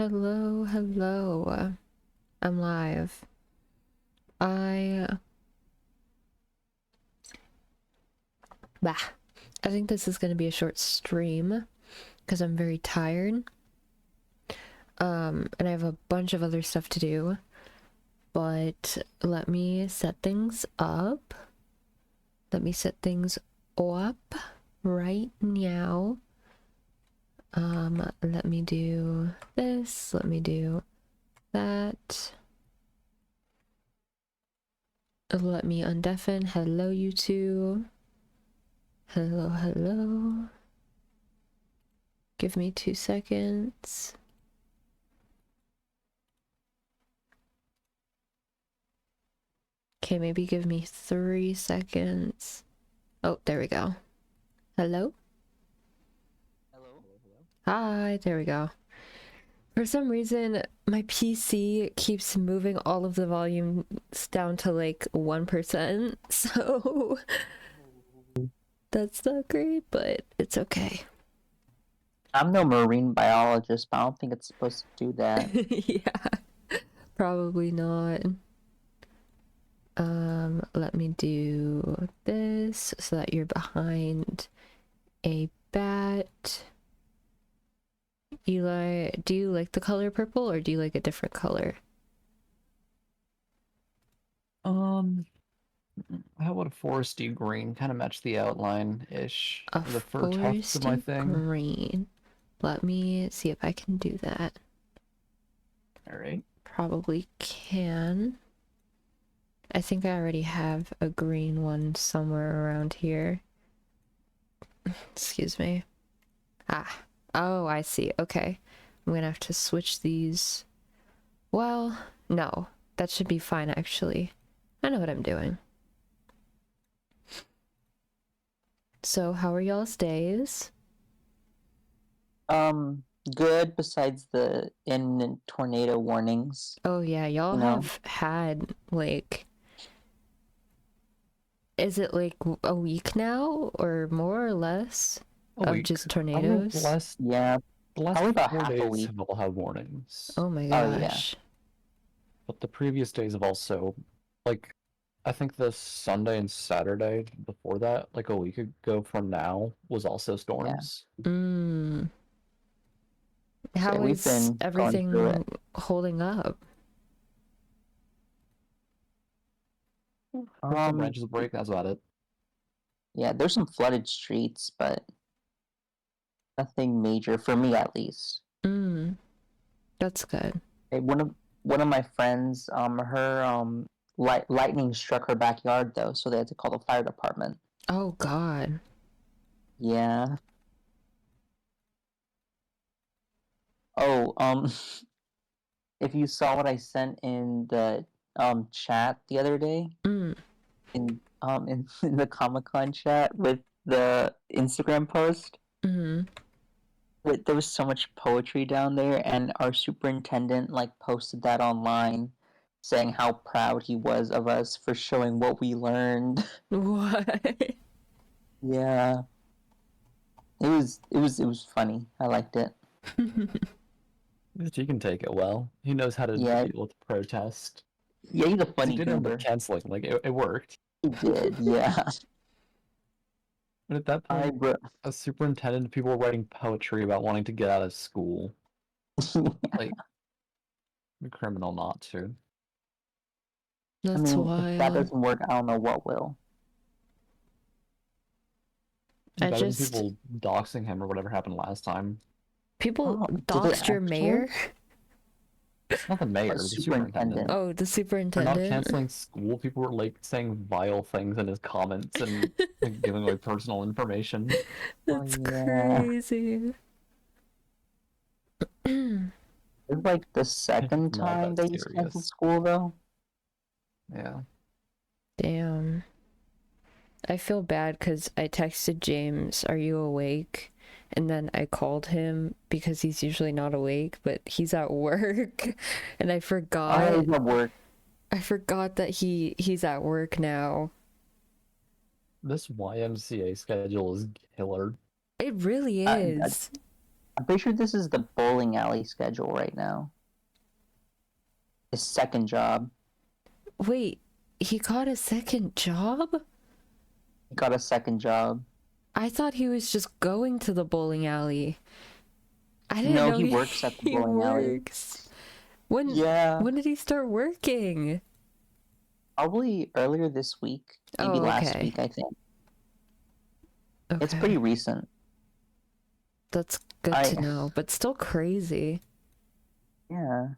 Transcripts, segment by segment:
Hello, hello. I'm live. I bah. I think this is gonna be a short stream because I'm very tired. And I have a bunch of other stuff to do. But let me set things up. Let me set things up right now. Let me do this. Let me do that. Let me undeafen. Hello, you two. Hello, hello. Give me 2 seconds. Okay, maybe give me 3 seconds. Oh, there we go. Hello? Hello. Hi, there we go. For some reason, my PC keeps moving all of the volumes down to like 1%, so that's not great, but it's okay. I'm no marine biologist, but I don't think it's supposed to do that. Yeah, probably not. Let me do this so that you're behind a bat. Eli, do you like the color purple or do you like a different color? How about a foresty green? Kind of match the outline-ish. A The fur tufts of my foresty thing. green. Let me see if I can do that. Alright. Probably can. I think I already have a green one somewhere around here. Excuse me. Ah. Oh, I see. Okay. I'm gonna have to switch these. Well, no. That should be fine, actually. I know what I'm doing. So, how are y'all's days? Good besides the imminent tornado warnings. Oh, yeah, y'all have had, like... Is it, like, a week now? Or more or less? A Of week. just I think tornadoes? Yeah, the last probably about 4 half a days week. have all had warnings. Oh my Oh, yeah. gosh. But the previous days have also, like, I think the Sunday and Saturday before that, like a week ago from now, was also storms. Mm. So How we've is been going through it. everything holding up? Heard some branches break, that's about it. Yeah, there's some flooded streets, but nothing major for me at least. Mm. That's good. Hey, one of my friends, her lightning struck her backyard though, so they had to call the fire department. Oh god. Yeah. Oh, if you saw what I sent in the chat the other day, Mm. in the Comic-Con chat with the Instagram post, Mm. there was so much poetry down there, and our superintendent like posted that online, saying how proud he was of us for showing what we learned. What? Yeah, it was funny. I liked it. He can take it well. He knows how to Yeah, deal with protest. yeah, he's a 'Cause he funny did end up goober. canceling, like, it worked. He did, yeah. But at that I point, as superintendent, people were writing poetry about wanting to get out of school. Like, a criminal not to. I That's mean, if that wild. doesn't work, I don't know what will. I Better than just... people doxing him or whatever happened last time. People Oh, did it doxed your actually? mayor? Not the A mayor, the superintendent. superintendent. Oh, the For not superintendent? canceling school, people were like saying vile things in his comments and like, giving away personal information. Oh That's yeah. crazy. It's like the It's second not time that that he's canceled serious. school though. Yeah. Damn. I feel bad because I texted James, "Are you awake?" And then I called him because he's usually not awake, but he's at work. And I I forgot. was at work. I forgot that he's at work now. This YMCA schedule is killer. It really I, is. I'm pretty sure this is the bowling alley schedule right now. His second job. Wait, he got a second job? He got a second job. I thought he was just going to the bowling alley. I didn't No, know he works at the he bowling alley. works. When Yeah. when did he start working? Probably earlier this week. Maybe Oh, last okay. week, I think. Okay. It's pretty recent. That's good to know, but still crazy. Yeah.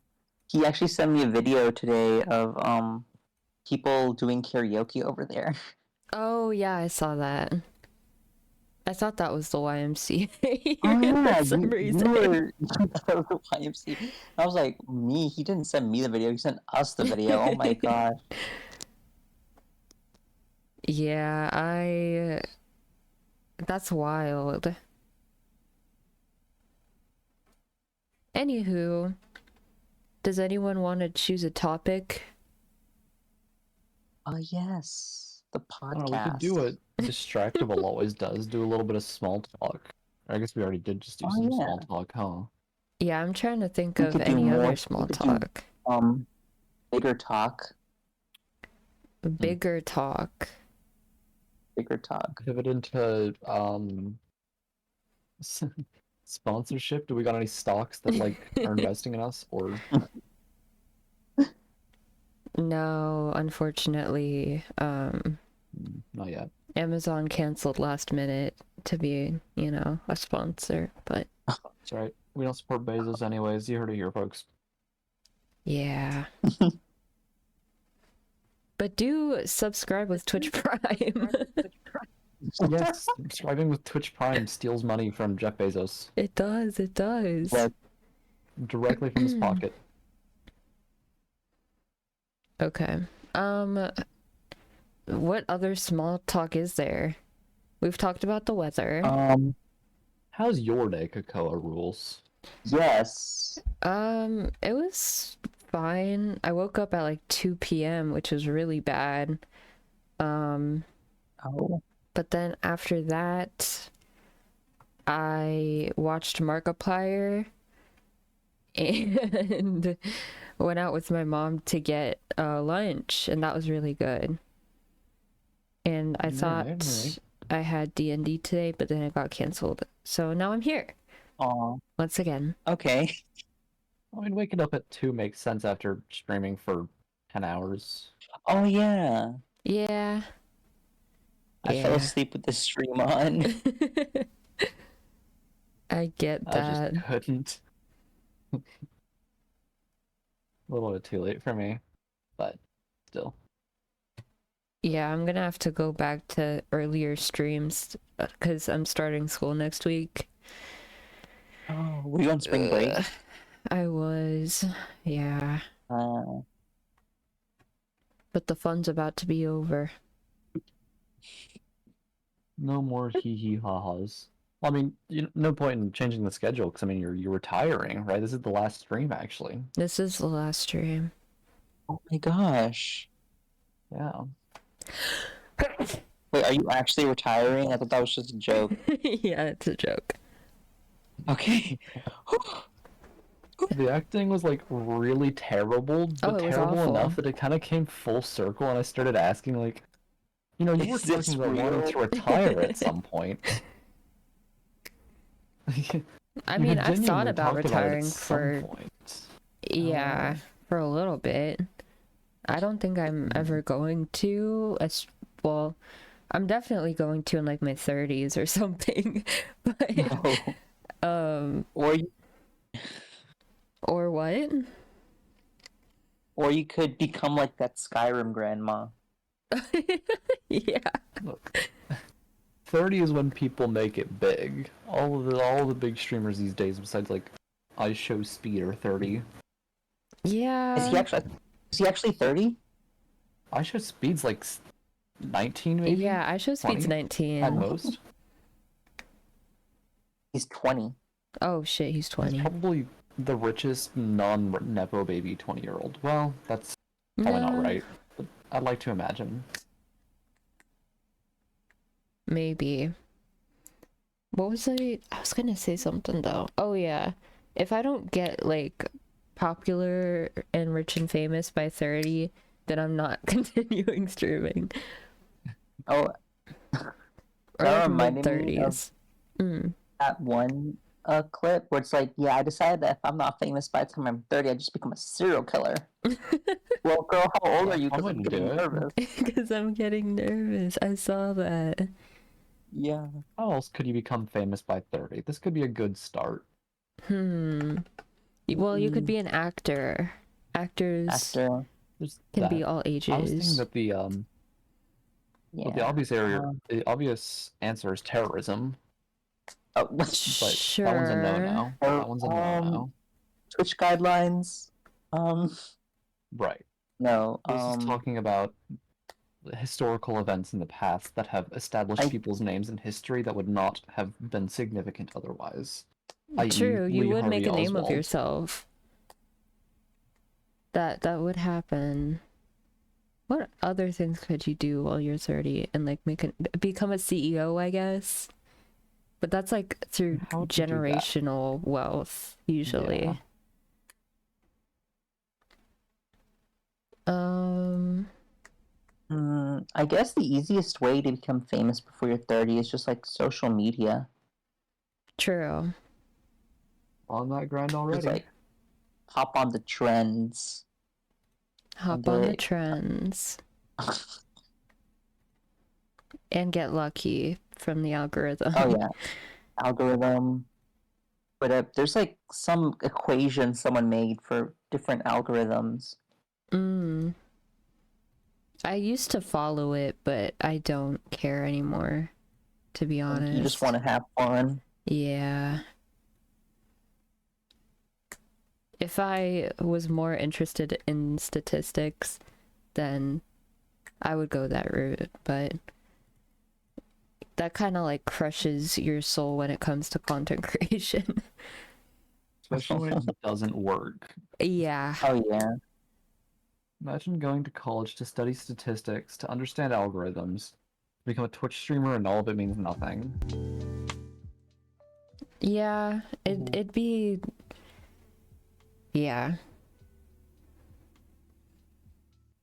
He actually sent me a video today of people doing karaoke over there. Oh yeah, I saw that. I thought that was the YMCA Oh yeah, for some you reason. were that was the YMCA. I was like, me? He didn't send me the video. He sent us the video. Oh my gosh. Yeah, that's wild. Anywho, does anyone want to choose a topic? Oh yes, the I don't know, we could do podcast. what Distractable always does, do a little bit of small talk. I guess we already did just do Oh some yeah, small talk, huh? Yeah, I'm trying to think we of could do any more. other We small could do talk. bigger talk. Bigger talk. Bigger talk. Pivot into sponsorship. Do we got any stocks that like are investing in us, or No, unfortunately, not yet? Amazon canceled last minute to be, a sponsor, but That's right. We don't support Bezos anyways. You heard it here, folks. yeah. But do subscribe with Twitch Prime. Yes, subscribing with Twitch Prime steals money from Jeff Bezos It does, it does. Yeah. directly from his pocket. Okay. What other small talk is there? We've talked about the weather. How's your day, Cocoa Rules? Yes. It was fine. I woke up at like 2 p.m., which was really bad. Oh. But then after that, I watched Markiplier and went out with my mom to get lunch, and that was really good. And I thought Alright. I had D&D today, but then it got canceled. So now I'm here Aw. once again. Okay. I mean, waking up at 2 makes sense after streaming for 10 hours. Oh yeah. Yeah. I fell asleep with the stream on. I get I that. just couldn't. A little bit too late for me, but still. Yeah, I'm gonna have to go back to earlier streams because I'm starting school next week. Oh, were you on spring break? I was, yeah. But the fun's about to be over. No more hee hee ha ha's. Well, I mean, no point in changing the schedule because I mean you're retiring, right? This is the last stream actually. This is the last stream. Oh my gosh. Yeah. Wait, are you actually retiring? I thought that was just a joke. Yeah, it's a joke. Okay. The acting was like really terrible, but it was terrible awful. enough that it kind of came full circle, and I started asking like, you were Is this talking about wanting to real? retire at some point. I You mean, had I've thought genuinely about talked about it retiring at some for, point. yeah, for a little bit. I don't think I'm ever going to, well, I'm definitely going to in like my 30s or something. But, No. or what? Or you could become like that Skyrim grandma. Yeah. Look, 30 is when people make it big. All the big streamers these days, besides like I Show Speed, are 30. Yeah. Is he actually 30? I Show Speed's like 19 maybe? Yeah, I Show Speed's 20 19. at most. He's 20. Oh shit, he's He's 20. probably the richest non-Nepo baby 20-year-old. Well, that's probably not No, right, but I'd like to imagine. maybe. What was I was gonna say something though. Oh yeah. If I don't get like popular and rich and famous by 30, then I'm not continuing streaming. Oh, Or that like mid reminded me of 30s. Mm. that one clip where it's like, yeah, I decided that if I'm not famous by the time I'm 30, I just become a serial killer. Well, girl, how old are you? I Because I'm wouldn't do getting it. nervous. Because I'm getting nervous. I saw that. Yeah. How else could you become famous by 30? This could be a good start. Well, you could be an actor. Actors Actor. There's can be that. all I was thinking ages. that the Yeah. well, the obvious answer is terrorism, Oh, but that one's a no Sure. no. That one's a no no. Twitch guidelines. Um, Right. no. This is talking about historical events in the past that have established I people's names in history that would not have been significant otherwise, i.e. True, you Lee would make Harvey a name of Oswald. yourself. That would happen. What other things could you do while you're 30 and like become a CEO, I guess? But that's like through How would you do that? generational wealth, usually. Yeah. I guess the easiest way to become famous before you're 30 is just like social media. True. On that grind already. Just like hop on the trends. Hop on the trends and get lucky from the algorithm. Oh yeah, algorithm. But there's like some equation someone made for different algorithms. I used to follow it, but I don't care anymore, to be honest. You just want to have fun. Yeah. If I was more interested in statistics, then I would go that route, but that kind of like crushes your soul when it comes to content creation. Especially when it doesn't work. Yeah. Oh yeah. Imagine going to college to study statistics, to understand algorithms, to become a Twitch streamer, and all of it means nothing. Yeah, it'd be... Yeah.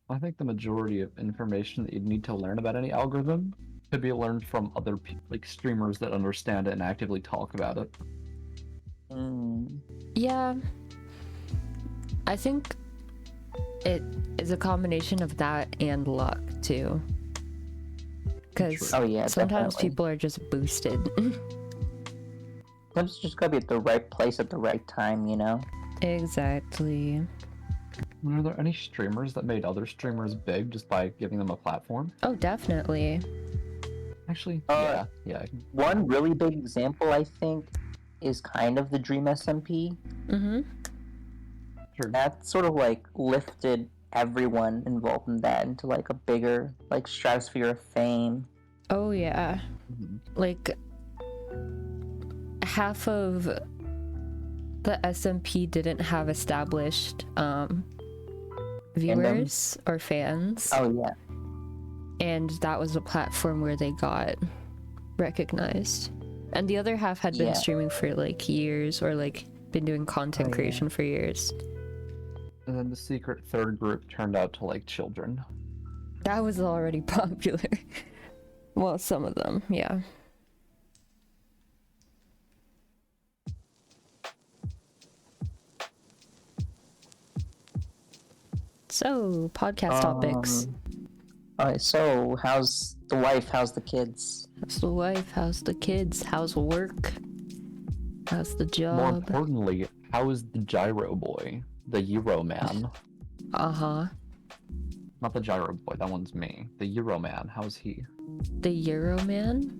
I think the majority of information that you'd need to learn about any algorithm could be learned from other like streamers that understand it and actively talk about it. Yeah. I think it is a combination of that and luck too. Because sometimes definitely. people are just boosted. Sometimes you just gotta be at the right place at the right time, you know? Exactly. Were there any streamers that made other streamers big just by giving them a platform? Oh, definitely. Actually, yeah. One really big example, I think, is kind of the Dream SMP. Sure. That sort of like lifted everyone involved in that into like a bigger like stratosphere of fame. Oh yeah. Like half of the SMP didn't have established viewers or fans. Oh yeah. And that was a platform where they got recognized. And the other half had been streaming for like years or like been doing content creation for years. And then the secret third group turned out to like children. That was already popular. Well, some of them, yeah. So, podcast topics. Alright, so how's the wife? How's the kids? How's the wife? How's the kids? How's work? How's the job? More importantly, how is the gyro boy? The Euro man. Uh-huh. Not the gyro boy, that one's me. The Euro man, how's he? The Euro man?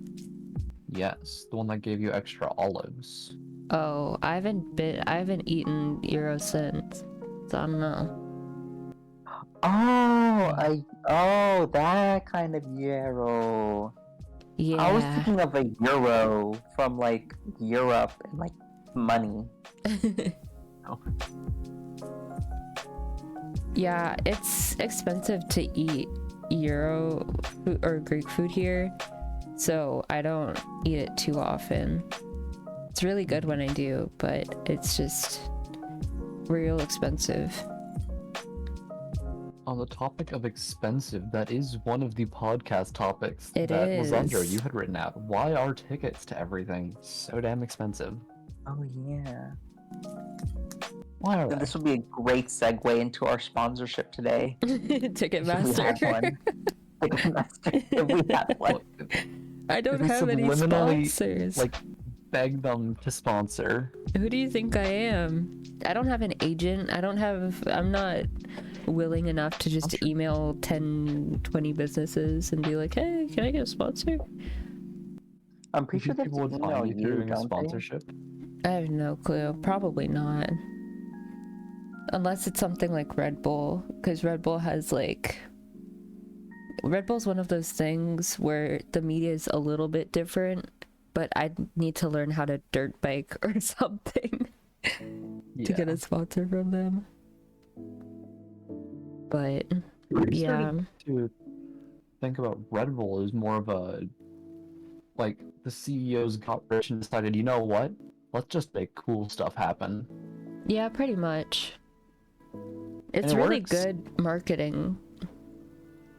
Yes, the one that gave you extra olives. Oh, I haven't eaten Euro since. So I don't know. Oh, that kind of gyro. Yeah. I was thinking of a euro from like Europe and like money. Oh. Yeah, it's expensive to eat Euro food or Greek food here. so I don't eat it too often. It's really good when I do, but it's just real expensive. On the topic of expensive, that is one of the podcast topics It that Lizandra, is. you had written out. Why are tickets to everything so damn expensive? Oh yeah. Why are So they? this would be a great segue into our sponsorship today. If we Ticketmaster. had one. Ticketmaster, if we had one. Well, I don't we have any subliminally, sponsors. like, beg them to sponsor. Who do you think I am? I don't have an agent. I'm not willing enough to just sure. email 10, 20 businesses and be like, hey, can I get a sponsor? I'm pretty sure Do you that's think people would email find you you, doing a don't they? sponsorship? I have no clue. Probably not. Unless it's something like Red Bull, because Red Bull has like... Red Bull's one of those things where the media is a little bit different, but I need to learn how to dirt bike or something to get a sponsor from them. But We yeah, started to think about Red Bull as more of a, like, the CEOs got rich and decided, you know what? Let's just make cool stuff happen. yeah, pretty much. It's it really works. good marketing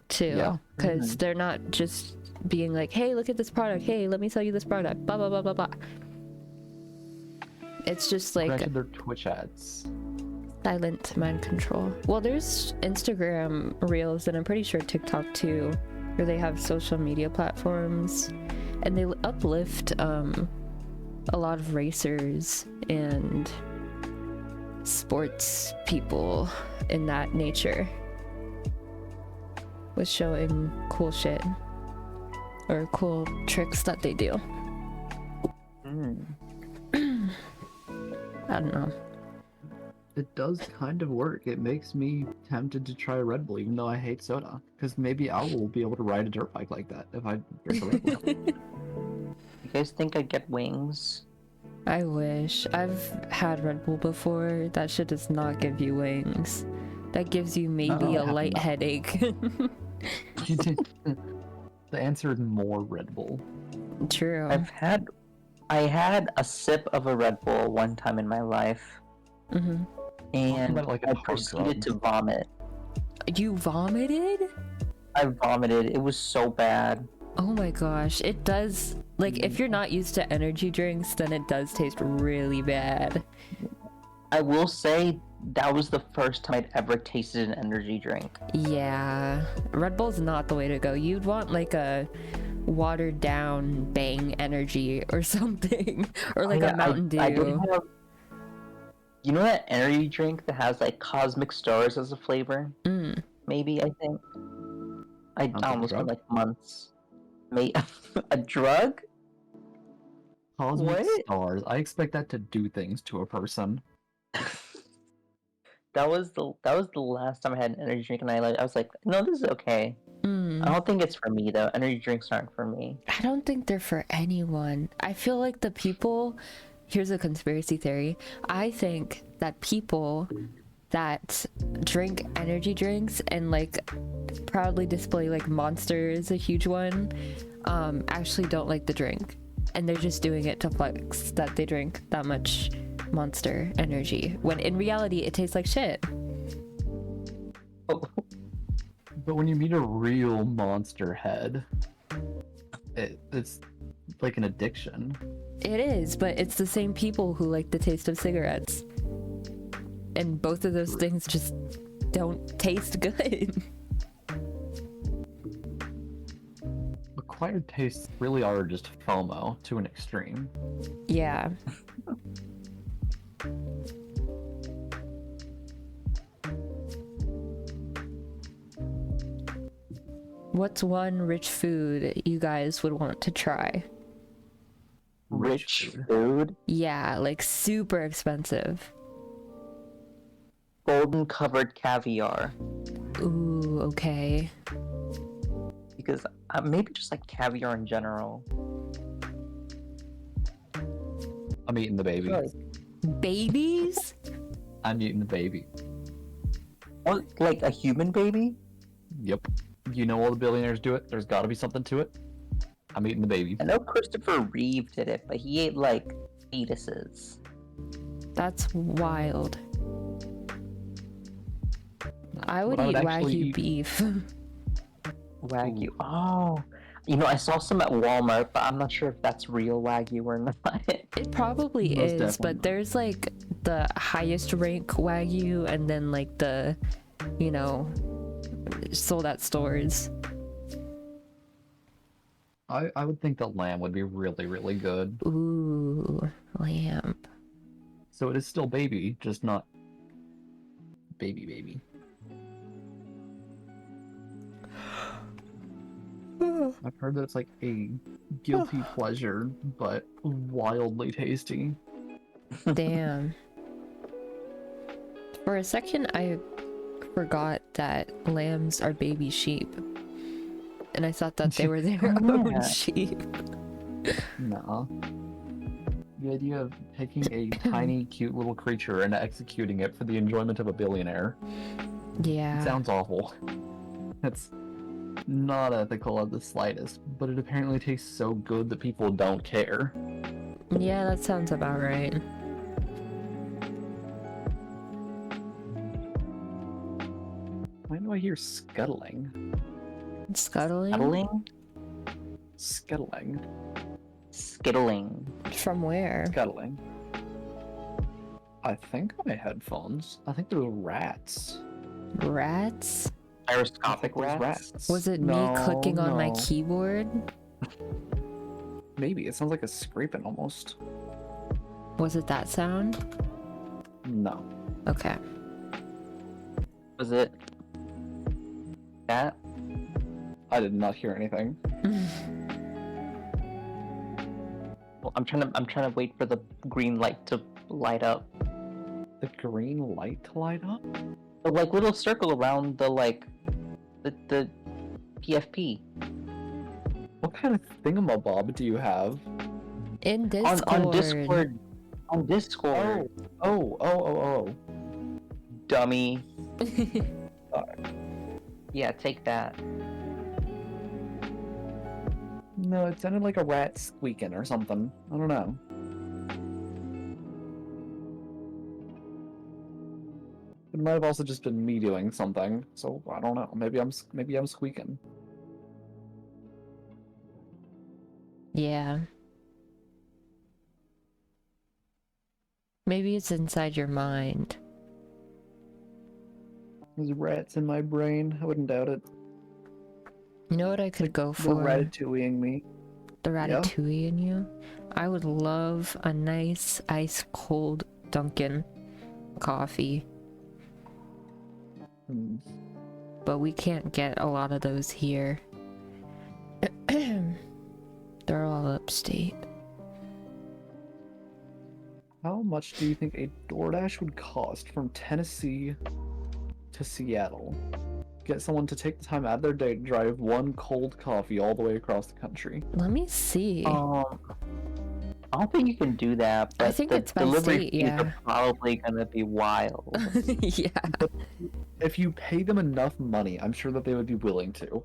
too, Yeah. because they're not just being like, hey, look at this product, hey, let me sell you this product, blah blah blah blah blah. It's just like Granted, their Twitch ads. silent mind control. Well, there's Instagram reels, and I'm pretty sure TikTok too, where they have social media platforms, and they uplift a lot of racers and sports people in that nature with showing cool shit or cool tricks that they do. I don't know. It does kind of work. It makes me tempted to try Red Bull, even though I hate soda. Because maybe I will be able to ride a dirt bike like that if I drink a Red Bull. You guys think I'd get wings? I wish. I've had Red Bull before. That shit does not give you wings. That gives you maybe a I have light not. headache. The answer is more Red Bull. True. I had a sip of a Red Bull one time in my life, Mm-hmm. and about, like, a I hard proceeded drug. to vomit. You vomited? I vomited. It was so bad. Oh my gosh. It does. Like, if you're not used to energy drinks, then it does taste really bad. I will say that was the first time I'd ever tasted an energy drink. Yeah. Red Bull's not the way to go. You'd want like a watered down Bang Energy or something. Or like a Mountain Dew. I did have. You know that energy drink that has like cosmic stars as a flavor? Mm. Maybe, I think. I Sounds like a almost went drug. like months. A drug? Cosmic What? stars. I expect that to do things to a person. That was the last time I had an energy drink, and I was like, no, this is okay. Mm. I don't think it's for me though. Energy drinks aren't for me. I don't think they're for anyone. I feel like the people, here's a conspiracy theory. I think that people that drink energy drinks and like proudly display like Monster is a huge one, actually don't like the drink. And they're just doing it to flex that they drink that much Monster energy. When in reality, it tastes like shit. Oh, But when you meet a real monster head, it's like an addiction. It is, but it's the same people who like the taste of cigarettes. And both of those things just don't taste good. Acquired tastes really are just FOMO to an extreme. Yeah. What's one rich food you guys would want to try? rich food. Yeah, like super expensive. Golden covered caviar. Ooh, okay. Because maybe just like caviar in general. I'm eating the baby. Babies? I'm eating the baby. Or like a human baby? Yep. You know all the billionaires do it. There's got to be something to it. I'm eating the baby. I know Christopher Reeve did it, but he ate like fetuses. That's wild. I would But eat actually Wagyu eat- beef. Wagyu. Ooh. Oh. I saw some at Walmart, but I'm not sure if that's real Wagyu or not. It probably Most is, definitely. but there's like the highest rank Wagyu and then like the, sold at stores. I would think the lamb would be really, really good. Ooh, lamb. So it is still baby, just not baby. I've heard that it's like a guilty pleasure, but wildly tasty. Damn. For a second, I forgot that lambs are baby sheep. And I thought that they were their own Yeah. sheep. Nah. The idea of taking a tiny, cute little creature and executing it for the enjoyment of a billionaire Yeah. sounds awful. It's not ethical at the slightest, but it apparently tastes so good that people don't care. Yeah, that sounds about right. Why do I hear scuttling? Scuttling? Scuttling? Scuttling. Skittling. From where? Scuttling. I think on my headphones. I think they're rats. Rats? I Gyroscopic think there's rats? Was it me No, clicking on my no. keyboard? Maybe. It sounds like a scraping almost. Was it that sound? No. Okay. Was it that? I did not hear anything. Well, I'm trying to wait for the green light to light up. The green light to light up? The little circle around the PFP. What kind of thingamabob do you have? In Discord. On Discord. On Discord. Oh. Dummy. Yeah, take that. No, it sounded like a rat squeaking or something. I don't know. It might have also just been me doing something, so I don't know. Maybe I'm squeaking. Yeah. Maybe it's inside your mind. There's rats in my brain. I wouldn't doubt it. You know what I could go They're for? ratatouilleing me. The ratatouille in you? I would love a nice ice cold Dunkin' coffee. Hmm. But we can't get a lot of those here. They're all upstate. How much do you think a DoorDash would cost from Tennessee to Seattle? Get someone to take the time out of their day to drive one cold coffee all the way across the country. Let me see. I don't think you can do that, but I think the it's by delivery state, fees yeah. are probably gonna be wild. Yeah. If you pay them enough money, I'm sure that they would be willing to.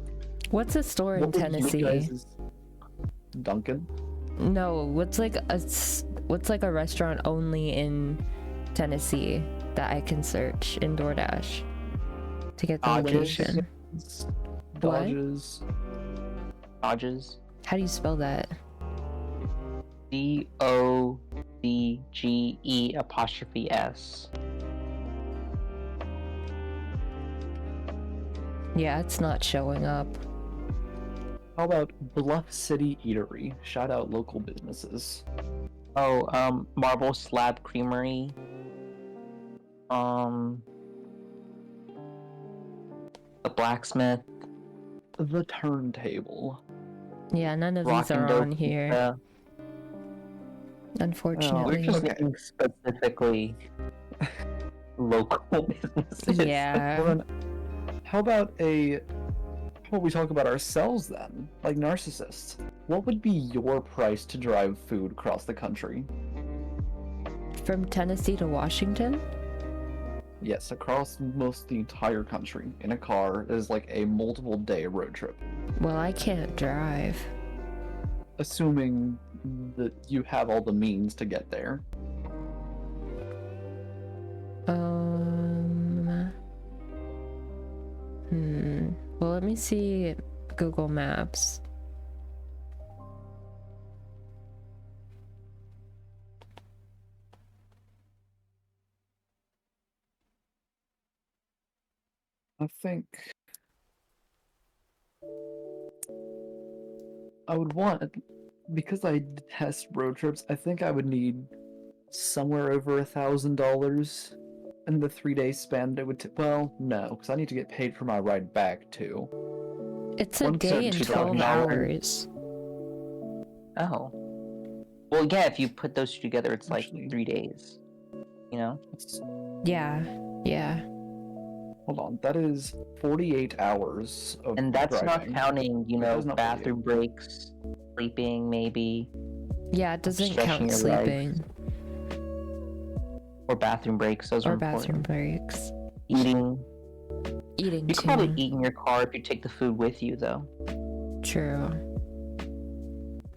What's a store in What would you Tennessee? guys' Dunkin'? No, what's like a restaurant only in Tennessee that I can search in DoorDash to get the Dodgers. location? Dodges. Dodges. How do you spell that? DODGE''S. Yeah, it's not showing up. How about Bluff City Eatery? Shout out local businesses. Marble Slab Creamery. The Blacksmith. The Turntable. Yeah, none of Rock these and are Dough on here, Pizza. unfortunately. We're just Okay. getting specifically local businesses. Yeah. Well, then, how about we talk about ourselves then? Like narcissists. What would be your price to drive food across the country? From Tennessee to Washington? Yes, across most the entire country in a car is like a multiple day road trip. Well, I can't drive. assuming that you have all the means to get there. Well, let me see Google Maps. I think I would want, because I detest road trips, I think I would need somewhere over $1,000 in the 3-day span that it would well, no, because I need to get paid for my ride back too. It's a One day and certain 12 $2,000. hours. Oh. Well, yeah, if you put those two together, it's Actually- like 3 days. You know? Yeah, yeah. Hold on, that is 48 hours of And that's driving. not counting, you Wait, know, that's not bathroom breaks, sleeping maybe, Yeah, it doesn't stretching count your sleeping legs. Or bathroom breaks. Those are or bathroom important. breaks. Eating. Eating You too. could probably eat in your car if you take the food with you, though. True.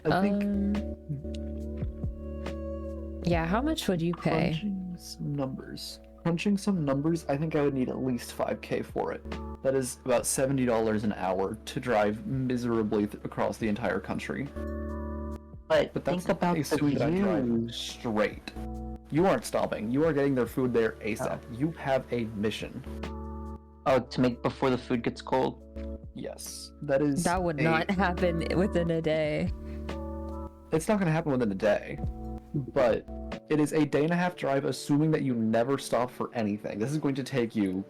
I think Yeah, how much would you pay? Crunching some numbers, I think I would need at least 5K for it. That is about $70 an hour to drive miserably across the entire country. But But that's think about the assuming that I drive views. straight. You aren't stopping. You are getting their food there ASAP. You have a mission. Oh, to make before the food gets cold? Yes, that is. That would not happen within a day. It's not going to happen within a day, but it is a day and a half drive, assuming that you never stop for anything. This is going to take you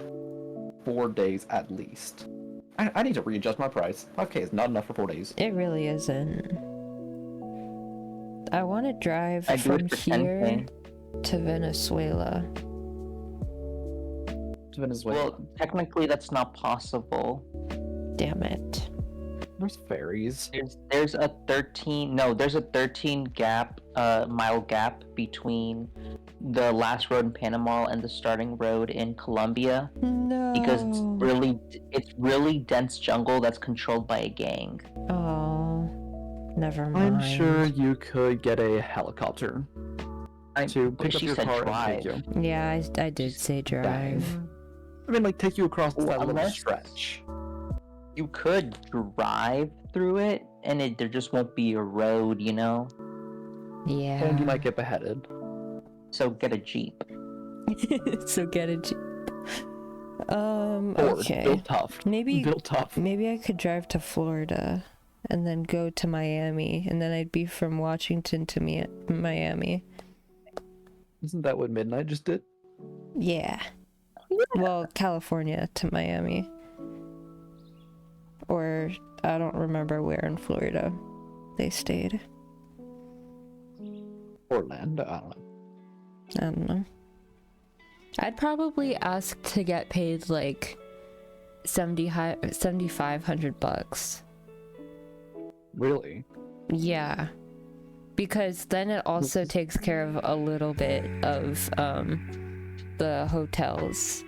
4 days at least. I need to readjust my price. 5K is not enough for 4 days. It really isn't. I want to drive I do from it for here 10K. to Venezuela. To Venezuela. Well, technically that's not possible. Damn it. There's ferries. There's a 13 mile gap between the last road in Panama and the starting road in Colombia No. because it's really dense jungle that's controlled by a gang. Oh, never mind. I'm sure you could get a helicopter to pick up she your said car drive. and take you. Yeah, I did say drive. I mean, like, take you across that little Unless- stretch. You could drive through it and there just won't be a road, you know? Yeah. And you might get beheaded. So get a Jeep. So get a Jeep. Or Okay. built tough. Maybe Built tough. I could drive to Florida and then go to Miami, and then I'd be from Washington to Miami. Isn't that what Midnight just did? Yeah. Well, California to Miami. Or I don't remember where in Florida they stayed. Orlando, I don't know. I don't know. I'd probably ask to get paid like $7,500. Really? Yeah. Because then it also takes care of a little bit of the hotels.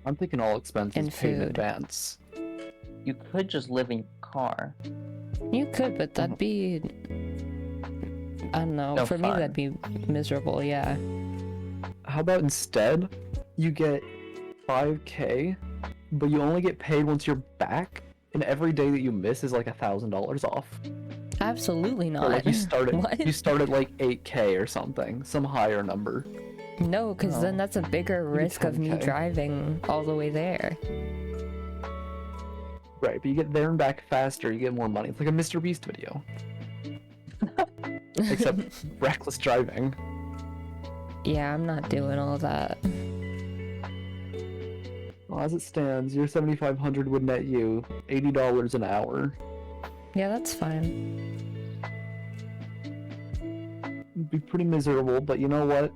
I'm thinking all expenses And paid in food. advance. You could just live in your car. You could, but that'd be, I don't know, No for me fun. that'd be miserable, yeah. How about instead, you get 5K, but you only get paid once you're back, and every day that you miss is like $1,000 off. Absolutely Or not. like you start What? at like 8K or something, some higher number. No, because No. then that's a bigger Maybe risk of me 10K. driving all the way there. Right, but you get there and back faster, you get more money. It's like a Mr. Beast video, except reckless driving. Yeah, I'm not doing all that. Well, as it stands, your 7,500 would net you $80 an hour. Yeah, that's fine. It'd be pretty miserable, but you know what?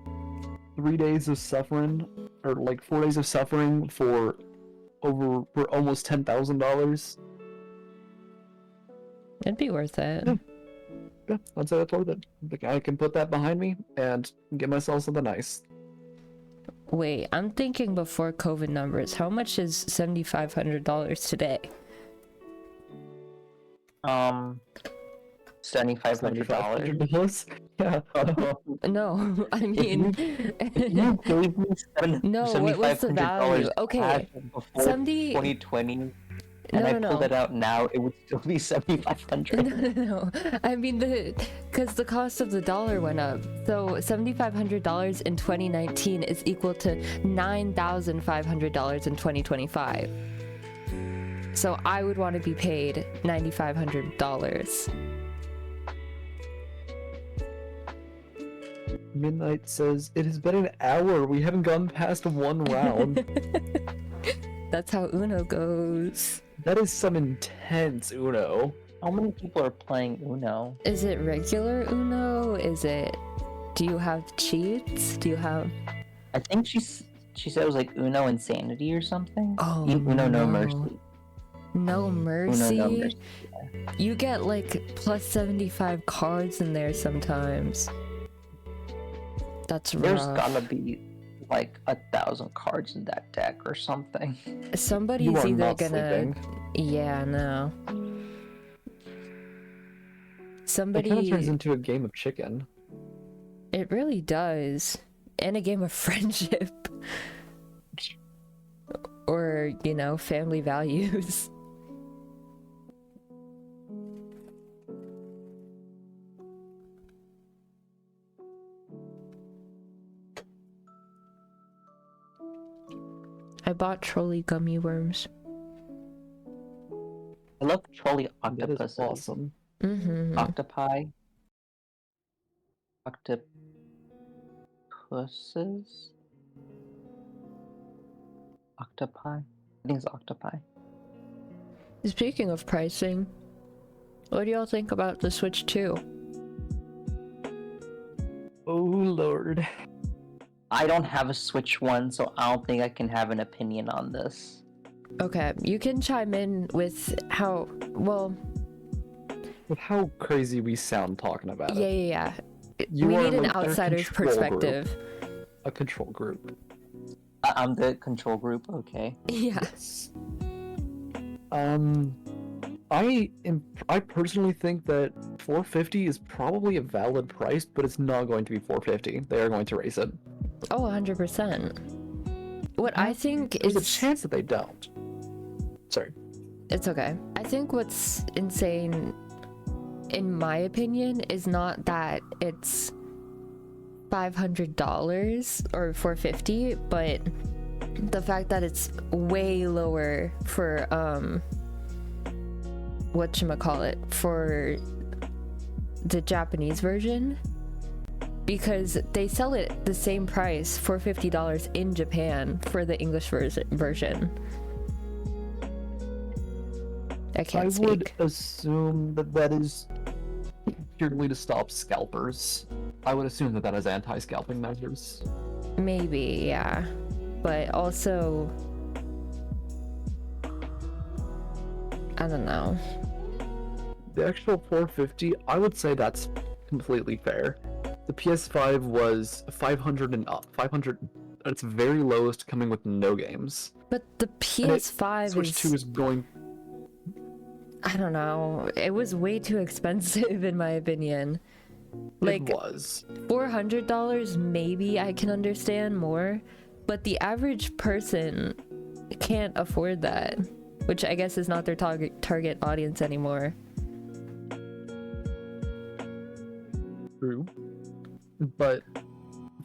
3 days of suffering, or like 4 days of suffering for almost $10,000. It'd be worth it. Yeah. Yeah, I'd say that's worth it. Like, I can put that behind me and get myself something nice. Wait, I'm thinking before COVID numbers. How much is $7,500 today? $7,500. $7,500. Yeah. No, I If you, mean, if you gave me no, what was the value? $7,500 Okay, cash before 70. 2020, and No, I no, pulled no. it out now, it would still be No, 7,500. no, no. I mean because the cost of the dollar went up. So $7,500 in 2019 is equal to $9,500 in 2025. So I would want to be paid $9,500. Midnight says, it has been an hour. We haven't gone past one round. That's how Uno goes. That is some intense Uno. How many people are playing Uno? Is it regular Uno? Do you have cheats? Do you have... I think she said it was like Uno Insanity or something. Oh, Uno No no. Mercy. No Uno mercy? No Mercy. You get like plus 75 cards in there sometimes. That's There's rough. gotta be like 1,000 cards in that deck or something. Somebody's You are either not gonna... sleeping. Yeah, no. It kind of Somebody... turns into a game of chicken. It really does. And a game of friendship. Or, you know, family values. I bought trolley gummy worms. I love trolley That is octopuses. awesome. Mm-hmm. Octopi. Octopuses? Octopi? I think it's octopi. Speaking of pricing, what do y'all think about the Switch 2? Oh lord. I don't have a Switch 1, so I don't think I can have an opinion on this. Okay, you can chime in with how, well, With how crazy we sound talking about yeah, it. yeah, yeah. You We are need an like their outsider's control group. perspective. A control group. I'm the control group, okay. Yeah. Yes. I personally think that 450 is probably a valid price, but it's not going to be 450. They are going to raise it. Oh, 100%. What I think There's a is... chance that they don't. Sorry. It's okay. I think what's insane, in my opinion, is not that it's $500 or $450, but the fact that it's way lower for whatchamacallit, for the Japanese version, because they sell it the same price for $50 in Japan for the English version. I can't speak. would assume that that is purely to stop scalpers. I would assume that that is anti-scalping measures. Maybe, yeah. But also, I don't know. The actual 450, I would say that's completely fair. The PS5 was 500 and up. 500 at its very lowest, coming with no games. But the PS5 Switch is... 2 is going... I don't know. It was way too expensive in my opinion. Like, it was. $400 maybe I can understand more, but the average person can't afford that, which I guess is not their target audience anymore. True. But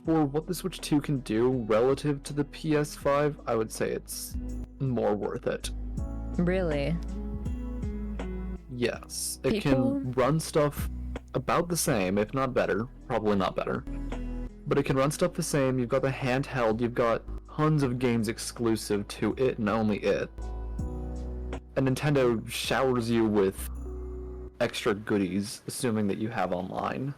for what the Switch 2 can do relative to the PS5, I would say it's more worth it. Really? Yes. It People- can run stuff about the same, if not better. Probably not better. But it can run stuff the same. You've got the handheld, you've got tons of games exclusive to it and only it. And Nintendo showers you with extra goodies, assuming that you have online.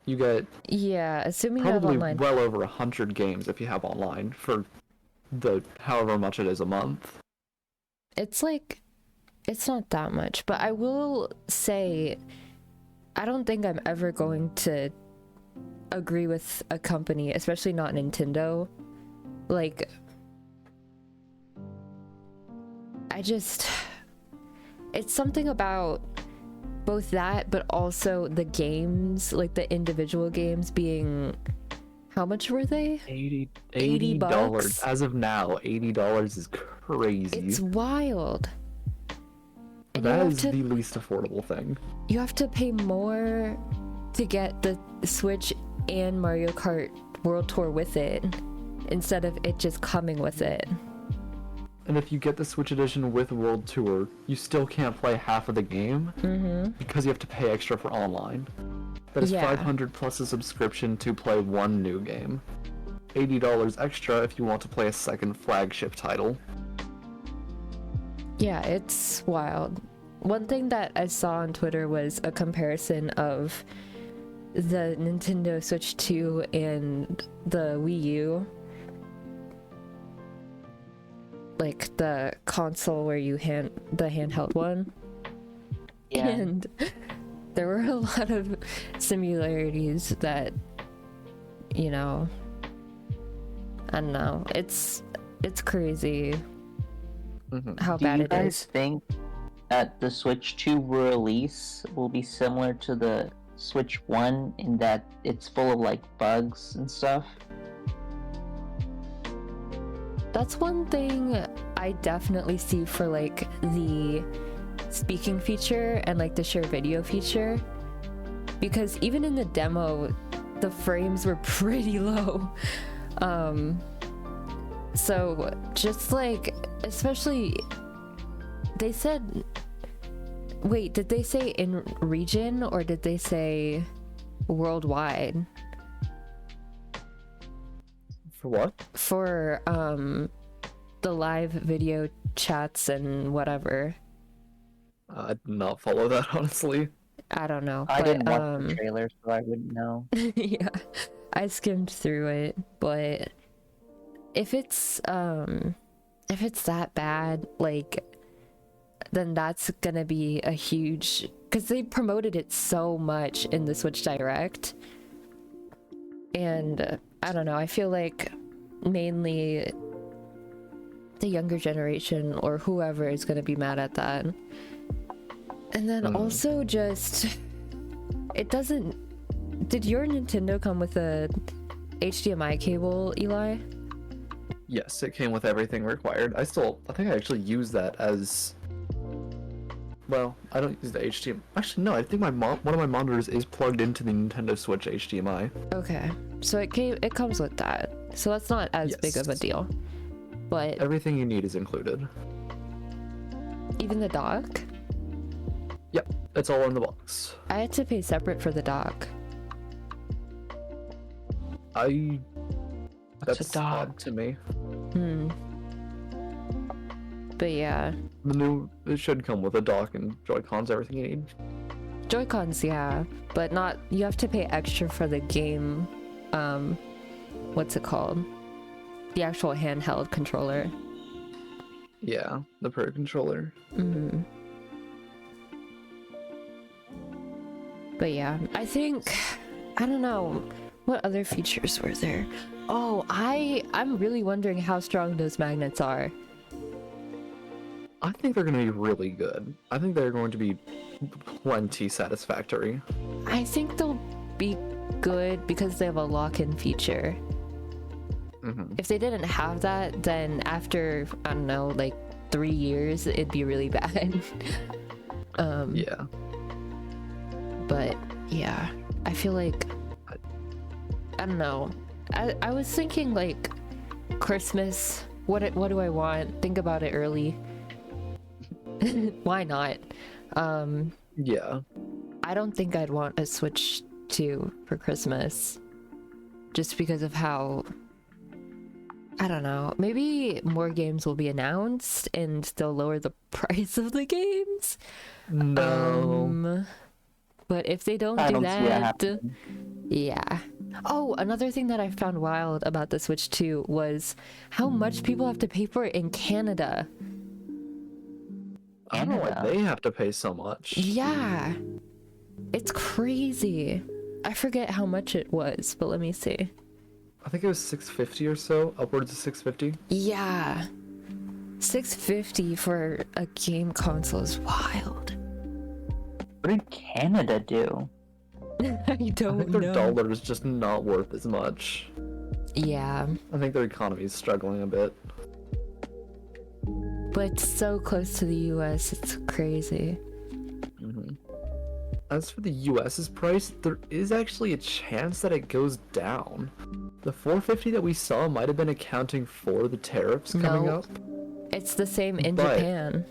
You get Yeah, assuming you have probably online. well over 100 games if you have online for the however much it is a month. It's like, it's not that much, but I will say, I don't think I'm ever going to agree with a company, especially not Nintendo. Like, it's something about both that, but also the games, like the individual games being, how much were they? $80. $80? As of now, $80 is crazy. It's wild. And That is the least affordable thing. you have to pay more to get the Switch and Mario Kart World Tour with it, instead of it just coming with it. And if you get the Switch edition with World Tour, you still can't play half of the game because you have to pay extra for online. That is Yeah. $500 plus a subscription to play one new game. $80 extra if you want to play a second flagship title. Yeah, it's wild. One thing that I saw on Twitter was a comparison of the Nintendo Switch 2 and the Wii U. Like the console where you the handheld one. Yeah. And there were a lot of similarities that, you know, I don't know. It's crazy how Do bad you it guys is. think that the Switch 2 release will be similar to the Switch 1 in that it's full of like bugs and stuff? That's one thing I definitely see for like the speaking feature and like the share video feature, because even in the demo the frames were pretty low. So just like, especially they said, wait, did they say in region or did they say worldwide? For what? For the live video chats and whatever. I did not follow that, honestly. I don't know. I but, didn't watch the trailer, so I wouldn't know. yeah, I skimmed through it, but if it's that bad, like, then that's gonna be a huge, because they promoted it so much in the Switch Direct, and I don't know, I feel like mainly the younger generation or whoever is gonna be mad at that. And then also just, it doesn't, did your Nintendo come with a HDMI cable, Eli? Yes, it came with everything required. I think I actually use that as... Well, I don't use the HDMI. Actually, no, I think one of my monitors is plugged into the Nintendo Switch HDMI. Okay, so it comes with that. So that's not as big of a Yes. deal. But Everything you need is included. even the dock, Yep, it's all in the box. I had to pay separate for the dock. What's That's a dock? odd to me. But yeah, It should come with a dock and Joy-Cons, everything you need. Joy-Cons, yeah, but not, you have to pay extra for the game, what's it called? The actual handheld controller. Yeah, the Pro Controller. But yeah, I think, I don't know, what other features were there? Oh, I'm really wondering how strong those magnets are. I think they're going to be really good. I think they're going to be plenty satisfactory. I think they'll be good because they have a lock-in feature. If they didn't have that, then after, I don't know, like 3 years, it'd be really bad. Yeah. But yeah, I feel like, I don't know. I was thinking like Christmas. What do I want? Think about it early. Why not? Yeah. I don't think I'd want a Switch 2 for Christmas, just because of how, I don't know, maybe more games will be announced and they'll lower the price of the games. No. But if they don't I do don't see that that, happening. yeah. Oh, another thing that I found wild about the Switch 2 was how much people have to pay for it in Canada. I don't know why Canada. they have to pay so much. Yeah. It's crazy. I forget how much it was, but let me see. I think it was $650 or so, upwards of $650. Yeah. $650 for a game console is wild. What did Canada do? I I don't think their know. dollar is just not worth as much. Yeah, I think their economy is struggling a bit. but it's so close to the US, it's crazy. Mm-hmm. As for the US's price, there is actually a chance that it goes down. The 450 that we saw might have been accounting for the tariffs coming No. up. It's the same in But- Japan.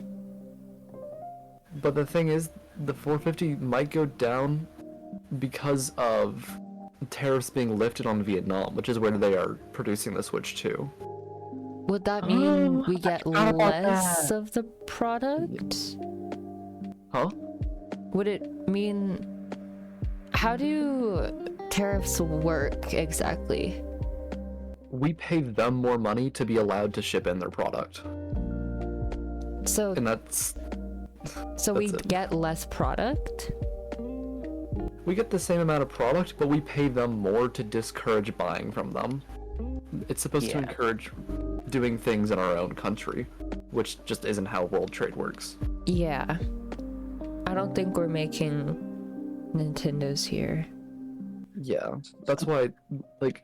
But the thing is, the 450 might go down because of tariffs being lifted on Vietnam, which is where they are producing the Switch 2. Would that mean we I get forgot about less that. of the product? Huh? Would it mean... How do tariffs work exactly? We pay them more money to be allowed to ship in their product. So, And that's... we it. get less product? We get the same amount of product, but we pay them more to discourage buying from them. It's supposed to Yeah. encourage doing things in our own country, which just isn't how world trade works. Yeah. I don't think we're making Nintendos here. Yeah, that's why, like,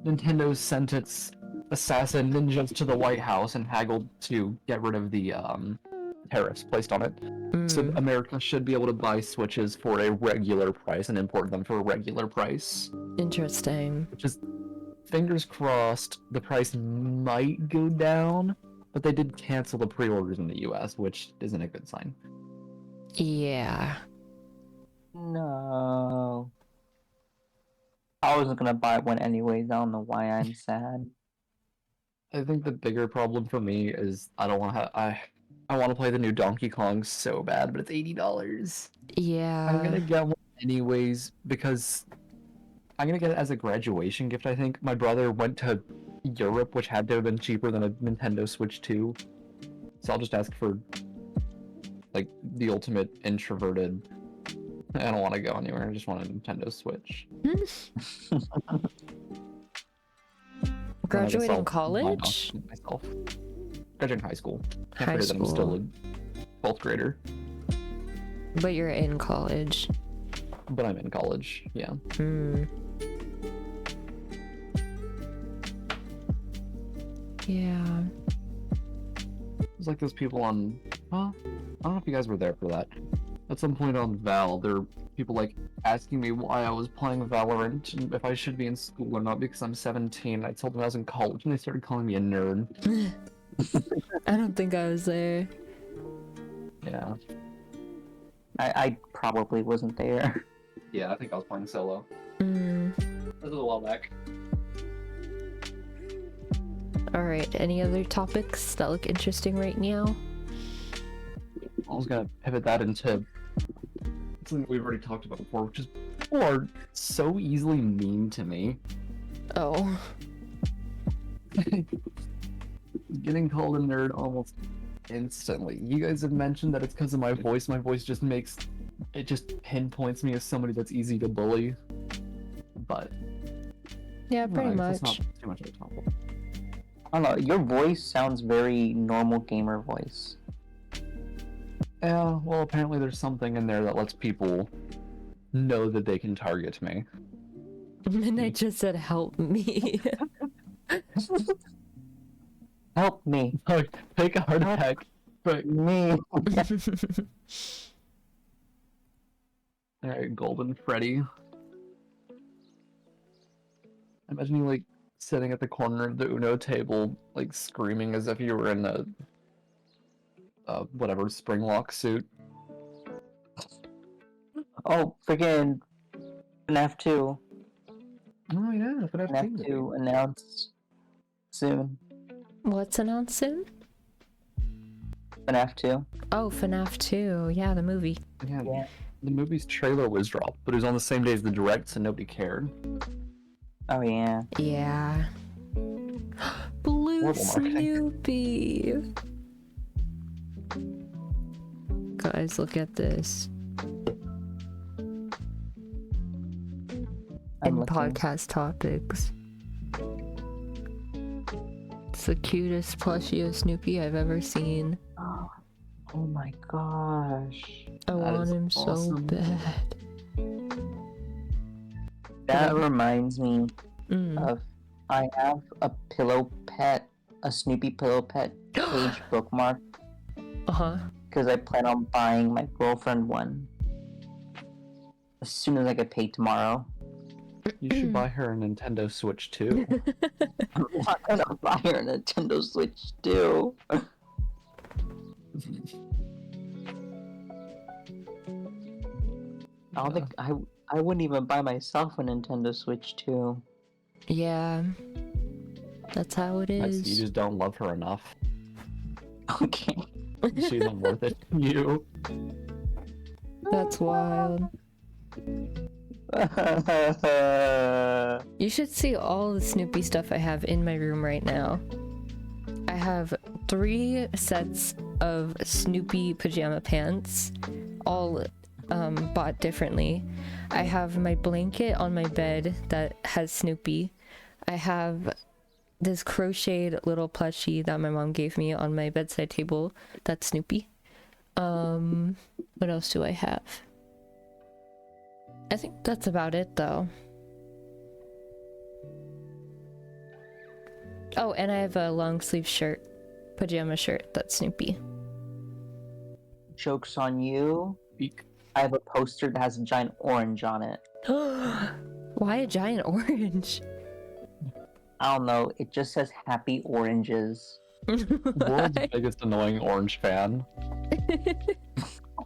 Nintendo sent its assassin ninjas to the White House and haggled to get rid of the tariffs placed on it. So Mm, America should be able to buy Switches for a regular price and import them for a regular price. interesting. Which is, fingers crossed, the price might go down, but they did cancel the pre-orders in the US, which isn't a good sign. Yeah. No. I wasn't gonna buy one anyways. I don't know why I'm sad. I think the bigger problem for me is I don't want to I want to play the new Donkey Kong so bad, but it's $80. Yeah. I'm gonna get one anyways because I'm gonna get it as a graduation gift. I think my brother went to Europe, which had to have been cheaper than a Nintendo Switch 2. So I'll just ask for like the ultimate introverted. I don't want to go anywhere. I just want a Nintendo Switch. And I guess I'll Graduating buy it college? off myself. Graduating high school. Can't High forget that I'm still school. a 12th grader, But you're in college. but I'm in college. Yeah. Hmm. Yeah. It's like those people on, well, I don't know if you guys were there for that. At some point on Val, there are people like asking me why I was playing Valorant and if I should be in school or not because I'm 17. I told them I was in college and they started calling me a nerd. I don't think I was there. Yeah. I probably wasn't there. Yeah, I think I was playing solo. Mm. This was a while back. Alright, any other topics that look interesting right now? I was gonna pivot that into something we've already talked about before, which is people are so easily mean to me. Oh. Getting called a nerd almost instantly. You guys have mentioned that it's because of my voice. My voice just makes it just pinpoints me as somebody that's easy to bully. But Yeah, pretty that's much. not too much of a topic. I don't know. Your voice sounds very normal gamer voice. Yeah, well, apparently there's something in there that lets people know that they can target me. And I just said help me. Help me. Take a heart attack. But Me. alright, Golden Freddy. Imagine you like sitting at the corner of the Uno table, like screaming as if you were in a whatever Springlock suit. Oh, freaking FNAF 2. Oh yeah, but FNAF 2 announced soon. What's announced soon? FNAF 2. Oh, FNAF 2. Yeah, the movie. Yeah, Yeah. the movie's trailer was dropped, but it was on the same day as the direct, so nobody cared. Oh yeah. Yeah. Blue Horrible marketing. Snoopy. Guys, look at this. I'm In looking. podcast topics. It's the cutest plushie of Snoopy I've ever seen. Oh, Oh my gosh. I That want is him so awesome. bad. That Yeah. reminds me Mm. of I have a pillow pet, a Snoopy pillow pet page bookmark Uh-huh. because I plan on buying my girlfriend one as soon as I get paid tomorrow. You should buy her a Nintendo Switch too. I'm not gonna buy her a Nintendo Switch too. I don't think I wouldn't even buy myself a Nintendo Switch too. Yeah. That's how it That's, you is. just don't love her enough. Okay. She isn't worth it to you. That's wild. You should see all the Snoopy stuff I have in my room right now. I have 3 sets of Snoopy pajama pants, all bought differently. I have my blanket on my bed that has Snoopy. I have this crocheted little plushie that my mom gave me on my bedside table that's Snoopy. What else do I have? I think that's about it though. Oh, and I have a long sleeve shirt, pajama shirt that's Snoopy. Joke's on you. Eek. I have a poster that has a giant orange on it. Why a giant orange? I don't know. It just says happy oranges. World's biggest annoying orange fan.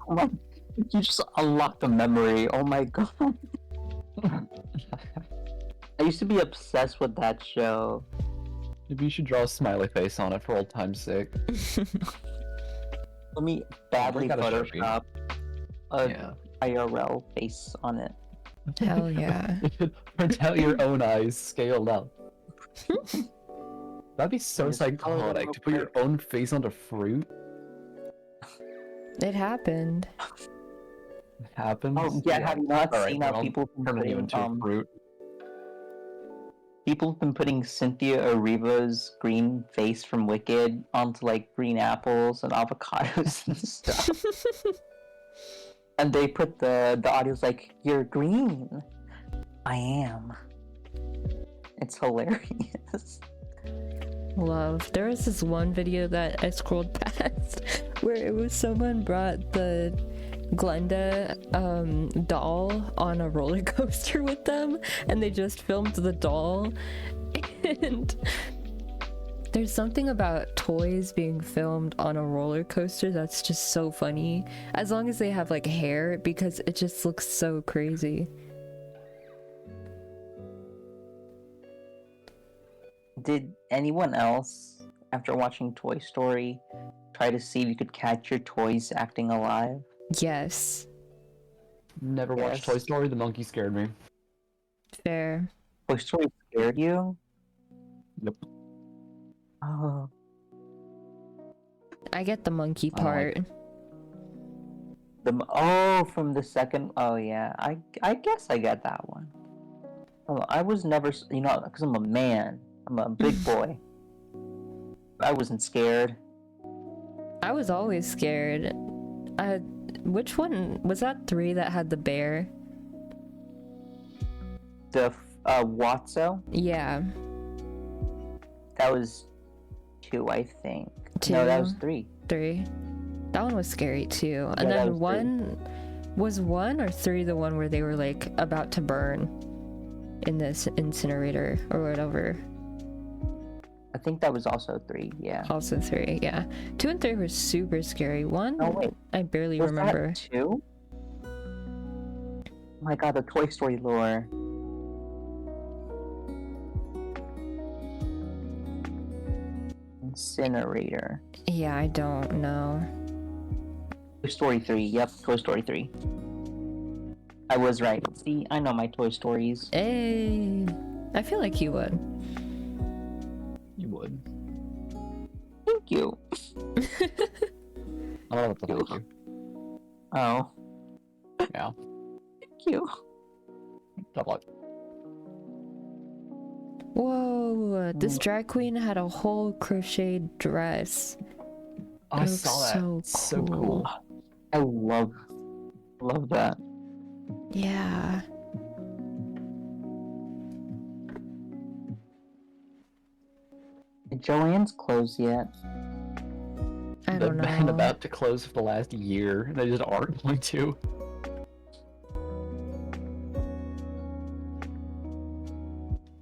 Oh my, you just unlocked a memory. Oh my god. I used to be obsessed with that show. Maybe you should draw a smiley face on it for old time's sake. Let me badly Break out a Sharpie. Photoshop a Yeah. IRL face on it. Hell yeah. Print out your own eyes scaled up. That'd be so Just color them psychotic real to put your quick. own face onto fruit. It happened. It happens. Oh yeah, have you not Alright, seen how well, people have been turning you putting, into a fruit. people have been putting Cynthia Erivo's green face from Wicked onto like green apples and avocados and stuff. And they put the audio's like, "You're green." I am. It's hilarious. Love. There was this one video that I scrolled past where it was someone brought the Glenda doll on a roller coaster with them, and they just filmed the doll. And there's something about toys being filmed on a roller coaster that's just so funny, as long as they have like hair, because it just looks so crazy. Did anyone else, after watching Toy Story, try to see if you could catch your toys acting alive? Yes. Never watched Yes. Toy Story, the monkey scared me. Fair. Toy Story scared you? Yep. Oh, I get the monkey I don't like part. from the second. Oh yeah, I guess I get that one. Oh, I was never, because I'm a man. I'm a big boy. I wasn't scared. I was always scared. Which one was that? 3 that had the bear? The Watso, Yeah, that was 2, I think. No, that was 3. 3. That one was scary too. And Yeah, that then was 1 was 1 or 3 the one where they were like about to burn in this incinerator or whatever. I think that was also 3. Yeah. Also 3, yeah. 2 and 3 were super scary. 1, Oh wait, I barely was remember. that 2? Oh my god, the Toy Story lore. Incinerator. Yeah, I don't know. Toy Story 3. Yep, Toy Story 3. I was right. See, I know my Toy Stories. Hey, I feel like you would. You would. Thank you. I don't know what to thank you. Oh, Yeah. thank you. Tough luck. Whoa, this drag queen had a whole crocheted dress. I It looks saw that. so It's so cool. cool. I love that. Yeah. Did Joanne's closed yet? I They've don't been know. about to close for the last year. They just aren't going to.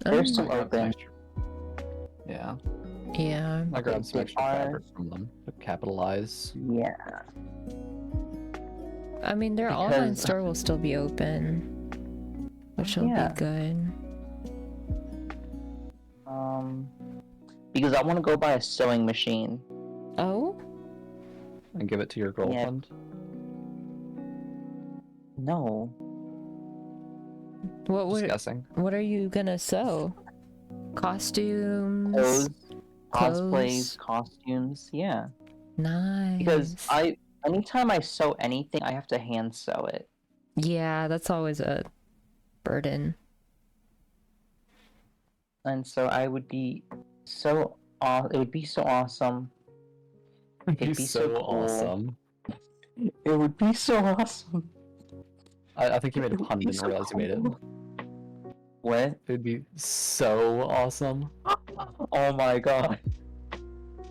They're Um, still I grabbed some open. extra- Yeah, yeah. I grabbed some They extra are- fabric from them to capitalize. Yeah. I mean, their Because- online store will still be open, which will Yeah. be good. Because I want to go buy a sewing machine. Oh? And give it to your girlfriend. No. What Just would? guessing. What are you gonna sew? Costumes. Clothes, Clothes. cosplays, costumes. Yeah. Nice. Because anytime I sew anything, I have to hand sew it. Yeah, that's always a burden. And so I would be so it would be so awesome. It'd be so cool. awesome. It would be so awesome. I think you made a It would pun, be didn't so realize you made it. cool. What? It'd be so awesome. Oh my god.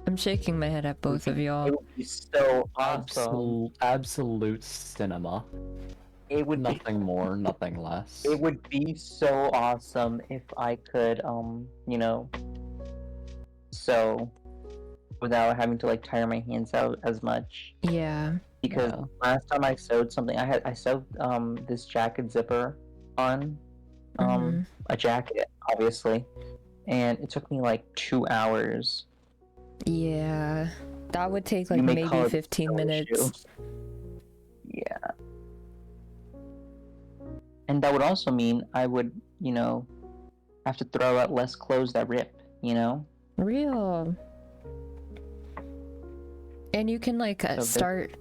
I'm shaking my head at both of It y'all. would be so awesome. Absolute cinema. It would be Nothing more, nothing less. it would be so awesome if I could sew without having to like tire my hands out as much. Yeah. Because Yeah. last time I sewed something, I sewed this jacket zipper on Mhm. a jacket, obviously, and it took me like 2 hours. Yeah. That would take like You may maybe call it 15 no minutes. issue. Yeah. And that would also mean I would, have to throw out less clothes that rip, Real. And you can like So start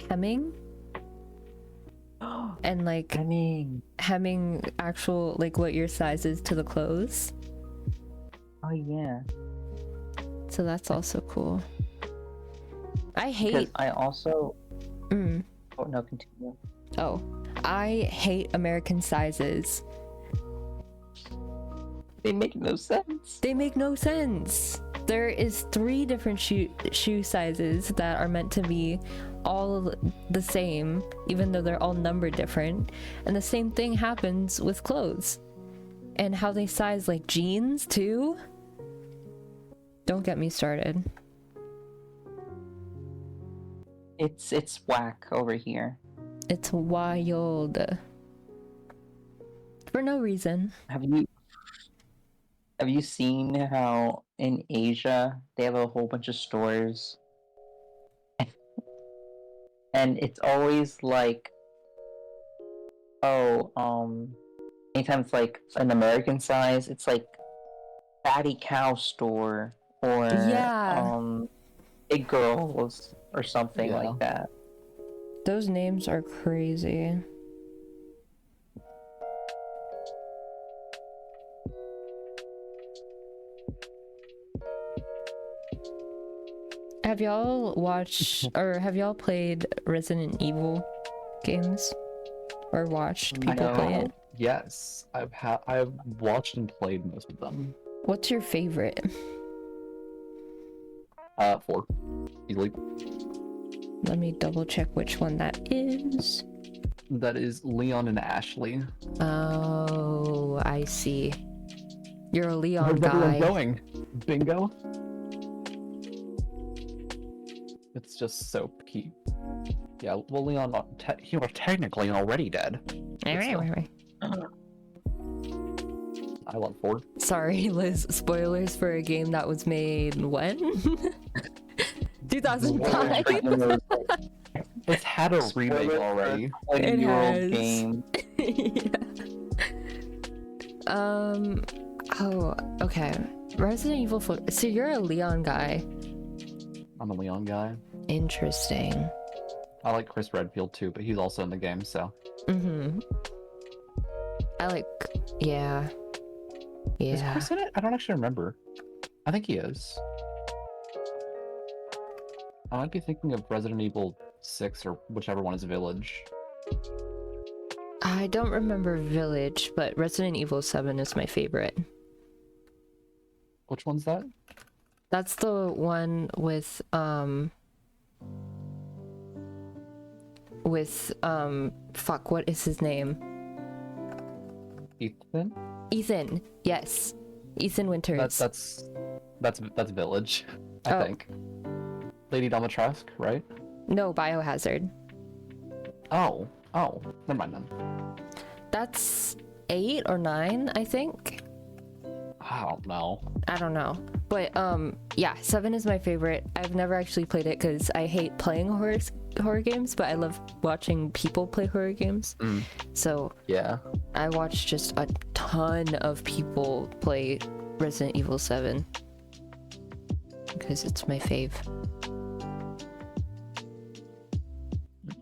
hemming and like I mean, hemming actual like what your size is to the clothes. oh yeah. So that's also cool. I Because hate I also mm, oh no, continue. oh, I hate American sizes. They make no sense. They make no sense. There is 3 different shoe sizes that are meant to be all the same, even though they're all numbered different. And the same thing happens with clothes. And how they size like jeans too. Don't get me started. It's whack over here. It's wild. For no reason. Have you seen how in Asia they have a whole bunch of stores? And it's always like, anytime it's like an American size, it's like fatty cow store or Yeah. big girls or something Yeah. like that. Those names are crazy. Have y'all watched or have y'all played Resident Evil games? Or watched people No. play it? Yes, I've watched and played most of them. What's your favorite? 4. Easily. Let me double check which one that is. That is Leon and Ashley. Oh, I see. You're a Leon Where's everyone guy. going? Bingo? It's just so cute. Yeah, well, Leon, he was technically already dead. I love 4. Sorry, Liz. Spoilers for a game that was made when? 2005. It's had a remake Spoiler already. for a It 20-year-old has. game. Yeah. Oh, okay. Resident Evil 4. So you're a Leon guy. I'm a Leon guy. Interesting. I like Chris Redfield too, but he's also in the game, so. Mm-hmm. Yeah. Is Yeah. Chris in it? I don't actually remember. I think he is. I might be thinking of Resident Evil 6 or whichever one is Village. I don't remember Village, but Resident Evil 7 is my favorite. Which one's that? That's the one with fuck, what is his name? Ethan? Ethan. Yes. Ethan Winters. That's Village, I Oh. think. Lady Dimitrescu, right? No, Biohazard. Oh, never mind then. That's 8 or 9, I think. I don't know. I don't know. But yeah, 7 is my favorite. I've never actually played it because I hate playing horror games, but I love watching people play horror games. So Yeah. I watch just a ton of people play Resident Evil 7 because it's my fave.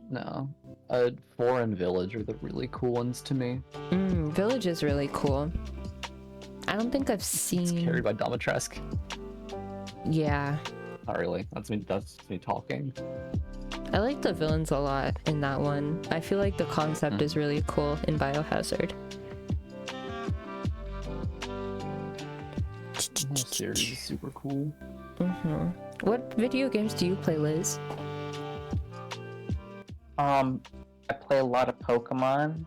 No. 4 and Village are the really cool ones to me. Village is really cool. I don't think I've It's seen. carried by Dimitrescu. Yeah, Not really. That's me talking. I like the villains a lot in that one. I feel like the concept is really cool in Biohazard. The whole series is super cool. What video games do you play, Liz? I play a lot of Pokemon.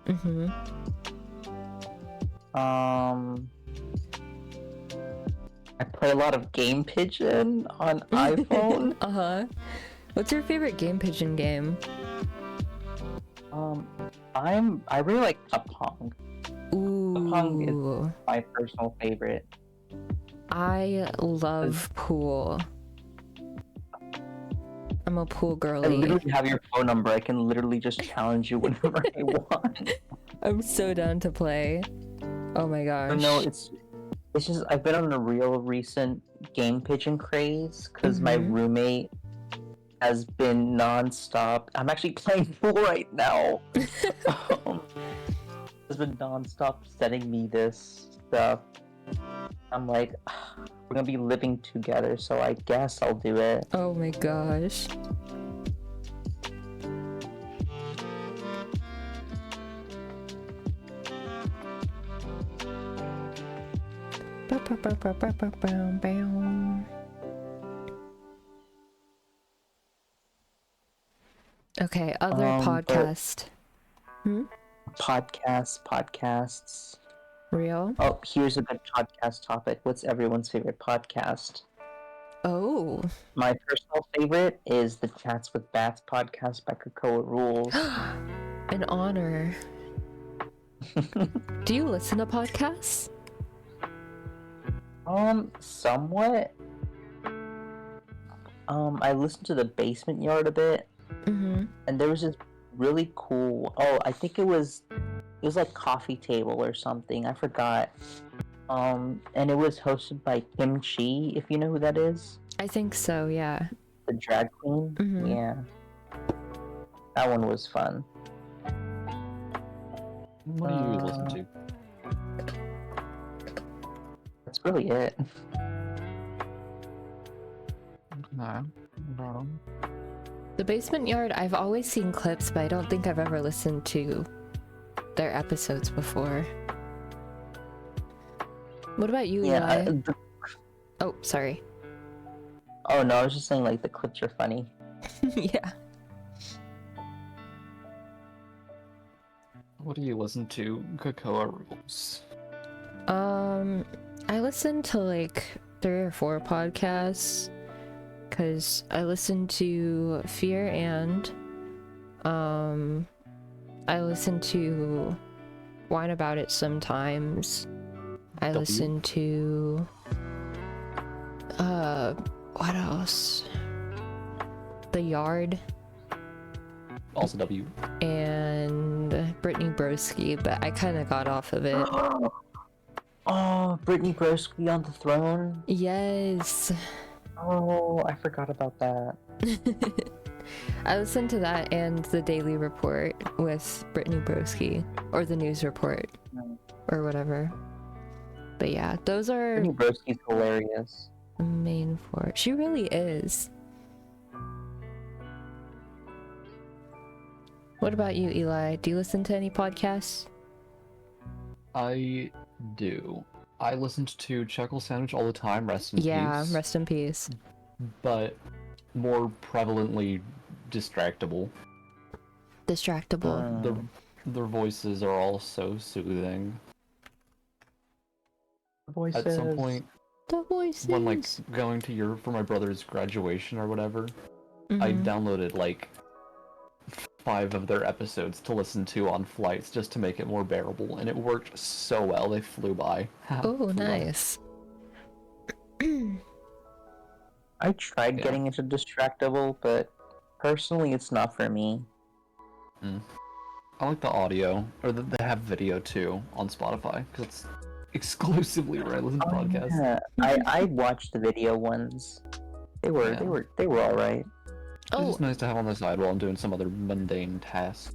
I play a lot of Game Pigeon on iPhone. What's your favorite Game Pigeon game? I really like Pong. Pong is Ooh, my personal favorite. I love pool. I'm a pool I girly. literally have your phone number. I can literally just challenge you whenever I want. I'm so down to play. Oh my gosh. But no, it's just I've been on a real recent Game Pigeon craze because my roommate has been non-stop. I'm actually playing pool right now. Has been non-stop sending me this stuff. I'm like, we're gonna be living together, so I guess I'll do it. Oh my gosh. Okay, other podcast. Podcasts. Real? Oh, here's a good podcast topic. What's everyone's favorite podcast? Oh. My personal favorite is the Chats with Bats podcast by Cocoa Rules. An honor. Do you listen to podcasts? Somewhat. I listened to the Basement Yard a bit, and there was this really cool. Oh, I think it was like Coffee Table or something. I forgot. And it was hosted by Kim Chi, if you know who that is. I think so, yeah. The drag queen. Yeah. That one was fun. What do you listen to? That's really it. No. The Basement Yard, I've always seen clips, but I don't think I've ever listened to their episodes before. What about you, Yeah. Eli? Oh, sorry. Oh no, I was just saying like the clips are funny. Yeah. What do you listen to? Cocoa Rules. I listen to like 3 or 4 podcasts because I listen to Fear and I listen to Whine About It sometimes. I listen to what else? The Yard Also W. and Brittany Broski, but I kind of got off of it. Oh, Brittany Broski on the throne. Yes. Oh, I forgot about that. I listened to that and the Daily Report with Brittany Broski, or the News Report, or whatever. But yeah, those are Brittany Broski's hilarious. the main 4. She really is. What about you, Eli? Do you listen to any podcasts? I do. I listened to Chuckle Sandwich all the time, rest in Yeah, peace. rest in peace. But more prevalently distractible. Distractible. Their voices are all so soothing. Voices. At some point, The voices. when like going to Europe for my brother's graduation or whatever, I downloaded like 5 of their episodes to listen to on flights just to make it more bearable, and it worked so well. They flew by. Oh, Flew by. nice. I tried getting into Distractable, but personally, it's not for me. I like the audio, or they have video too on Spotify, because it's exclusively where I listen to podcasts. Yeah. I watched the video ones. They were all right. It's Oh, just nice to have on the side while I'm doing some other mundane task.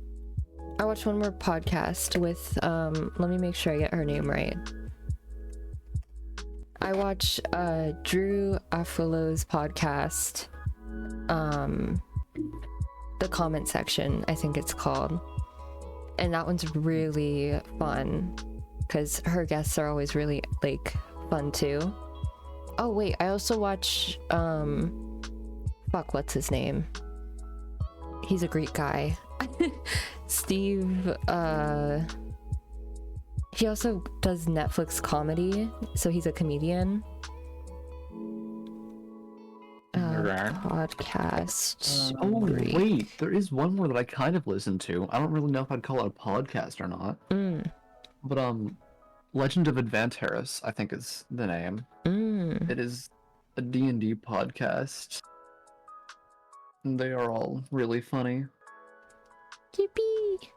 I watched one more podcast with, let me make sure I get her name right. I watch, Drew Afolo's podcast, The Comment Section, I think it's called. And that one's really fun, because her guests are always really, like, fun too. Oh, wait, I also watch, fuck, what's his name? He's a Greek guy. Steve, he also does Netflix comedy, so he's a comedian. Podcast. Oh, Greek. wait, there is one more that I kind of listen to. I don't really know if I'd call it a podcast or not. But, Legend of Advantaris, I think is the name. It is a D&D podcast. And they are all really funny. Yippee!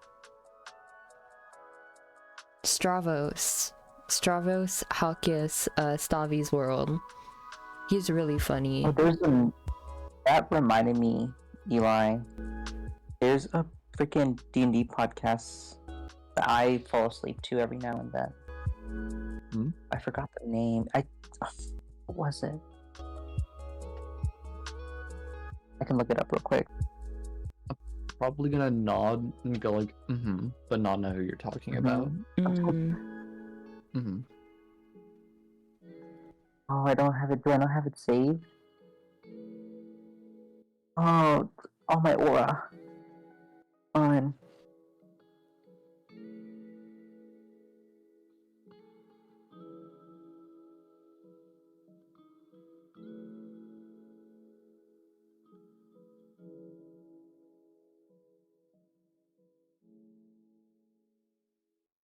Stravos Halkias, Stavi's World. He's really funny. Oh, that reminded me, Eli. There's a freaking D&D podcast that I fall asleep to every now and then. I forgot the name. What was it? I can look it up real quick. Probably gonna nod and go like, but not know who you're talking about. Oh, I don't have it. Do I not have it saved? Oh, my aura. On.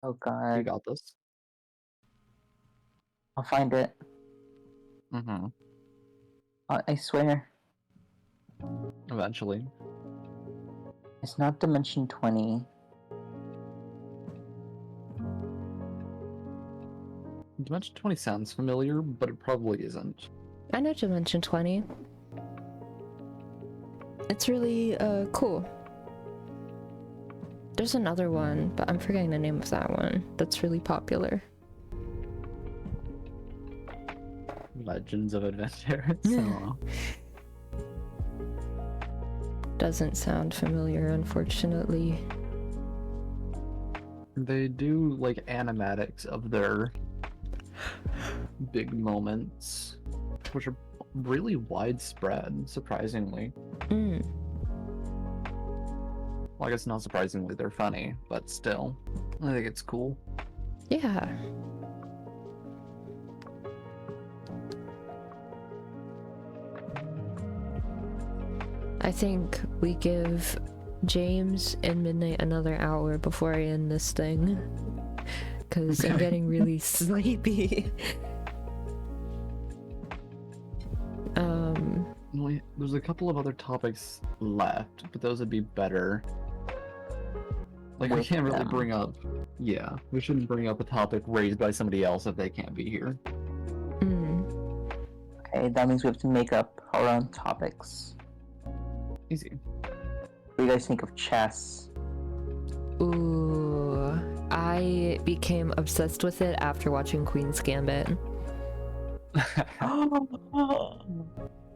Oh You god. got this. I'll find it. I swear. Eventually. It's not Dimension 20. Dimension 20 sounds familiar, but it probably isn't. I know Dimension 20. It's really cool. There's another one, but I'm forgetting the name of that one. That's really popular. Legends of Adventaris. Doesn't sound familiar, unfortunately. They do like animatics of their big moments, which are really widespread, surprisingly. Well, I guess not surprisingly, they're funny, but still, I think it's cool. Yeah. I think we give James and Midnight another hour before I end this thing. Because I'm getting really sleepy. There's a couple of other topics left, but those would be better. Like, we can't really bring up... Yeah, we shouldn't bring up a topic raised by somebody else if they can't be here. Okay, that means we have to make up our own topics. Easy. What do you guys think of chess? Ooh, I became obsessed with it after watching Queen's Gambit.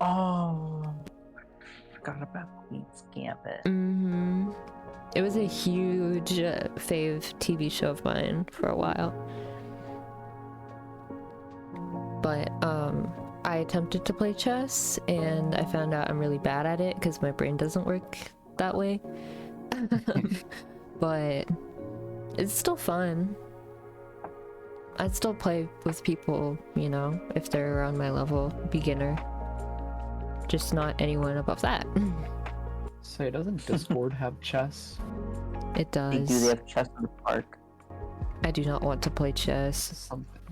Oh, forgot about Queen's Gambit. It was a huge fave TV show of mine for a while. But I attempted to play chess and I found out I'm really bad at it because my brain doesn't work that way. But it's still fun. I'd still play with people, you know, if they're around my level, beginner. Just not anyone above that. Say, doesn't Discord have chess? It They does. do. They have chess in the park. I do not want to play chess.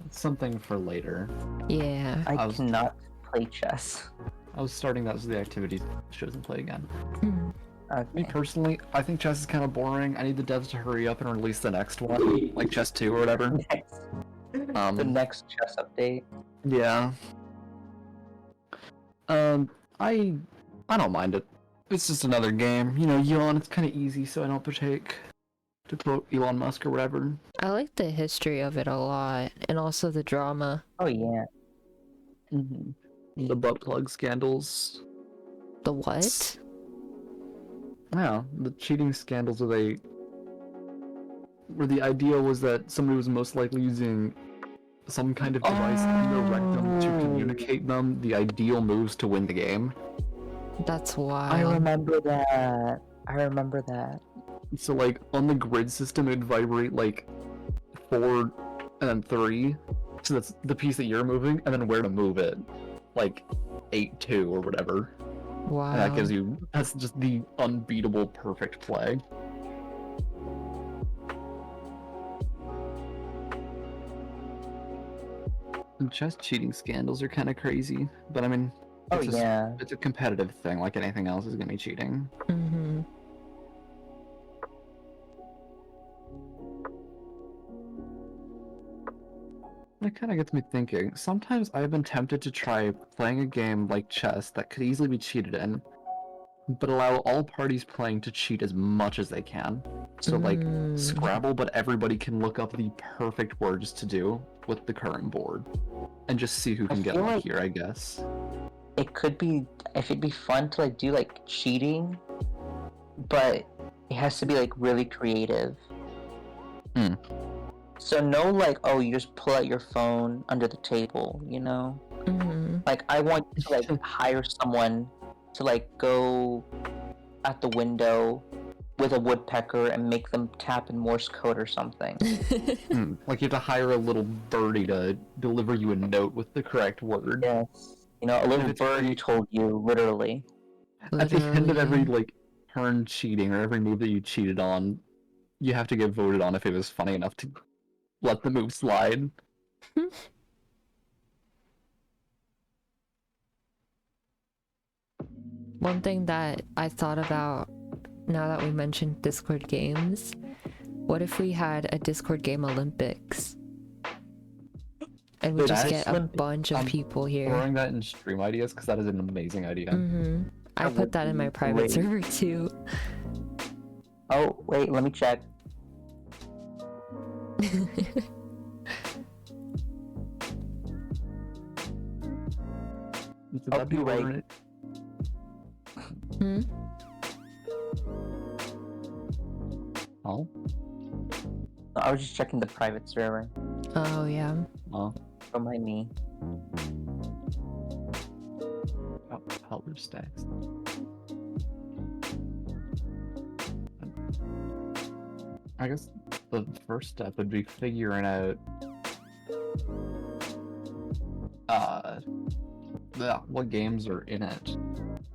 Something for later. Yeah. I cannot play chess. I was starting that as the activity chosen play again. Me Okay. personally, I think chess is kind of boring. I need the devs to hurry up and release the next one, like chess 2 or whatever. Next. The next chess update. Yeah. I don't mind it. It's just another game. You know, Yawn, it's kind of easy, so I don't partake. To quote Elon Musk or whatever. I like the history of it a lot, and also the drama. Oh yeah. Mm-hmm. The butt plug scandals. The what? Yeah, the cheating scandals where the idea was that somebody was most likely using some kind of device in their rectum to communicate them the ideal moves to win the game. That's wild. I remember that. I remember that. So like on the grid system it'd vibrate like 4 and then 3. So that's the piece that you're moving and then where to move it. Like 8-2 or whatever. Wow. And that gives you that's just the unbeatable perfect play. And chess cheating scandals are kind of crazy, but I mean, Oh it's yeah. it's a competitive thing. Like anything else is gonna be cheating. Mm-hmm. That kind of gets me thinking. Sometimes I've been tempted to try playing a game like chess that could easily be cheated in, but allow all parties playing to cheat as much as they can. So like Scrabble, but everybody can look up the perfect words to do with the current board, and just see who can get feel like- luckier, I guess. It could be. If it'd be fun to like do like cheating, but it has to be like really creative. Hmm. So no, like, oh, you just pull out your phone under the table, you know? Mm-hmm. Like, I want you to like hire someone to like go at the window with a woodpecker and make them tap in Morse code or something. Like you have to hire a little birdie to deliver you a note with the correct word. Yes. You know, a little it's bird pretty- told you, literally. At the end of every Literally. like turn cheating or every move that you cheated on, you have to get voted on if it was funny enough to let the move slide. One thing that I thought about now that we mentioned Discord games, what if we had a Discord game Olympics? And we Dude, just that get is a lim- bunch of I'm people here. Throwing that in stream ideas because that is an amazing idea. Mm-hmm. I That put would that in be my private great. server too. Oh, wait, let me check. So Oh, that'd be you're right. alternate- Hmm? Oh, I was just checking the private server. Oh yeah. oh, Don't mind me. Helper stacks. I guess the first step would be figuring out what games are in it.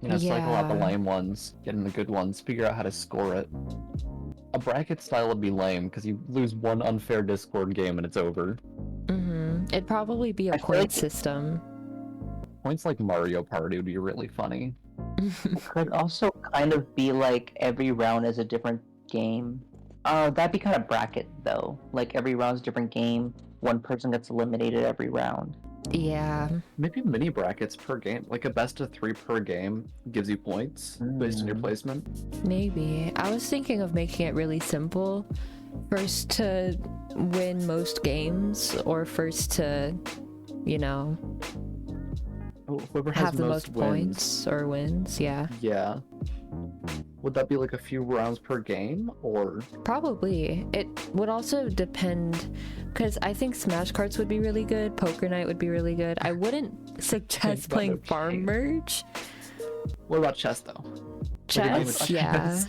You know, cycle out the Yeah. lame ones, get in the good ones, figure out how to score it. A bracket style would be lame because you lose one unfair Discord game and it's over. Mm-hmm. It'd probably be a I feel point like- system. Points like Mario Party would be really funny. It could also kind of be like every round is a different game. That'd be kind of bracket though. Like every round's a different game. One person gets eliminated every round. Yeah. Maybe mini brackets per game, like a best of 3 per game gives you points based on your placement. Maybe. I was thinking of making it really simple. First to win most games, or first to, you know, Whoever has have the most wins. points or wins. Yeah. Yeah. Would that be like a few rounds per game, or Probably. It would also depend, because I think Smash Carts would be really good. Poker Night would be really good. I wouldn't suggest about playing no Farm chance. Merge. what about chess though? Like a game of Chess, yeah. chess.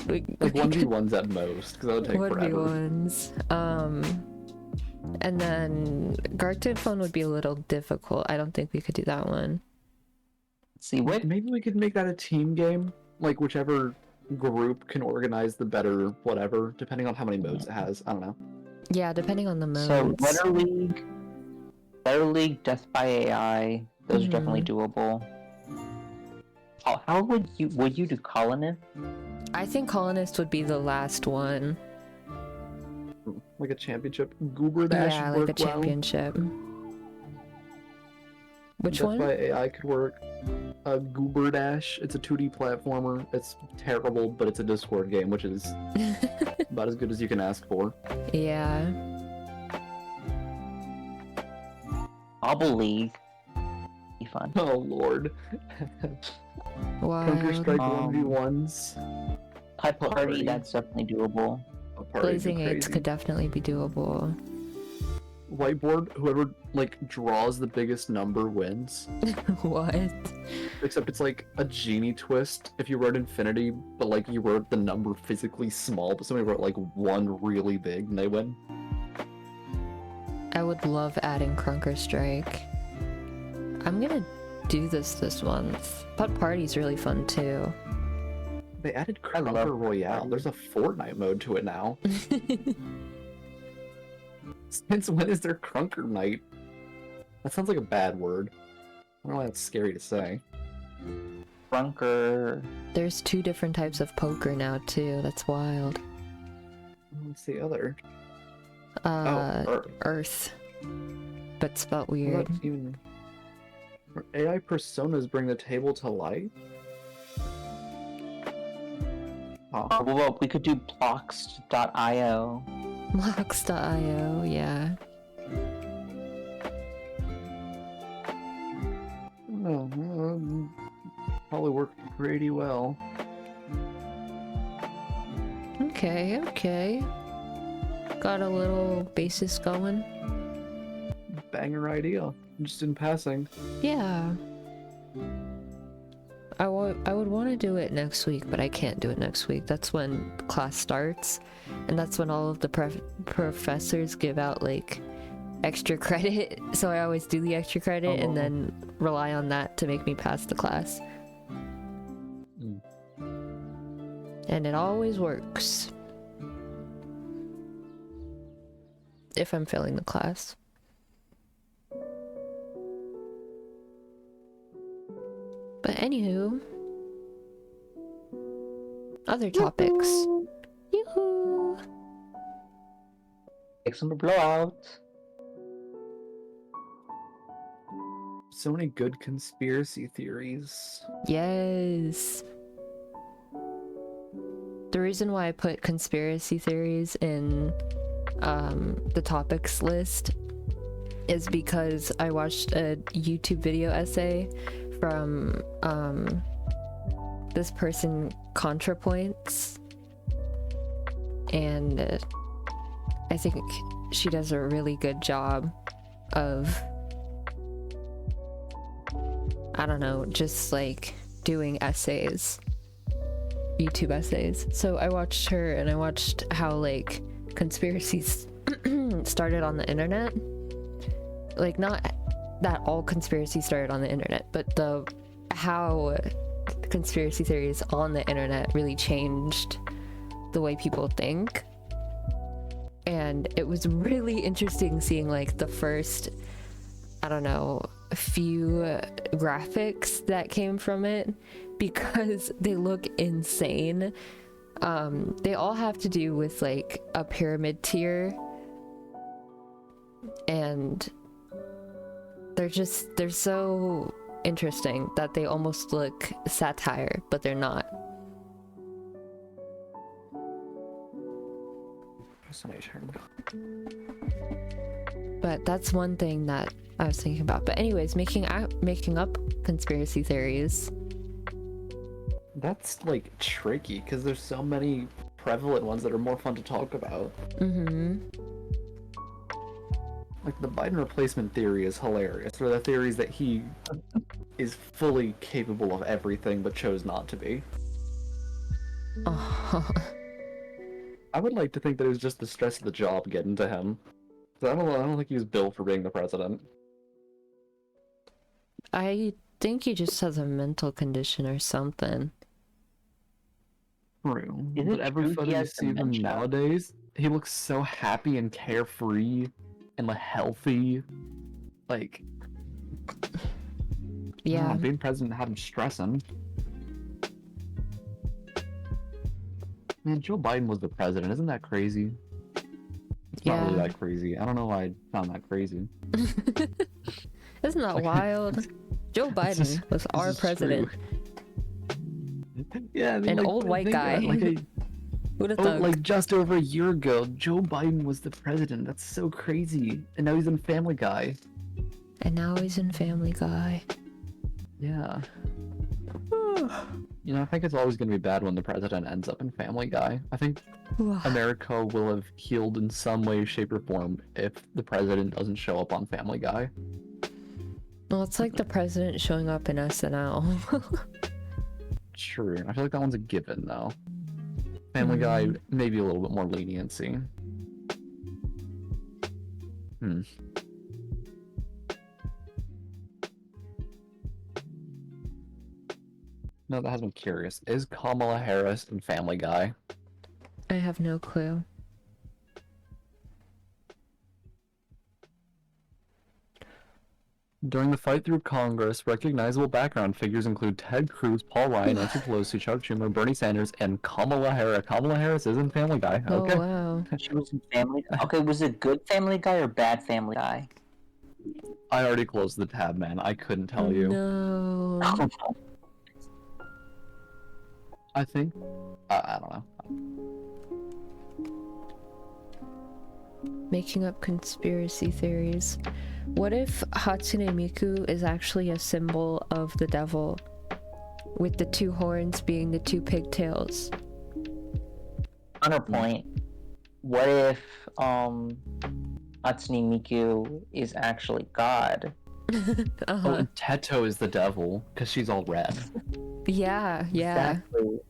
Like 1v1s at most, because that would take forever. 1v1s. And then Gartic Phone would be a little difficult. I don't think we could do that one. See what? Maybe we could make that a team game, like whichever group can organize the better whatever, depending on how many modes it has. I don't know. Yeah, depending on the modes. So Letter League, Death by AI, those are definitely doable. How would you do Colonist? I think Colonist would be the last one. Like a championship. Goober Dash Yeah, would like a work well. championship. Which Death one? by AI could work. Goober Dash. It's a 2D platformer. It's terrible, but it's a Discord game, which is about as good as you can ask for. Yeah. Bobble League. Be fun. Oh lord. Counter Strike Wild. 1v1s. Pipe Party, Party. that's definitely doable. A party would be Blazing Eights crazy. could definitely be doable. Whiteboard, whoever like draws the biggest number wins. What? Except it's like a genie twist if you wrote infinity, but like you wrote the number physically small, but somebody wrote like one really big and they win. I would love adding Crunker Strike. I'm gonna do this month. Putt Party's really fun too. They added I love Crunker Royale. There's a Fortnite mode to it now. Since when is there Crunker Night? That sounds like a bad word. I don't know why that's scary to say. Crunker. There's 2 different types of poker now too. That's wild. What's the other? Earth. But spelled What weird. about even... AI personas bring the table to life? Oh, Well, we could do Blocks.io. Blocks.io, yeah. probably work pretty well. Okay. Got a little basis going. Banger idea. Just in passing. Yeah. I would want to do it next week, but I can't do it next week. That's when class starts, and that's when all of the professors give out like extra credit. So I always do the extra credit and then rely on that to make me pass the class. Mm. And it always works. If I'm failing the class. But anywho, other topics. Yoo-hoo! Take some blowout. So many good conspiracy theories. Yes. The reason why I put conspiracy theories in the topics list is because I watched a YouTube video essay from this person, ContraPoints, and I think she does a really good job of, I don't know, just like doing essays, YouTube essays. So I watched her and I watched how like conspiracies started on the internet. Like, not that all conspiracies started on the internet, but how conspiracy theories on the internet really changed the way people think. And it was really interesting seeing like the first, I don't know, few graphics that came from it, because they look insane. They all have to do with like a pyramid tier, and they're so interesting that they almost look satire, but they're not. Fascination. But that's one thing that I was thinking about. But anyways, making up conspiracy theories. That's like tricky because there's so many prevalent ones that are more fun to talk about. Mm-hmm. Like the Biden replacement theory is hilarious. Or the theories that he is fully capable of everything but chose not to be. Oh. I would like to think that it was just the stress of the job getting to him. 'Cause I don't think he was built for being the president. I think he just has a mental condition or something. True. Is But it every true he photo you has see of him dementia? nowadays, he looks so happy and carefree and like healthy. Like, Yeah. being president had him stressing. Man, Joe Biden was the president. Isn't that crazy? It's not really Yeah. that crazy. I don't know why I found that crazy. Isn't that Like, wild? Joe It's just- Biden was this our is president. true. Yeah, I mean, An like, old white think about guy. it, Who'd have thunk? like just over a year ago, Joe Biden was the president. That's so crazy. And now he's in Family Guy. And now he's in Family Guy. Yeah. You know, I think it's always going to be bad when the president ends up in Family Guy. I think America will have healed in some way, shape, or form if the president doesn't show up on Family Guy. Well, it's like the president showing up in SNL. True. I feel like that one's a given, though. Family Guy, maybe a little bit more leniency. No, that has me curious. Is Kamala Harris in Family Guy? I have no clue. During the fight through Congress, recognizable background figures include Ted Cruz, Paul Ryan, Nancy Pelosi, Chuck Schumer, Bernie Sanders, and Kamala Harris. Kamala Harris is in Family Guy. Oh, Okay. wow. She was in Family Guy. Okay, was it good Family Guy or bad Family Guy? I already closed the tab, man. I couldn't tell you. No. I think... I don't know. Making up conspiracy theories. What if Hatsune Miku is actually a symbol of the devil, with the two horns being the two pigtails? Counterpoint. What if Hatsune Miku is actually God? Uh-huh. Oh, and Teto is the devil, because she's all red. Yeah. Exactly.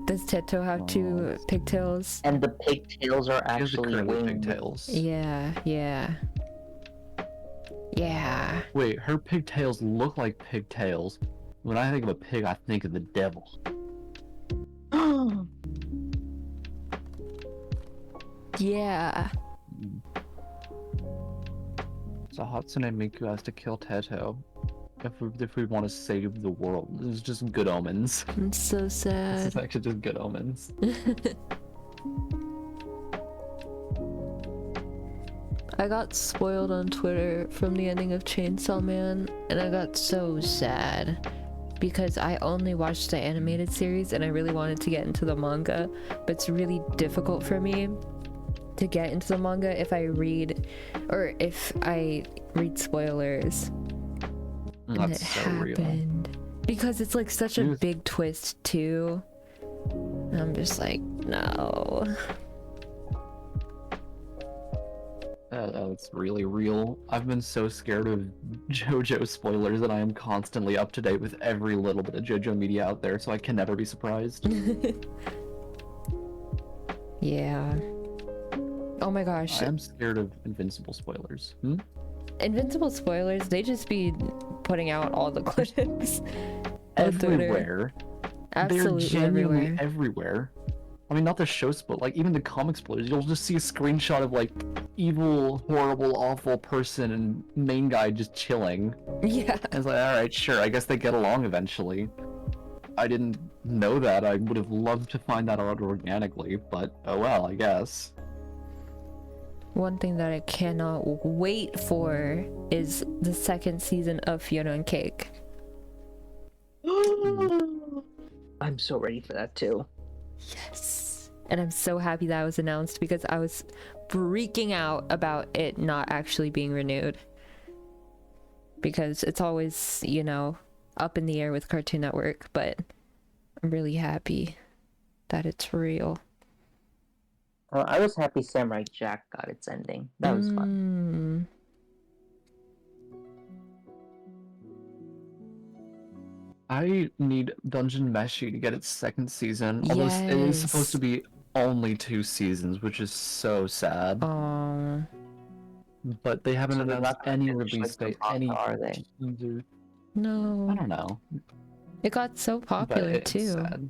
Does Teto have two pigtails? And the pigtails are She has the actually curly wings. pigtails. Yeah. Wait, her pigtails look like pigtails. When I think of a pig, I think of the devil. Yeah. So Hatsune Miku has to kill Teto if we want to save the world. This is just good omens. It's so This sad. is actually just good omens. I got spoiled on Twitter from the ending of Chainsaw Man, and I got so sad because I only watched the animated series and I really wanted to get into the manga, but it's really difficult for me to get into the manga if I read spoilers. And That's it so real. happened because it's like such a Dude. big twist too. And I'm just like, no. That's really real. I've been so scared of JoJo spoilers that I am constantly up to date with every little bit of JoJo media out there, so I can never be surprised. Yeah. Oh my gosh. I am scared of Invincible spoilers. Invincible spoilers, they just be putting out all the clips on Twitter. Everywhere. Absolutely They're genuinely everywhere. everywhere. I mean, not the show spoil, like even the comic spoilers. You'll just see a screenshot of like evil, horrible, awful person and main guy just chilling. Yeah. And it's like, all right, sure. I guess they get along eventually. I didn't know that. I would have loved to find that out organically, but oh well, I guess. One thing that I cannot wait for is the second season of Fiona and Cake. I'm so ready for that too. Yes. And I'm so happy that was announced because I was freaking out about it not actually being renewed. Because it's always, up in the air with Cartoon Network, but I'm really happy that it's real. Well, I was happy Samurai Jack got its ending. That was fun. I need Dungeon Meshi to get its second season. Although it is supposed to Yes. be only 2 seasons, which is so sad. But they haven't So they're announced not gonna any finish, release like, date, the any manga, are they? teaser. I No. don't know, It got so but popular it's too. sad.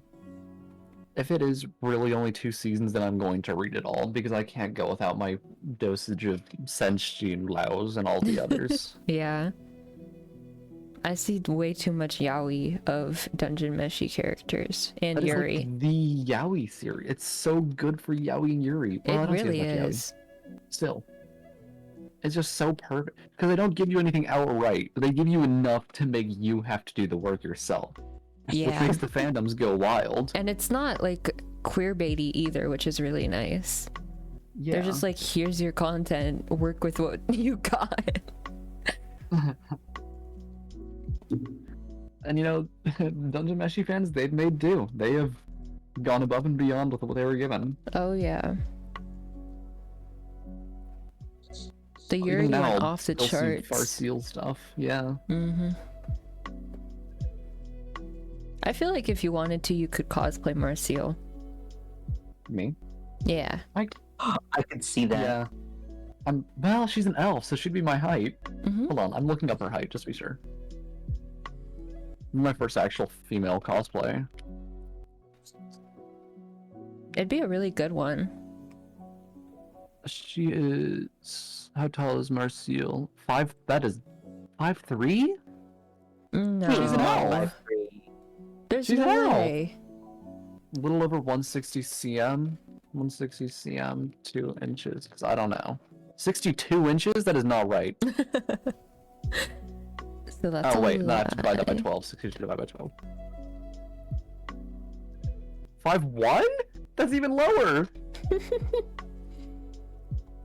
If it is really only 2 seasons, then I'm going to read it all, because I can't go without my dosage of Senshi and Laos and all the others. Yeah. I see way too much yaoi of Dungeon Meshi characters and That is Yuri. like the yaoi series. It's so good for yaoi and Yuri. Well, I It don't really see as much is. yaoi. Still. It's just so perfect. Because they don't give you anything outright. They give you enough to make you have to do the work yourself. Which Yeah. makes the fandoms go wild. And it's not like queerbaity either, which is really nice. Yeah. They're just like, here's your content, work with what you got. And you know, Dungeon Meshi fans, they've made do. They have gone above and beyond with what they were given. Oh yeah. The Even Yuri now, went off the still see charts. Farseal stuff. Yeah. I feel like if you wanted to, you could cosplay Marcial. Me? Yeah. I could see that. Yeah. Well, she's an elf, so she'd be my height. Mm-hmm. Hold on, I'm looking up her height, just to be sure. My first actual female cosplay. It'd be a really good one. She is... How tall is Marcial? That is... 5'3"? No. She's an elf! 5'3". There's She's no an elf. way. A little over 160 cm. 160 cm, 2 inches. Because I don't know. 62 inches? That is not right. So that's Oh, a wait. No, I have to divide that by lie. 12. 62 divided by 12. 5'1"? That's even lower!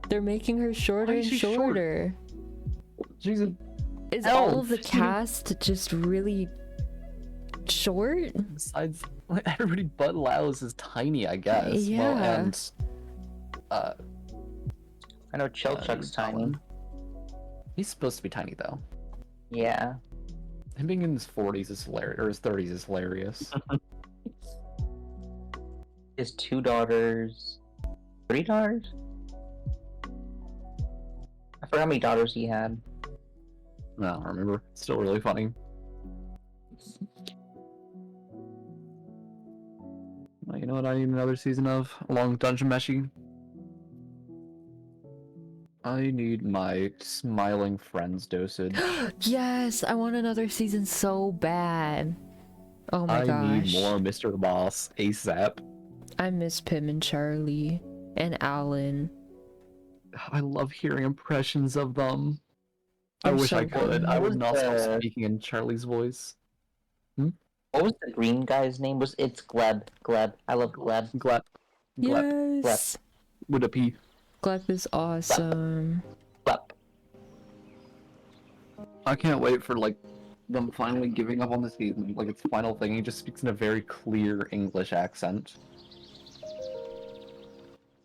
They're making her shorter Why and is she short? shorter. She's a... Is all elf. of the She- cast just really short? Besides, like, everybody but Laos is tiny, I guess. Well, Yeah. and... I know Chilchuk's tiny. Colin. He's supposed to be tiny, though. Yeah. Him being in his 40s is hilarious, or his 30s is hilarious. His 2 daughters. 3 daughters? I forgot how many daughters he had. No, I don't remember. It's still really funny. Well, you know what I need another season of, along with Dungeon Meshi? I need my Smiling Friends dosage. Yes, I want another season so bad. Oh my I gosh. need more Mr. Boss ASAP. I miss Pim and Charlie and Alan. I love hearing impressions of them. I They're wish so I could. good. I would What not was stop the- speaking in Charlie's voice. What was the green guy's name? It's Gleb. Gleb. I love Gleb. Glep. Glep. Yes. With a P. Glep is awesome. Gleb. I can't wait for, like, them finally giving up on the season. Like, its final thing. He just speaks in a very clear English accent.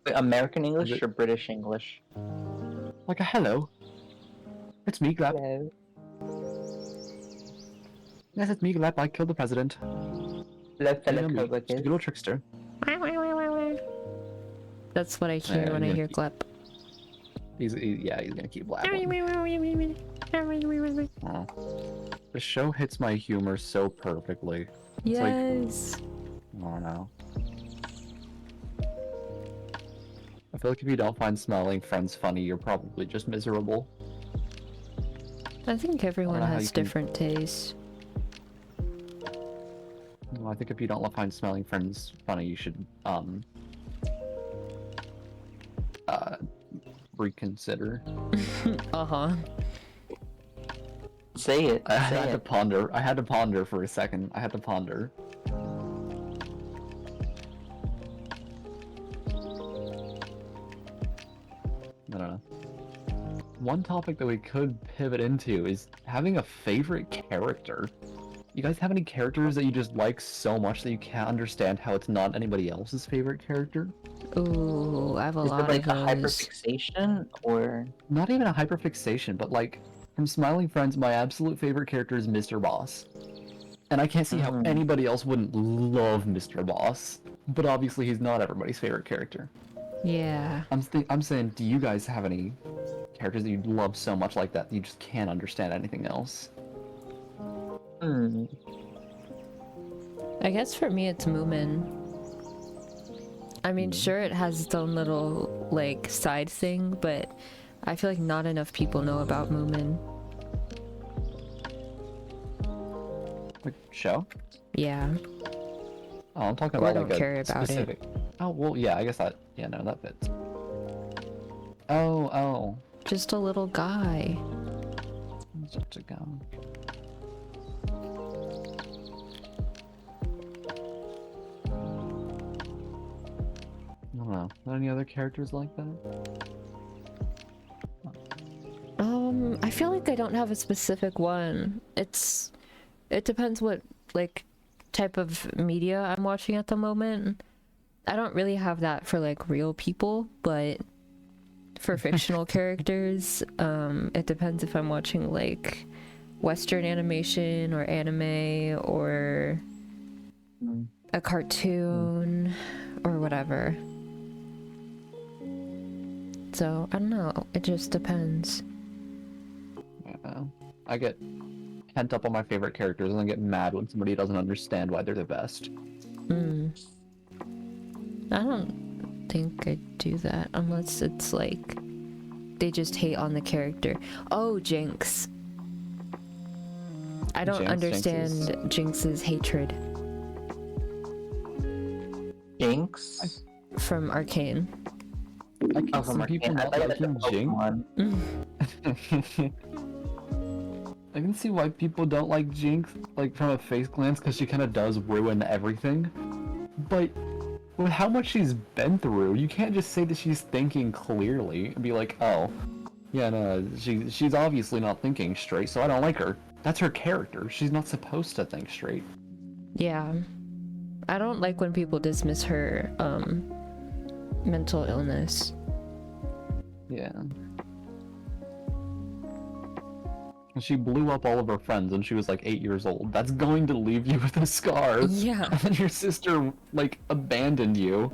Wait, American English Is it- or British English? Like a hello. It's me, Glep. Hello. Yes, it's me, Glep. I killed the president. Hello, You fellow know me, just a coworkers. good old trickster. That's what I hear Yeah, when I yeah. hear Glep. He's gonna keep laughing. Oh. The show hits my humor so perfectly. It's like- Yes. I don't know. I feel like if you don't find Smiling Friends funny, you're probably just miserable. I think everyone know how has you can- different tastes. Well, I think if you don't find Smiling Friends funny, you should, reconsider. Uh-huh. Say it. I Say had to it. ponder. I had to ponder for a second. I had to ponder. I don't know. One topic that we could pivot into is having a favorite character. You guys have any characters that you just like so much that you can't understand how it's not anybody else's favorite character? Ooh, I have a Is it lot like of a those. hyperfixation or? Not even a hyperfixation, but like from Smiling Friends, my absolute favorite character is Mr. Boss. And I can't see how Mhm. anybody else wouldn't love Mr. Boss. But obviously he's not everybody's favorite character. Yeah. I'm saying, do you guys have any characters that you love so much like that you just can't understand anything else? Hmm. I guess for me it's Moomin. I mean, sure, it has its own little, like, side thing, but I feel like not enough people know about Moomin. Like, show? Yeah. Oh, I'm talking Or about don't like care a about it. specific. Oh, well, yeah, I guess that. Yeah, no, that fits. Oh. Just a little guy. Such a go. I don't know. Are any other characters like that? I feel like I don't have a specific one. It depends what, like, type of media I'm watching at the moment. I don't really have that for, like, real people, but for fictional characters, it depends if I'm watching, like, Western animation or anime or Mm. a cartoon or whatever. So, I don't know. It just depends. Yeah. I get pent up on my favorite characters and then get mad when somebody doesn't understand why they're the best. I don't think I do that unless it's like they just hate on the character. Oh, Jinx. I don't understand Jinx's hatred Jinx? from from Arcane. I can Oh, see from people Arcane. I not thought you meant liking the Jinx. Pokemon. I can see why people don't like Jinx, like from a face glance, because she kind of does ruin everything. But with how much she's been through, you can't just say that she's thinking clearly and be like, oh, yeah, no, she's obviously not thinking straight, so I don't like her. That's her character. She's not supposed to think straight. Yeah. I don't like when people dismiss her mental illness. Yeah. She blew up all of her friends when she was like 8 years old. That's going to leave you with a scar. Yeah. And then your sister, like, abandoned you.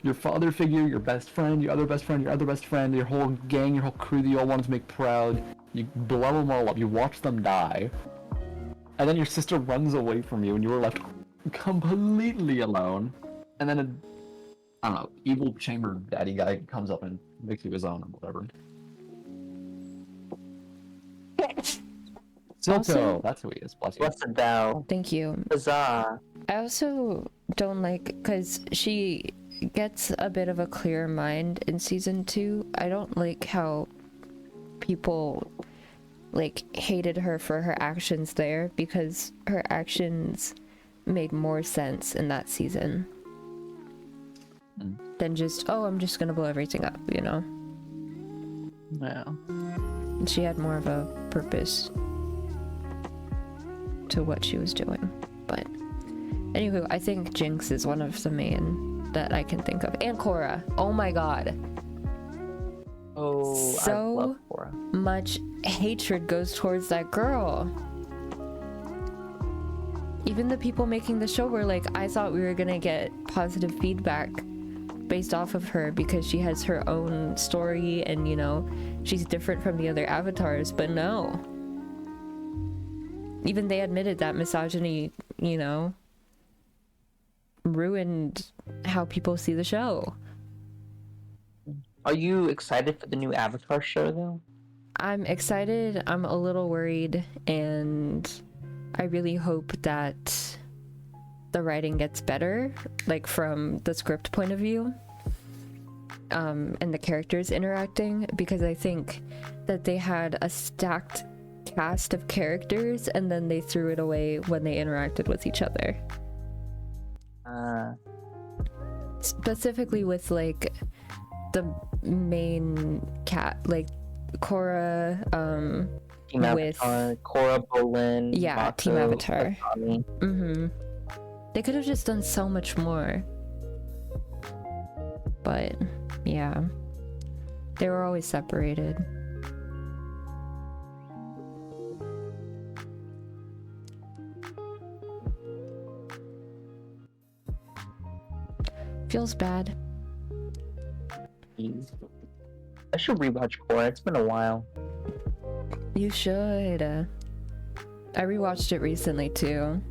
Your father figure, your best friend, your other best friend, your other best friend, your whole gang, your whole crew that you all wanted to make proud. You blow them all up, you watch them die. And then your sister runs away from you and you were left completely alone. And then I don't know, evil chamber daddy guy comes up and makes you his own or whatever. Silco, Also- that's who he is. Bless you. Blessed thou. Thank you. Huzzah. I also don't like, because she gets a bit of a clearer mind in season 2. I don't like how people like hated her for her actions there, because her actions made more sense in that season than just, oh, I'm just gonna blow everything up, you know? Yeah. She had more of a purpose to what she was doing. But anywho, I think Jinx is one of the main that I can think of. And Korra. Oh my god. Oh, I So love Cora. much hatred goes towards that girl. Even the people making the show were like, I thought we were gonna get positive feedback based off of her because she has her own story and, you know, she's different from the other avatars, but no. Even they admitted that misogyny, you know, ruined how people see the show. Are you excited for the new Avatar show, though? I'm excited, I'm a little worried, and I really hope that the writing gets better, like from the script point of view, and the characters interacting, because I think that they had a stacked cast of characters and then they threw it away when they interacted with each other. Specifically with like the main cat, like Korra, Team with Avatar, Korra, Bolin, yeah, Team Mako, Avatar. Asami. Mm-hmm. They could have just done so much more. But yeah. They were always separated. Feels bad. Jeez. I should rewatch Korra. It's been a while. You should. I rewatched it recently too.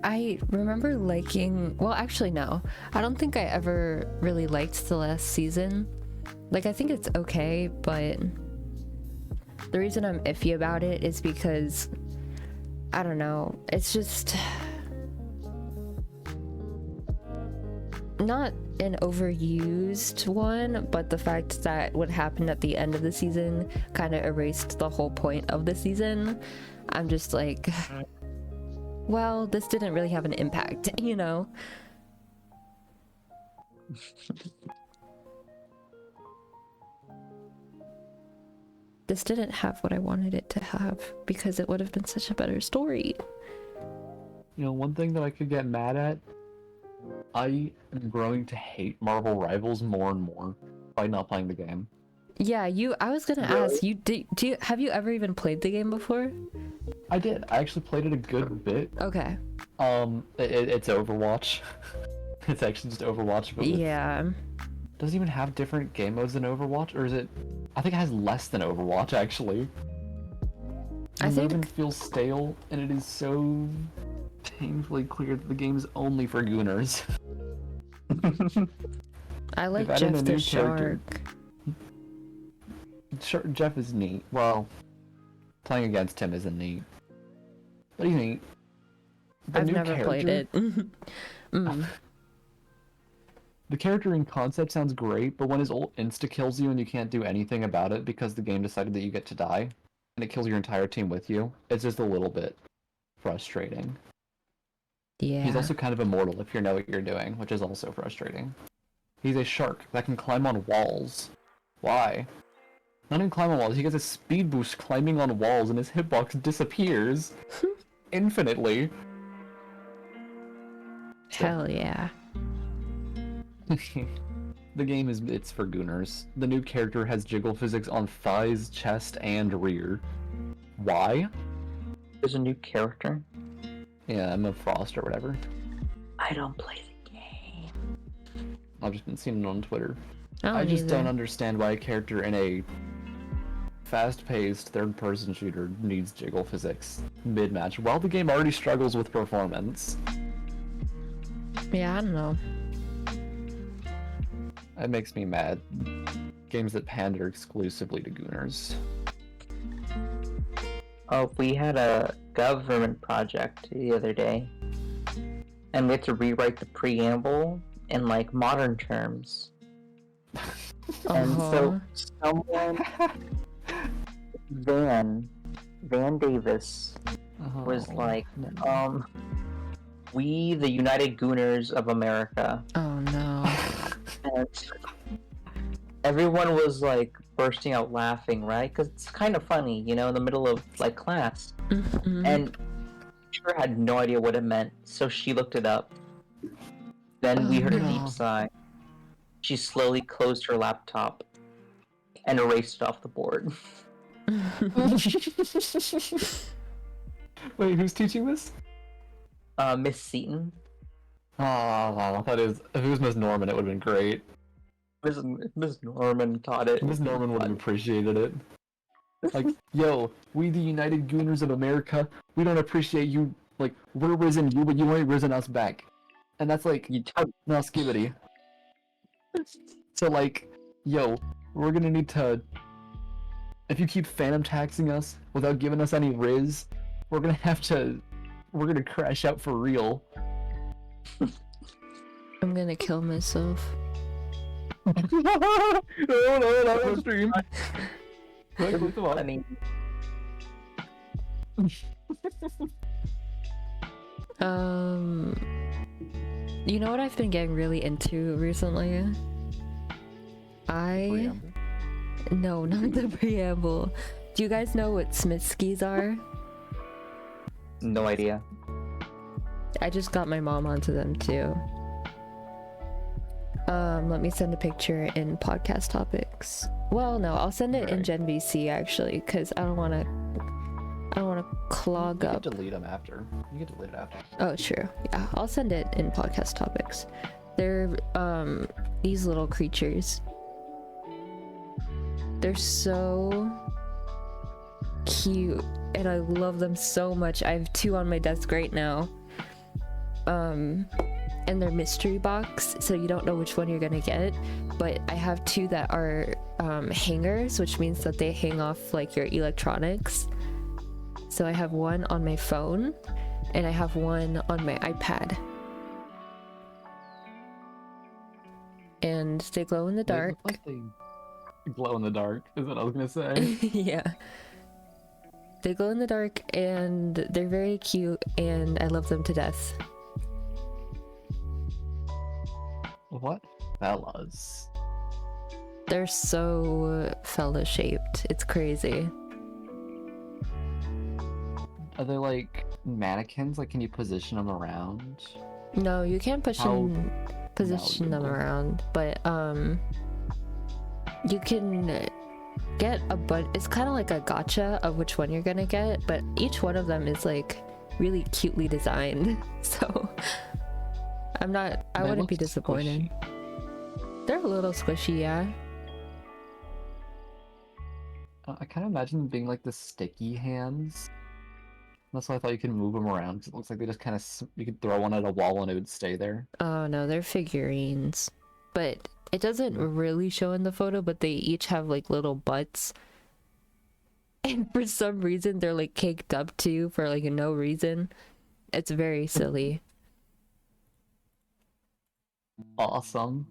I remember liking, well, actually no. I don't think I ever really liked the last season. Like, I think it's okay, but the reason I'm iffy about it is because I don't know. It's just not an overused one, but the fact that what happened at the end of the season kind of erased the whole point of the season. I'm just like, well, this didn't really have an impact, you know? This didn't have what I wanted it to have because it would have been such a better story. You know, one thing that I could get mad at, I am growing to hate Marvel Rivals more and more by not playing the game. Yeah, I was gonna ask you, have you ever even played the game before? I did. I actually played it a good bit. Okay. It's Overwatch. It's actually just Overwatch, but Yeah. does it even have different game modes than Overwatch, or is it? I think it has less than Overwatch actually. I think Movement feels stale, and it is so painfully clear that the game is only for gooners. I like They've added Jeff a the new character. Shark. Jeff is neat. Well, playing against him isn't neat, but he's neat. The I've new never played it. Mm. The character in concept sounds great, but when his ult insta-kills you and you can't do anything about it because the game decided that you get to die, and it kills your entire team with you, it's just a little bit frustrating. Yeah. He's also kind of immortal if you know what you're doing, which is also frustrating. He's a shark that can climb on walls. Why? Not even climb on walls, he gets a speed boost climbing on walls and his hitbox disappears infinitely. Hell yeah. The game it's for gooners. The new character has jiggle physics on thighs, chest, and rear. Why? There's a new character. Yeah, I'm a Frost or whatever. I don't play the game. I've just been seeing it on Twitter. I I just don't understand why a character in a fast-paced third-person shooter needs jiggle physics mid-match, while the game already struggles with performance. Yeah, I don't know. It makes me mad. Games that pander exclusively to gooners. Oh, we had a government project the other day, and we had to rewrite the preamble in like modern terms. And so someone, Van Davis, was like, we the United Gooners of America. Oh no. And everyone was like bursting out laughing, right? Because it's kind of funny, you know, in the middle of like class. Mm-hmm. And she had no idea what it meant, so she looked it up. Then we heard a deep sigh. She slowly closed her laptop and erased it off the board. Wait, who's teaching this? Miss Seaton. Oh, I thought it was, if it was Miss Norman, it would have been great. Miss Norman taught it. Miss Norman would have appreciated it. Like, yo, we the United Gooners of America, we don't appreciate you, like, we're risen you, but you ain't risen us back. And that's like, no skibbity. So like, yo, we're gonna need to, if you keep phantom taxing us without giving us any riz, we're gonna crash out for real. I'm gonna kill myself. No, not on stream. I mean, You know what I've been getting really into recently? I no, not the preamble. Do you guys know what Smithskis are? No idea. I just got my mom onto them too. Let me send a picture in podcast topics. Well, no, I'll send it in Right. Gen VC actually, because I don't want to clog You up. can delete them after. You can delete it after. Oh, true. Yeah, I'll send it in podcast topics. They're these little creatures. They're so cute and I love them so much. I have 2 on my desk right now. And they're mystery box, so you don't know which one you're gonna get. But I have 2 that are hangers, which means that they hang off like your electronics. So I have one on my phone and I have one on my iPad. And they glow in the They dark. look like they glow in the dark, is what I was gonna say. Yeah. They glow in the dark and they're very cute and I love them to death. What fellas? They're so fella shaped. It's crazy. Are they like mannequins? Like, can you position them around? No, you can't position them malleable. around, but you can get a it's kind of like a gotcha of which one you're gonna get, but each one of them is like really cutely designed. So I They wouldn't look be disappointed. They're a little squishy, yeah. I kind of imagine them being like the sticky hands. That's why I thought you could move them around, 'cause it looks like they just kind of you could throw one at a wall and it would stay there. Oh no, they're figurines. But it doesn't really show in the photo, but they each have like little butts. And for some reason they're like caked up too for like no reason. It's very silly. Awesome.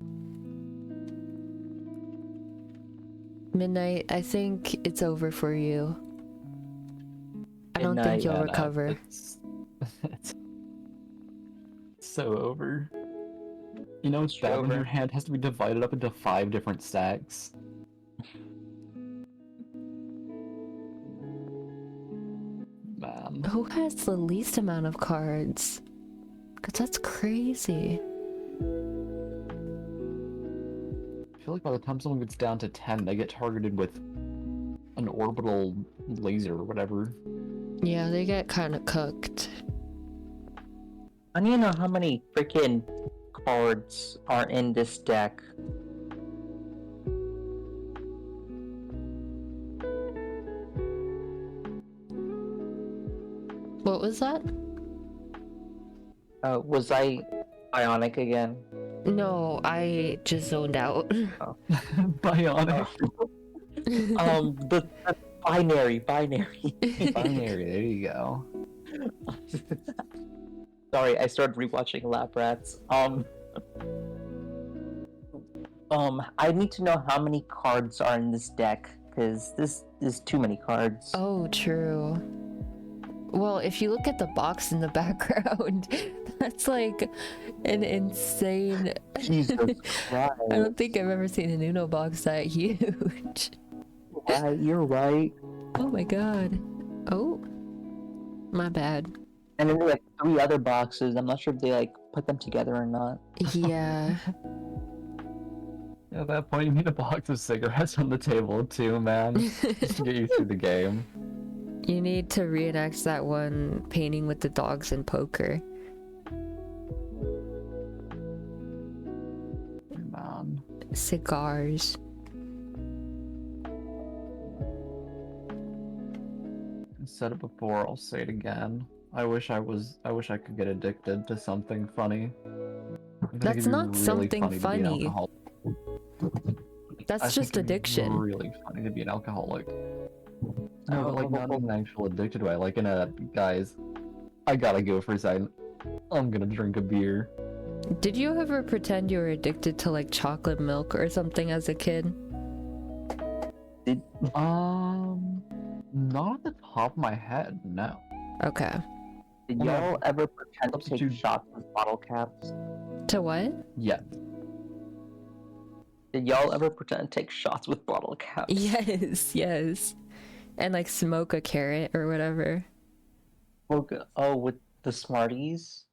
Midnight, I think it's over for you. I don't think Midnight, you'll Yeah, no, recover. it's so over. You know, it's bad when over. your hand has to be divided up into 5 different stacks. Man. Who has the least amount of cards? Cause that's crazy. I feel like by the time someone gets down to 10, they get targeted with an orbital laser or whatever. Yeah, they get kind of cooked. I need to know how many freaking cards are in this deck. What was that? Was I Ionic again? No, I just zoned out. Bionic. The binary. Binary, there you go. Sorry, I started rewatching Lab Rats. I need to know how many cards are in this deck, because this is too many cards. Oh, true. Well, if you look at the box in the background, that's like an insane. Jesus Christ. I don't think I've ever seen an Uno box that huge. Right, you're right. Oh my god. Oh, my bad. And then there are like 3 other boxes. I'm not sure if they like put them together or not. Yeah. At that point, you need a box of cigarettes on the table too, man. Just to get you through the game. You need to reenact that one painting with the dogs and poker. Man. Cigars. I said it before, I'll say it again. I wish I could get addicted to something funny. I think That's it'd be not something to be an funny. alcoholic. That's I just think it'd be addiction. really funny to be an alcoholic. No, Oh, but like not no. in an actual addicted way, like in a guys, I gotta go for a second. I'm gonna drink a beer. Did you ever pretend you were addicted to like chocolate milk or something as a kid? Not at the top of my head, no. Okay. Did Yeah. y'all ever pretend to take Substitute- shots with bottle caps? To what? Yeah. Did y'all ever pretend to take shots with bottle caps? Yes, yes. And like smoke a carrot or whatever. Oh, with the Smarties?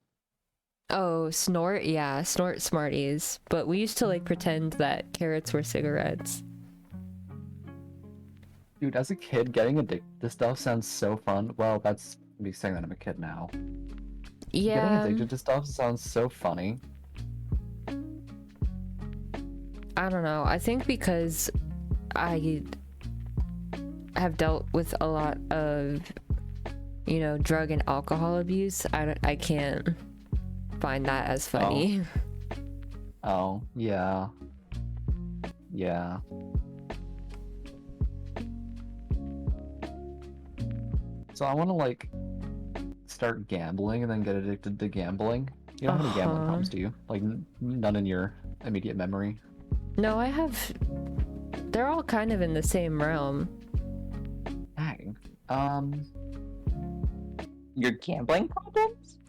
Oh, snort? Yeah, snort Smarties. But we used to like pretend that carrots were cigarettes. Dude, as a kid, getting addicted to stuff sounds so fun. Well, that's me saying that I'm a kid now. Getting Yeah, addicted to stuff sounds so funny. I don't know. I think because I have dealt with a lot of, you know, drug and alcohol abuse, I can't find that as funny. Oh, yeah. Yeah. So I want to, like, start gambling and then get addicted to gambling. You don't have any gambling Uh-huh. problems, do you? Like, none in your immediate memory? No, I have. They're all kind of in the same realm. Dang. Your gambling problems?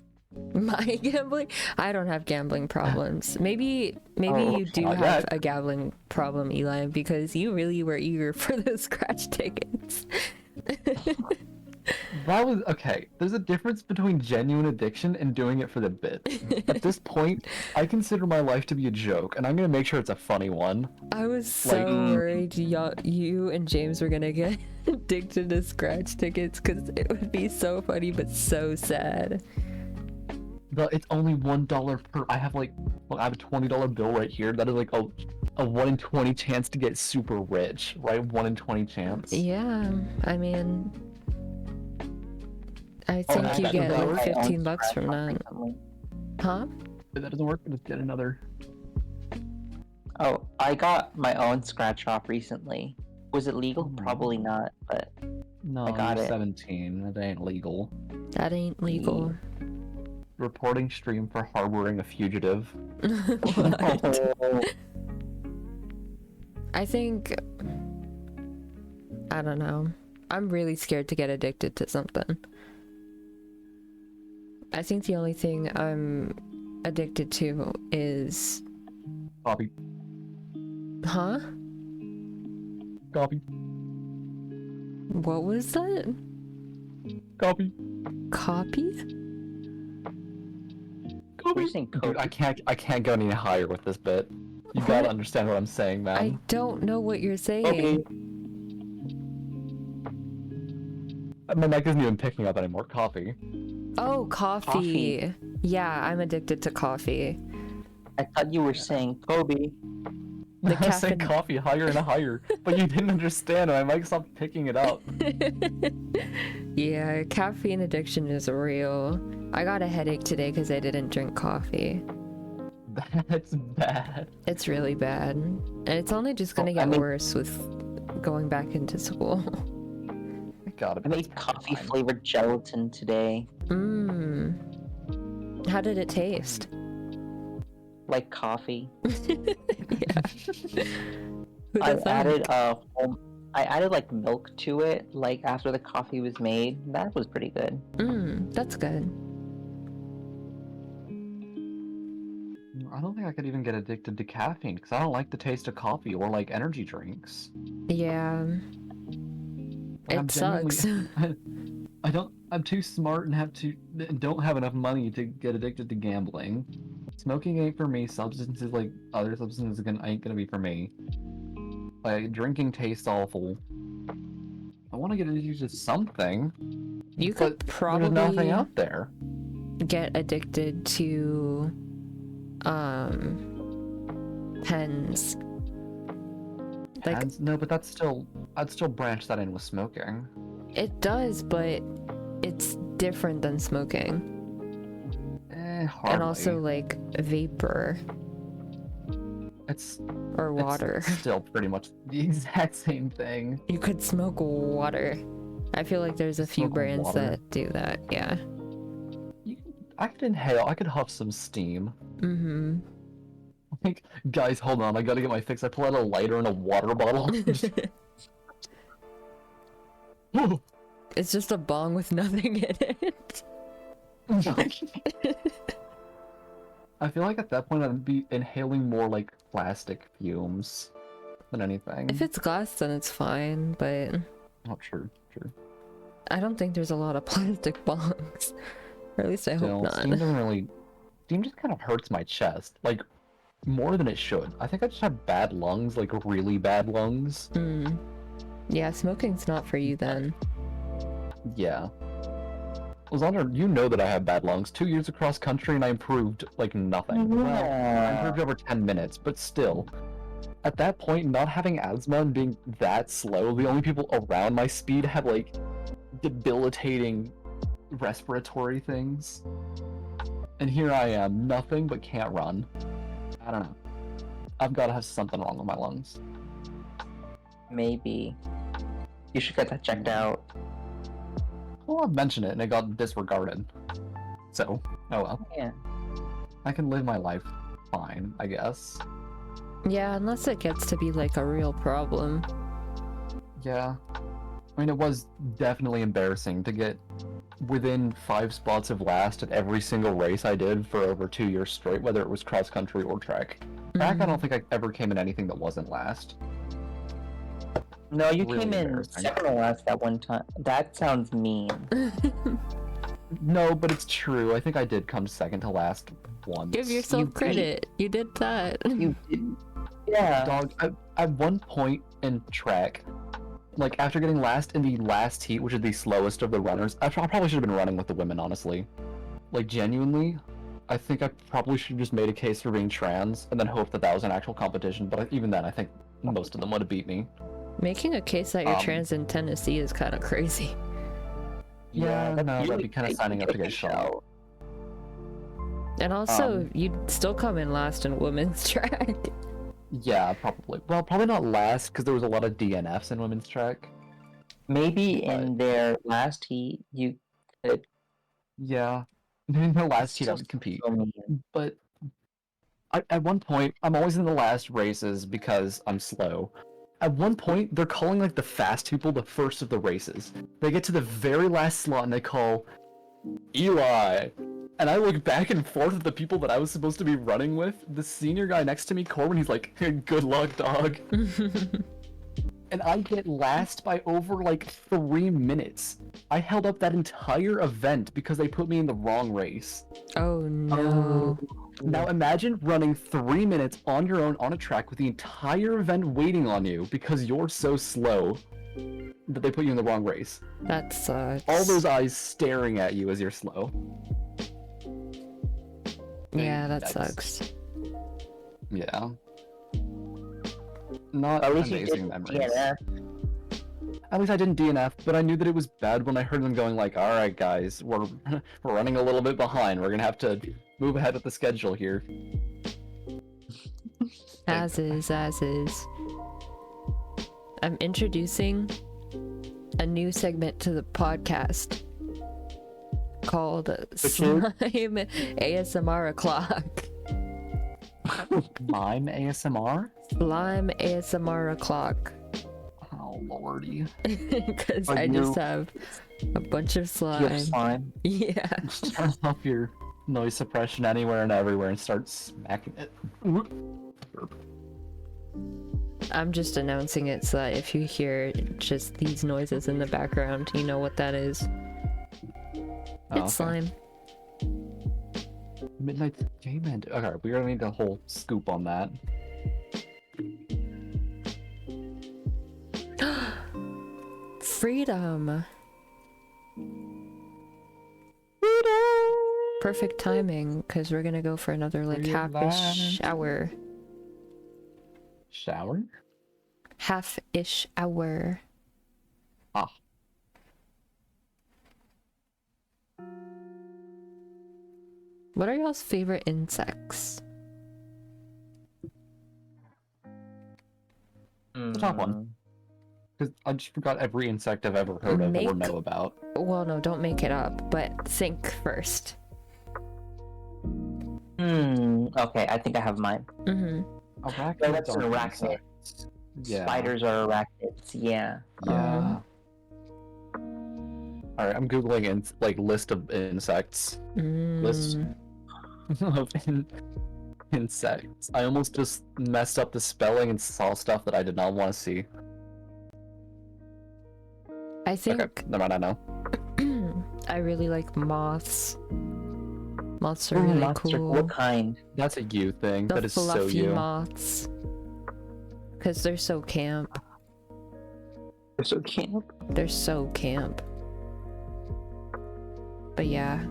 My gambling? I don't have gambling problems. Maybe Oh, you do not have yet. a gambling problem, Eli, because you really were eager for those scratch tickets. That was okay. There's a difference between genuine addiction and doing it for the bit. At this point, I consider my life to be a joke, and I'm gonna make sure it's a funny one. I was so Like, worried you and James were gonna get addicted to scratch tickets because it would be so funny but so sad. it's only $1 per. I have like, well, I have a $20 bill right here. That is like a 1 in 20 chance to get super rich, right? 1 in 20 chance. Yeah, I mean, I Oh, think and you I get got like my own $15 from Scratch-Off that. recently. Huh? If that doesn't work, just get another. Oh, I got my own scratch off recently. Was it legal? Oh my Probably God. not, but No, I got you're it. 17. That ain't legal. That ain't legal. Reporting stream for harboring a fugitive. What? I think, I don't know. I'm really scared to get addicted to something. I think the only thing I'm addicted to is, Copy. Oh. huh? Copy. What was that? Copy. Copy? We're Copy. saying Dude, I can't go any higher with this bit. You What? gotta understand what I'm saying, man. I don't know what you're saying. Copy. My mic isn't even picking up anymore. Coffee. Oh, coffee. Coffee. Yeah, I'm addicted to coffee. I thought you were saying Kobe. The I said caffeine- coffee higher and higher, but you didn't understand. My mic stopped picking it up. Yeah, caffeine addiction is real. I got a headache today because I didn't drink coffee. That's bad. It's really bad. And it's only just gonna Oh, I get made- worse with going back into school. I got it. I made coffee flavored gelatin today. Mmm. How did it taste? Like coffee. Yeah. Who'd I have thought? added like milk to it, like after the coffee was made. That was pretty good. That's good. I don't think I could even get addicted to caffeine because I don't like the taste of coffee or like energy drinks. Yeah. Like, I'm It sucks. I don't. I'm too smart and don't have enough money to get addicted to gambling. Smoking ain't for me. Substances like other substances ain't gonna be for me. Like drinking tastes awful. I want to get addicted to something. You could but probably there's nothing out there. get addicted to pens. Like No, but I'd still branch that in with smoking. it does, but it's different than smoking. Hardly. And also like vapor it's or water. It's still pretty much the exact same thing. You could smoke water. I feel like there's a few Smoke brands water. that do that, yeah. I could inhale. I could huff some steam. Mm-hmm. Like, guys, hold on. I gotta get my fix. I pull out a lighter and a water bottle. It's just a bong with nothing in it. I feel like at that point I'd be inhaling more like plastic fumes than anything. If it's glass, then it's fine, but Oh, true. I don't think there's a lot of plastic bongs. Or at least I hope Still, not. steam doesn't really. Steam just kind of hurts my chest, like more than it should. I think I just have bad lungs, like really bad lungs. Yeah, smoking's not for you then. Yeah. Lozanda, you know that I have bad lungs. 2 years across country and I improved like nothing. Well, I improved over 10 minutes, but still. At that point, not having asthma and being that slow, the only people around my speed have like debilitating respiratory things. And here I am, nothing but can't run. I don't know. I've got to have something wrong with my lungs. Maybe. You should get that checked out. Well, I've mentioned it and it got disregarded. So, oh well. Yeah. I can live my life fine, I guess. Yeah, unless it gets to be like a real problem. Yeah. I mean, it was definitely embarrassing to get within 5 spots of last at every single race I did for over 2 years straight, whether it was cross country or track. Track, I don't think I ever came in anything that wasn't last. No, you Really came in embarrassing. second to last that one time. That sounds mean. No, but it's true. I think I did come second to last once. Give yourself credit. You did that. You did. Yeah. Dog, at one point in track, like after getting last in the last heat, which is the slowest of the runners, I probably should have been running with the women, honestly. Like, genuinely, I think I probably should have just made a case for being trans and then hope that that was an actual competition, but even then, I think most of them would have beat me. Making a case that you're trans in Tennessee is kind of crazy. Yeah, no, that's that'd be kind of really signing up to get big shot. And also, you'd still come in last in women's track. Yeah, probably. Well, probably not last, because there was a lot of DNFs in women's track. Maybe But- in their last heat, you could. Yeah. In the last heat, I So- would compete. so mean. But at one point, I'm always in the last races because I'm slow. At one point, they're calling like the fast people the first of the races. They get to the very last slot and they call Eli. And I look back and forth at the people that I was supposed to be running with. The senior guy next to me, Corbin, he's like, good luck, dog. And I get last by over like 3 minutes. I held up that entire event because they put me in the wrong race. Oh no. Now imagine running 3 minutes on your own on a track with the entire event waiting on you because you're so slow that they put you in the wrong race. That sucks. All those eyes staring at you as you're slow. Yeah, that Yikes. sucks. Yeah. Not At least you amazing did memories. DNF. At least I didn't DNF, but I knew that it was bad when I heard them going like, "Alright guys, we're running a little bit behind. We're gonna have to move ahead with the schedule here." As is. I'm introducing a new segment to the podcast called Slime ASMR O'Clock. Mime ASMR? Slime ASMR O'Clock. Oh lordy. Because Are I you- just have a bunch of You slime. have slime. Yeah. Just turn off your noise suppression anywhere and everywhere and start smacking it. I'm just announcing it so that if you hear just these noises in the background, you know what that is. Oh, It's slime. Midnight Game End. Okay, we're gonna need a whole scoop on that. Freedom. Perfect timing, because we're gonna go for another like half-ish hour. Shower? Half-ish hour. Ah. What are y'all's favorite insects? The top one. Because I just forgot every insect I've ever heard of or Make- know about. Well, no, don't make it up, but think first. Okay, I think I have mine. Mm-hmm. Arachnids that's an aren't arachnid. insects. Yeah. Spiders are arachnids. Yeah. Yeah. Alright, I'm googling list of insects. List Mm. of insects. I almost just messed up the spelling and saw stuff that I did not want to see. I think Okay, never mind, I know. I really like moths. Moths are Ooh, really moths are- cool. What kind? That's a you thing. The That is so fluffy you. moths. Because they're so camp. They're so camp. They're so camp. But yeah,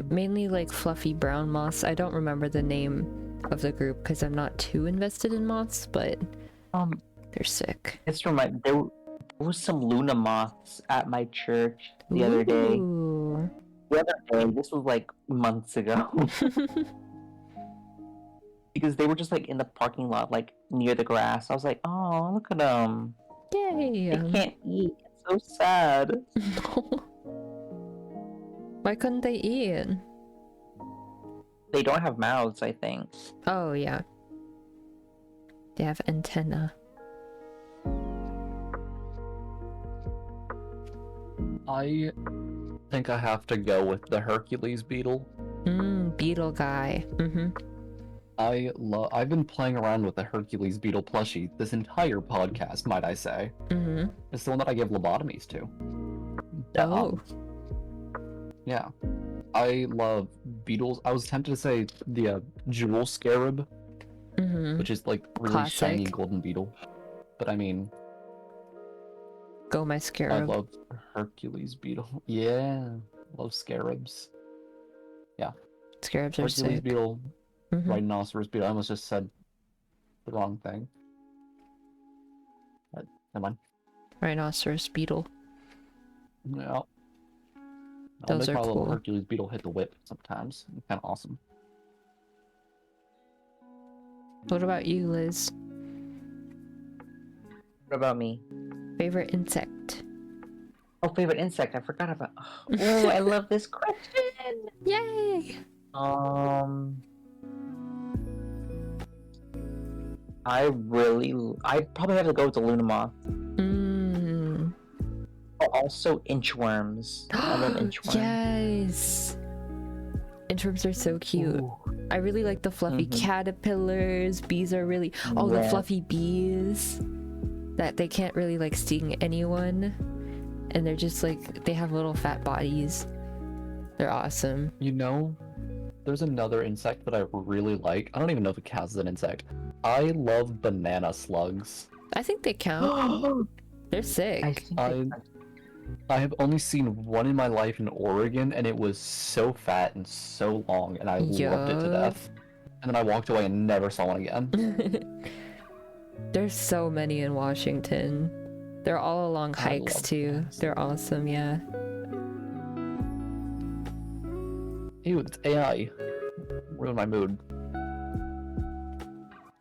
mainly like fluffy brown moths. I don't remember the name of the group because I'm not too invested in moths, but they're sick. It's remind there was some Luna moths at my church the other day. Ooh. The other day, this was like months ago. Because they were just like in the parking lot, like near the grass. I was like, oh, look at them. Yay! They can't eat. It's so sad. Why couldn't they eat? They don't have mouths, I think. Oh yeah. They have antenna. I think I have to go with the Hercules beetle. Beetle guy. Mm-hmm. I've been playing around with the Hercules beetle plushie this entire podcast, might I say. Mm-hmm. It's the one that I give lobotomies to. Oh. Yeah. I love beetles. I was tempted to say the jewel scarab, Mm-hmm. which is like really Classic. shiny golden beetle. But I mean, Go my I scarab. love Hercules beetle. Yeah, love scarabs. Scarabs are Hercules sick. beetle, Mhm. rhinoceros beetle. I almost just said the wrong thing. But never mind. Rhinoceros beetle. Yeah. I'll Those make are my little cool. Hercules beetle hit the whip sometimes. It's kind of awesome. What about you, Liz? What about me? Favorite insect? Oh, favorite insect. I forgot about. Oh, I love this question. Yay! I'd probably have to go with the Luna moth. Mmm. Oh, also inchworms. I love inchworms. Yes! Inchworms are so cute. Ooh. I really like the fluffy Mhm. caterpillars. Bees are really... Oh, the Yeah. fluffy bees. That they can't really like sting anyone. And they're just like... They have little fat bodies. They're awesome. You know, there's another insect that I really like. I don't even know if it counts as an insect. I love banana slugs. I think they count. They're I sick. think I have only seen one in my life in Oregon, and it was so fat and so long, and I loved it to Yup. death. And then I walked away and never saw one again. There's so many in Washington. They're all along I hikes love too. bananas. They're awesome, yeah. Ew, it's AI. Ruined my mood.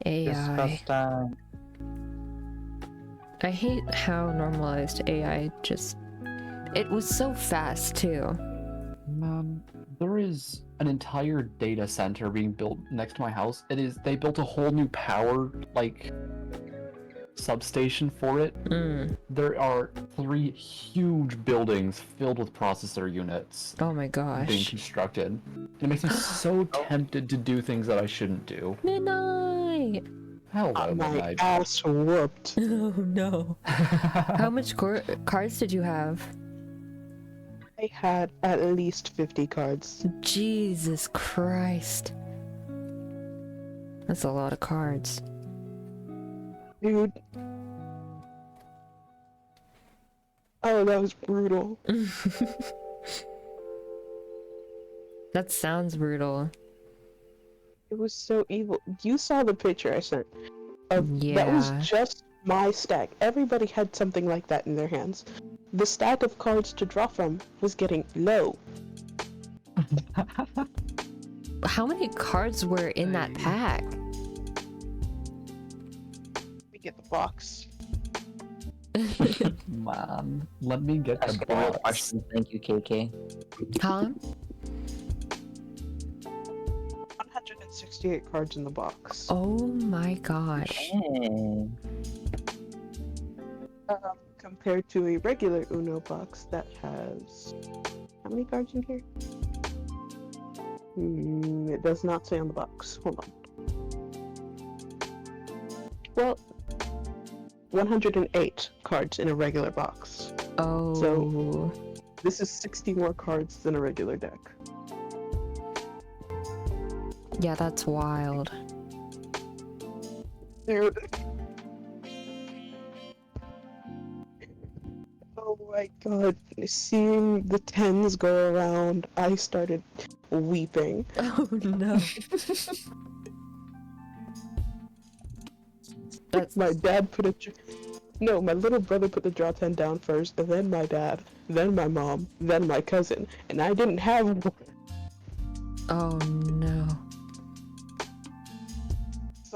AI. disgusting. I hate how normalized AI just... It was so fast too. Man, there is an entire data center being built next to my house. They built a whole new power, like, substation for it. There are 3 huge buildings filled with processor units Oh my being gosh. constructed. It makes me so tempted to do things that I shouldn't do. Midnight! Hello, My Midnight. ass whooped. Oh no. How much cards did you have? I had at least 50 cards. Jesus Christ. That's a lot of cards. Dude. Oh, that was brutal. That sounds brutal. It was so evil. You saw the picture I sent. That Yeah. was just my stack. Everybody had something like that in their hands. The stack of cards to draw from was getting low. How many cards were in that pack? We get the box. Man, let me get That's the a real box. question. Thank you, KK. Huh? 168 cards in the box. Oh my gosh. Dang. Compared to a regular Uno box that has... How many cards in here? It does not say on the box. Hold on. Well, 108 cards in a regular box. Oh. This is 60 more cards than a regular deck. Yeah, that's wild. Dude. Oh my god. Seeing the tens go around, I started weeping. Oh no. That's My dad put a... No, my little brother put the draw 10 down first, and then my dad, then my mom, then my cousin, and I didn't have one. oh no. It's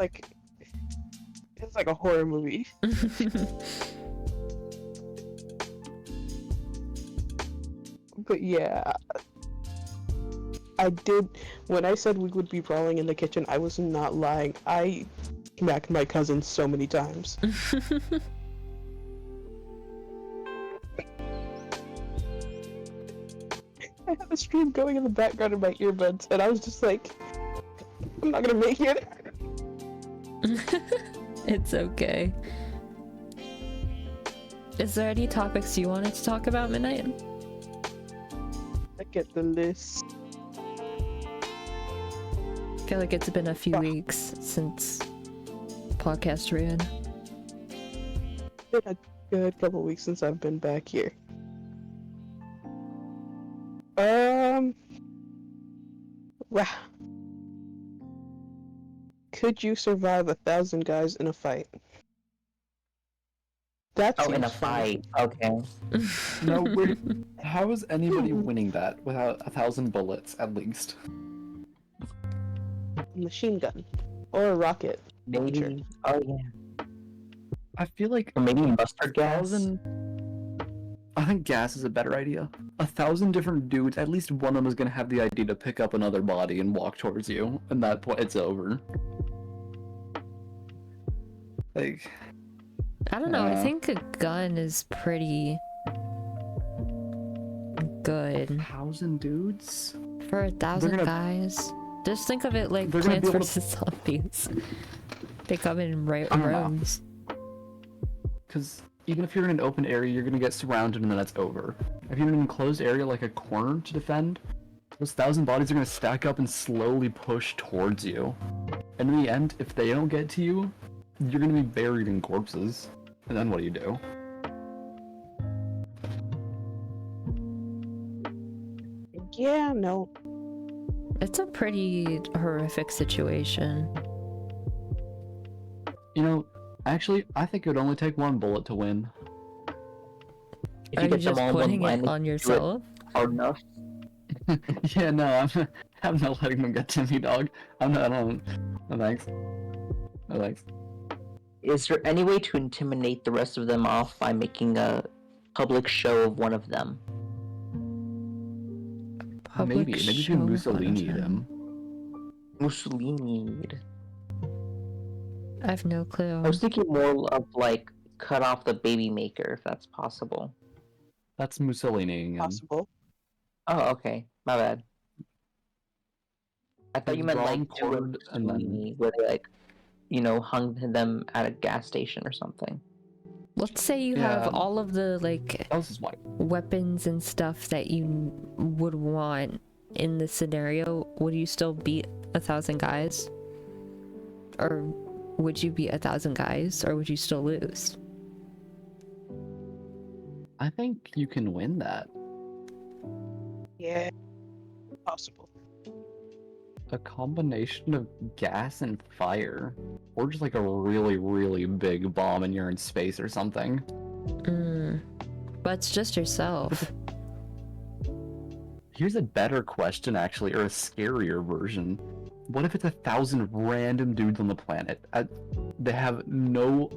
like a horror movie. But yeah, I did, when I said we would be brawling in the kitchen, I was not lying. I smacked my cousin so many times. I had the stream going in the background of my earbuds, and I was just like, I'm not gonna make it. It's okay. Is there any topics you wanted to talk about, Midnight? Look at the list. I feel like it's been a few weeks since podcast ran. It's been a good couple weeks since I've been back here. Wow. Could you survive 1,000 guys in a fight? That Oh, in a seems fun. fight. Okay. No, how is anybody winning that without 1,000 bullets at least? Machine gun. Or a rocket. launcher. Maybe. Oh yeah. I feel like Or maybe mustard gas. 1,000. I think gas is a better idea. 1,000 different dudes. At least one of them is gonna have the idea to pick up another body and walk towards you, and that point it's over. Like, I don't know, I Yeah. think a gun is pretty good 1,000 dudes. for 1,000 gonna- guys. Just think of it like They're gonna Plants be able vs. Zombies. They come in I don't know. rows. Because even if you're in an open area, you're gonna get surrounded and then it's over. If you're in an enclosed area like a corner to defend, those 1,000 bodies are gonna stack up and slowly push towards you. And in the end, if they don't get to you, you're gonna be buried in corpses. And then what do you do? Yeah, no. It's a pretty horrific situation. You know, actually, I think it would only take one bullet to win. If Are you you get them just all in one putting line, it they on do it yourself? hard enough. Yeah, no, I'm not letting them get to me, dog. I'm not. No thanks. No thanks. Is there any way to intimidate the rest of them off by making a public show of one of them? Public Maybe you show can of Mussolini one of them. Mussolini. I have no clue. I was thinking more of like cut off the baby maker if that's possible. That's Mussolini again. Possible. Oh, okay. My bad. I thought you meant Wrong like do a cord and then- Mussolini where they like, you know, hung them at a gas station or something. Let's say you Yeah. have all of the like That was his wife. weapons and stuff that you would want in this scenario. Would you still beat 1,000 guys? Or would you beat 1,000 guys, or would you still lose? I think you can win that. Yeah. Possible. A combination of gas and fire, or just like a really, really big bomb and you're in space or something. But it's just yourself. Here's a better question, actually, or a scarier version. What if it's 1,000 random dudes on the planet? They have no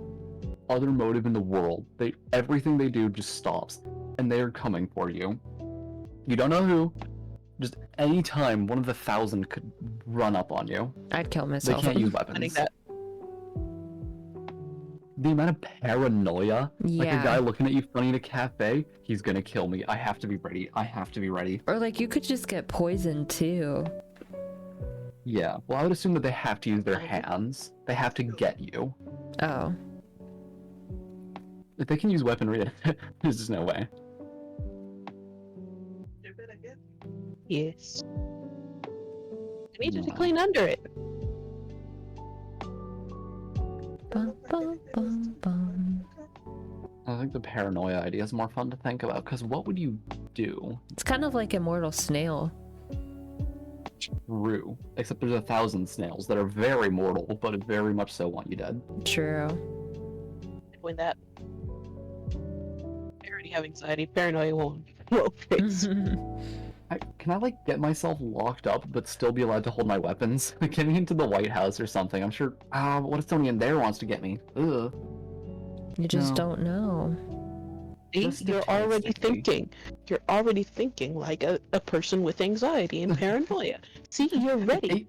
other motive in the world. Everything they do just stops, and they are coming for you. You don't know who. Just any time one of the 1,000 could run up on you. I'd kill They myself. can't use I think weapons. that The amount of paranoia, like a Yeah. guy looking at you funny in a cafe, he's gonna kill me. I have to be ready. I have to be ready. Or like you could just get poisoned too. Yeah. Well, I would assume that they have to use their hands. They have to get you. Oh. If they can use weaponry, there's just no way. Yes. I needed to No. clean under it. Bum, bum, bum, bum. I think the paranoia idea is more fun to think about, because what would you do? It's kind of like Immortal Snail. True. Except there's 1,000 snails that are very mortal, but very much so want you dead. True. When that. I already have anxiety. Paranoia won't. Well, fix. Can I, like, get myself locked up, but still be allowed to hold my weapons? Like, get me into the White House or something. I'm sure... what if somebody in there wants to get me? Ugh. You just No. don't know. See, Just you're already statistically. thinking. You're already thinking like a person with anxiety and paranoia. See, you're ready.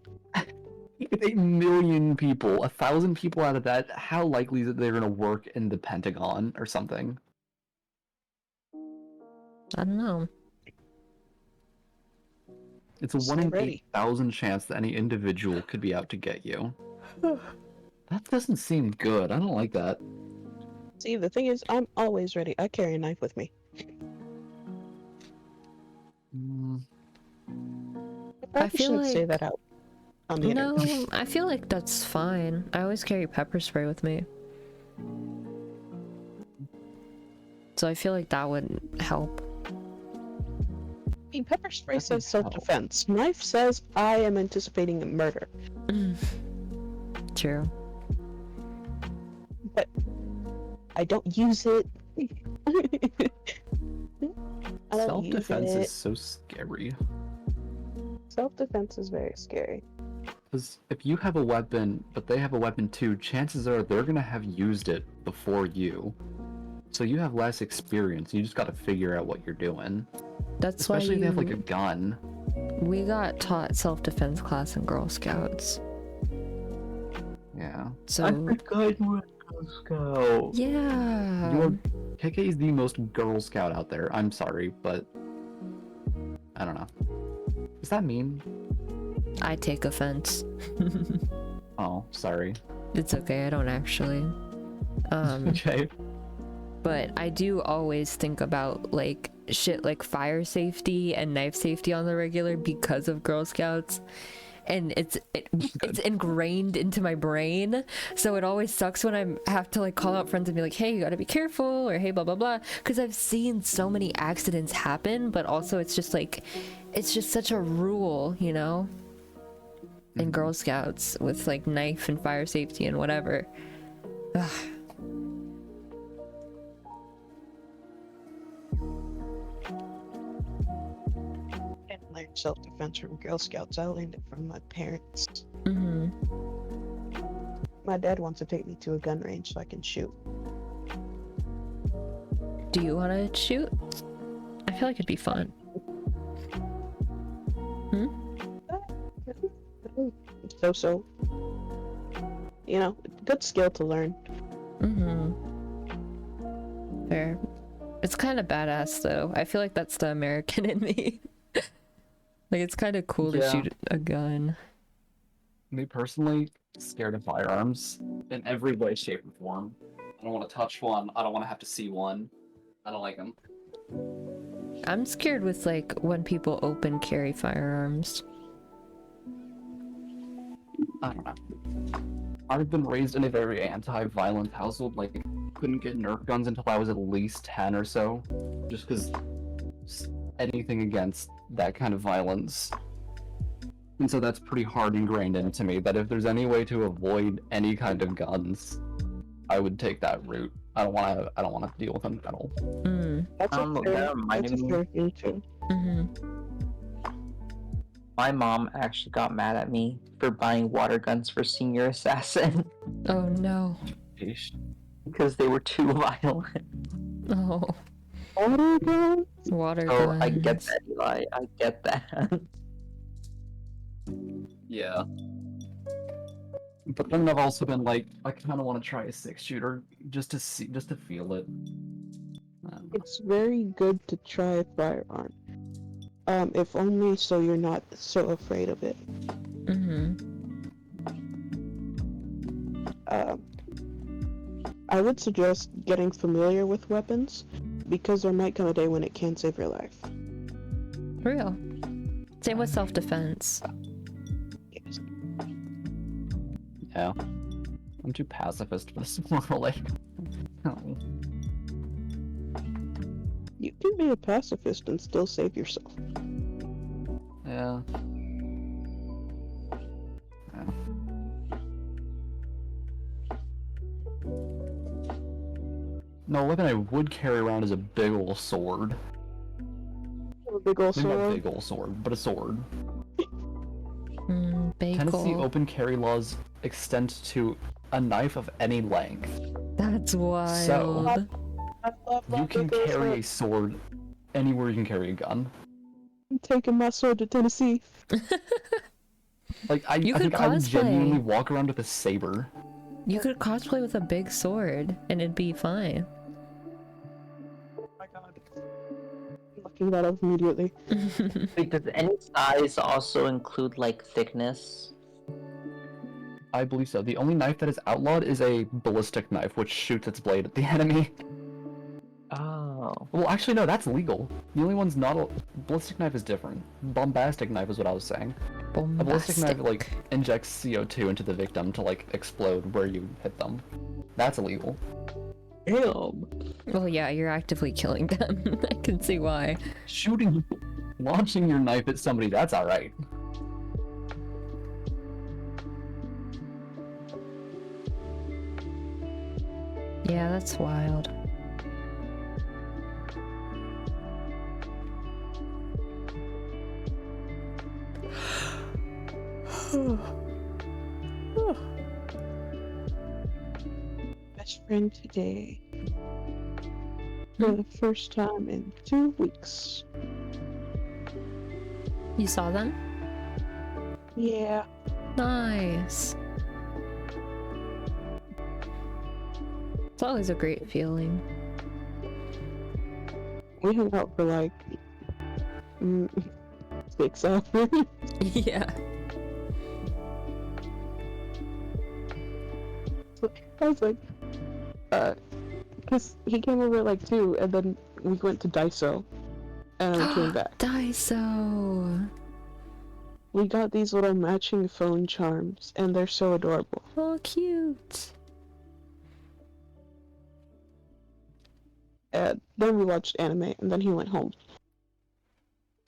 8 million people, 1,000 people out of that, how likely is it they're gonna work in the Pentagon or something? I don't know. It's a Stay 1 in ready. 8,000 chance that any individual could be out to get you. That doesn't seem good. I don't like that. See, the thing is, I'm always ready. I carry a knife with me. Mm, I probably feel shouldn't say like- that out on the internet. No, I feel like that's fine. I always carry pepper spray with me. So I feel like that would help. I mean, pepper spray That can says self-defense. Knife says I am anticipating a murder. True. But I don't use it. I don't use Self-defense it. is so scary. Self-defense is very scary. Because if you have a weapon, but they have a weapon too, chances are they're gonna have used it before you. So you have less experience. You just gotta figure out what you're doing. That's Especially if they have like a why gun. we got taught self-defense class in Girl Scouts. Yeah. So forgot you were a Girl Scout. yeah. KK is the most Girl Scout out there. I'm sorry, but I don't know. Does that mean? I take offense. Oh, sorry. It's okay, I don't actually. Okay. But I do always think about like shit like fire safety and knife safety on the regular because of Girl Scouts. And it's ingrained into my brain, so it always sucks when I have to like call out friends and be like, hey, you gotta be careful, or hey, blah blah blah, because I've seen so many accidents happen, but also it's just like, it's just such a rule, you know, in Girl Scouts with like knife and fire safety and whatever. Ugh. I didn't learn self-defense from Girl Scouts. I learned it from my parents. Mm-hmm. My dad wants to take me to a gun range so I can shoot. Do you want to shoot? I feel like it'd be fun. So. You know, good skill to learn. Mm-hmm. Fair. It's kind of badass though. I feel like that's the American in me. Like it's kind of cool to Yeah. shoot a gun. Me personally, scared of firearms in every way, shape, or form. I don't want to touch one. I don't want to have to see one. I don't like them. I'm scared with like when people open carry firearms. I don't know. I've been raised in a very anti-violent household. Like, couldn't get Nerf guns until I was at least 10 or so, just because anything against that kind of violence. And so that's pretty hard ingrained into me, that if there's any way to avoid any kind of guns, I would take that route. I don't want to deal with them at all. That's a That fair, reminded that's a me. fair thing too. My mom actually got mad at me for buying water guns for Senior Assassin Oh no. because they were too violent. Oh. Water gun? So Water guns. I get that, Eli. I get that. Yeah. But then I've also been like, I kind of want to try a 6-shooter just to feel it. It's very good to try a firearm. If only so you're not so afraid of it. I would suggest getting familiar with weapons, because there might come a day when it can save your life. Real. Same with self-defense. Yes. Yeah. I'm too pacifist for this world. Like, no. You can be a pacifist and still save yourself. Yeah. No, weapon I would carry around is a big ol' sword. A big ol' Maybe not sword. big ol' sword, but a sword. Tennessee Bagel. open carry laws extend to a knife of any length. That's wild. So, I love you my can big ol' carry a sword. sword anywhere you can carry a gun. I'm taking my sword to Tennessee. Like, I You could think I would genuinely cosplay. walk around with a saber. You could cosplay with a big sword and it'd be fine. Oh my god. I'm looking that up immediately. Wait, does any size also include like thickness? I believe so. The only knife that is outlawed is a ballistic knife, which shoots its blade at the enemy. Oh. Well, actually, no, that's legal. The only one's not a... Ballistic knife is different. Bombastic knife is what I was saying. A ballistic knife, like, injects CO2 into the victim to, like, explode where you hit them. That's illegal. Damn. Well, yeah, you're actively killing them. I can see why. Shooting... Launching your knife at somebody, that's alright. Yeah, that's wild. Best friend today. For the first time in 2 weeks. You saw them? Yeah. Nice. It's always a great feeling. We hung out for like 6 hours. Yeah. I was like, because he came over at like 2, and then we went to Daiso, and we came back. Daiso. We got these little matching phone charms, and they're so adorable. Oh, cute. And then we watched anime, and then he went home.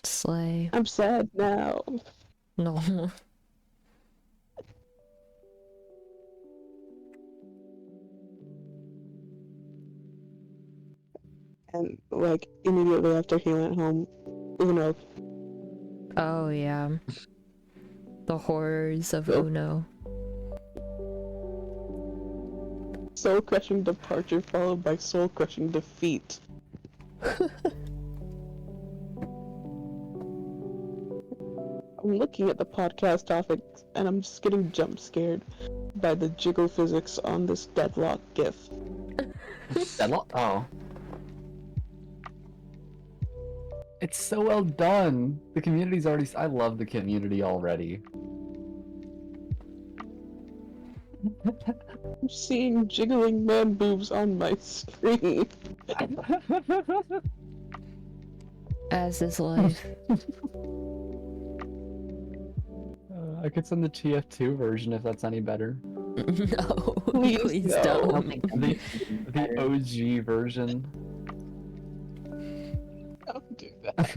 Slay. I'm sad now. No. And like immediately after he went home, Uno. Oh, yeah. The horrors of Uno. Soul crushing departure followed by soul crushing defeat. I'm looking at the podcast topics and I'm just getting jump scared by the jiggle physics on this deadlock gif. Deadlock? Oh. It's so well done! The community's already... I love the community already. I'm seeing jiggling man boobs on my screen. As is life. I could send the TF2 version if that's any better. No, Please please no. don't. The OG version. Don't do that.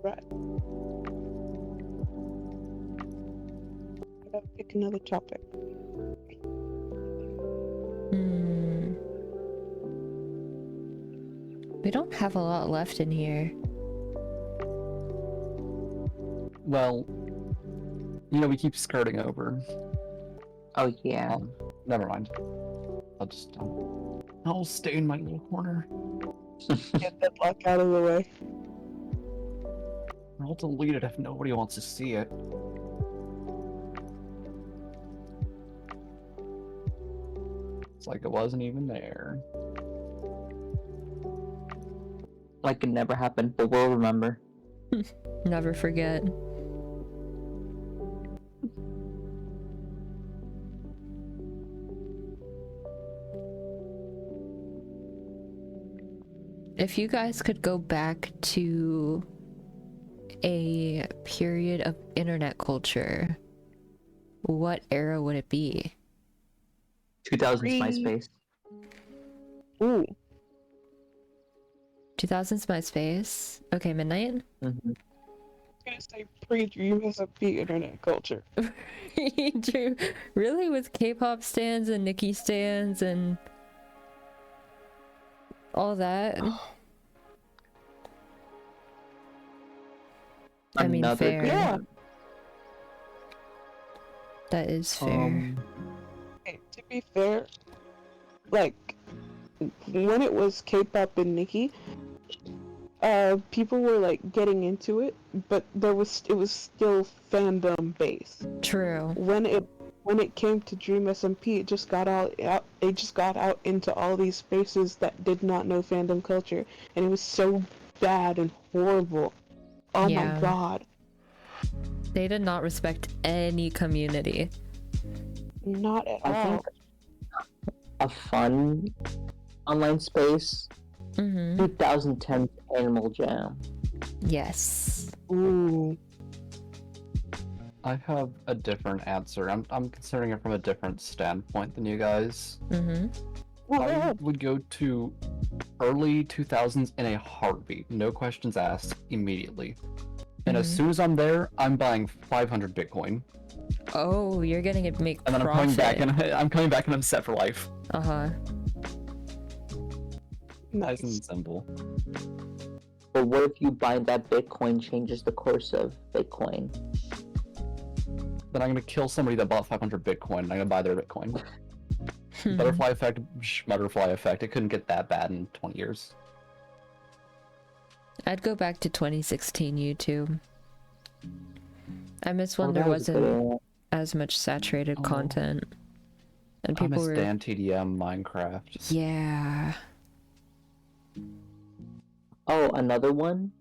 Right. I gotta pick another topic. We don't have a lot left in here. Well, you know, we keep skirting over. Oh yeah. Never mind. I'll stay in my little corner. Get that block out of the way. I'll delete it if nobody wants to see it. It's like it wasn't even there. Like it never happened, but we'll remember. Never forget. If you guys could go back to a period of internet culture, what era would it be? 2000s Pre- MySpace. Ooh. 2000s MySpace. Okay, Midnight? Mm-hmm. I'm gonna say pre-Dream SMP internet culture. Drew, really? With K-pop stands and Nicki stands and all that? I mean, Another fair. good Yeah. one. That is fair. Okay, to be fair, like when it was K-pop and Nicki, people were like getting into it, but it was still fandom based. True. When it came to Dream SMP, it just got out. It just got out into all these spaces that did not know fandom culture, and it was so bad and horrible. Oh Yeah. my god, They did not respect any community. not at I all. think a fun online space. Mm-hmm. 2010 Animal Jam. Yes. Ooh, I have a different answer. I'm considering it from a different standpoint than you guys. Mm-hmm. I would go to early 2000s in a heartbeat. No questions asked, immediately. And as Mhm. soon as I'm there, I'm buying 500 Bitcoin. Oh, you're gonna make And then profit. I'm coming back and I'm set for life. Uh-huh. Nice and nice. simple. But what if you buy that Bitcoin changes the course of Bitcoin? Then I'm gonna kill somebody that bought 500 Bitcoin and I'm gonna buy their Bitcoin. Hmm. Butterfly effect, butterfly effect. It couldn't get that bad in 20 years. I'd go back to 2016 YouTube. I miss when Oh, there that was a wasn't good era. as much saturated Oh. content. And I people miss were... Dan TDM Minecraft. Yeah. Oh, another one?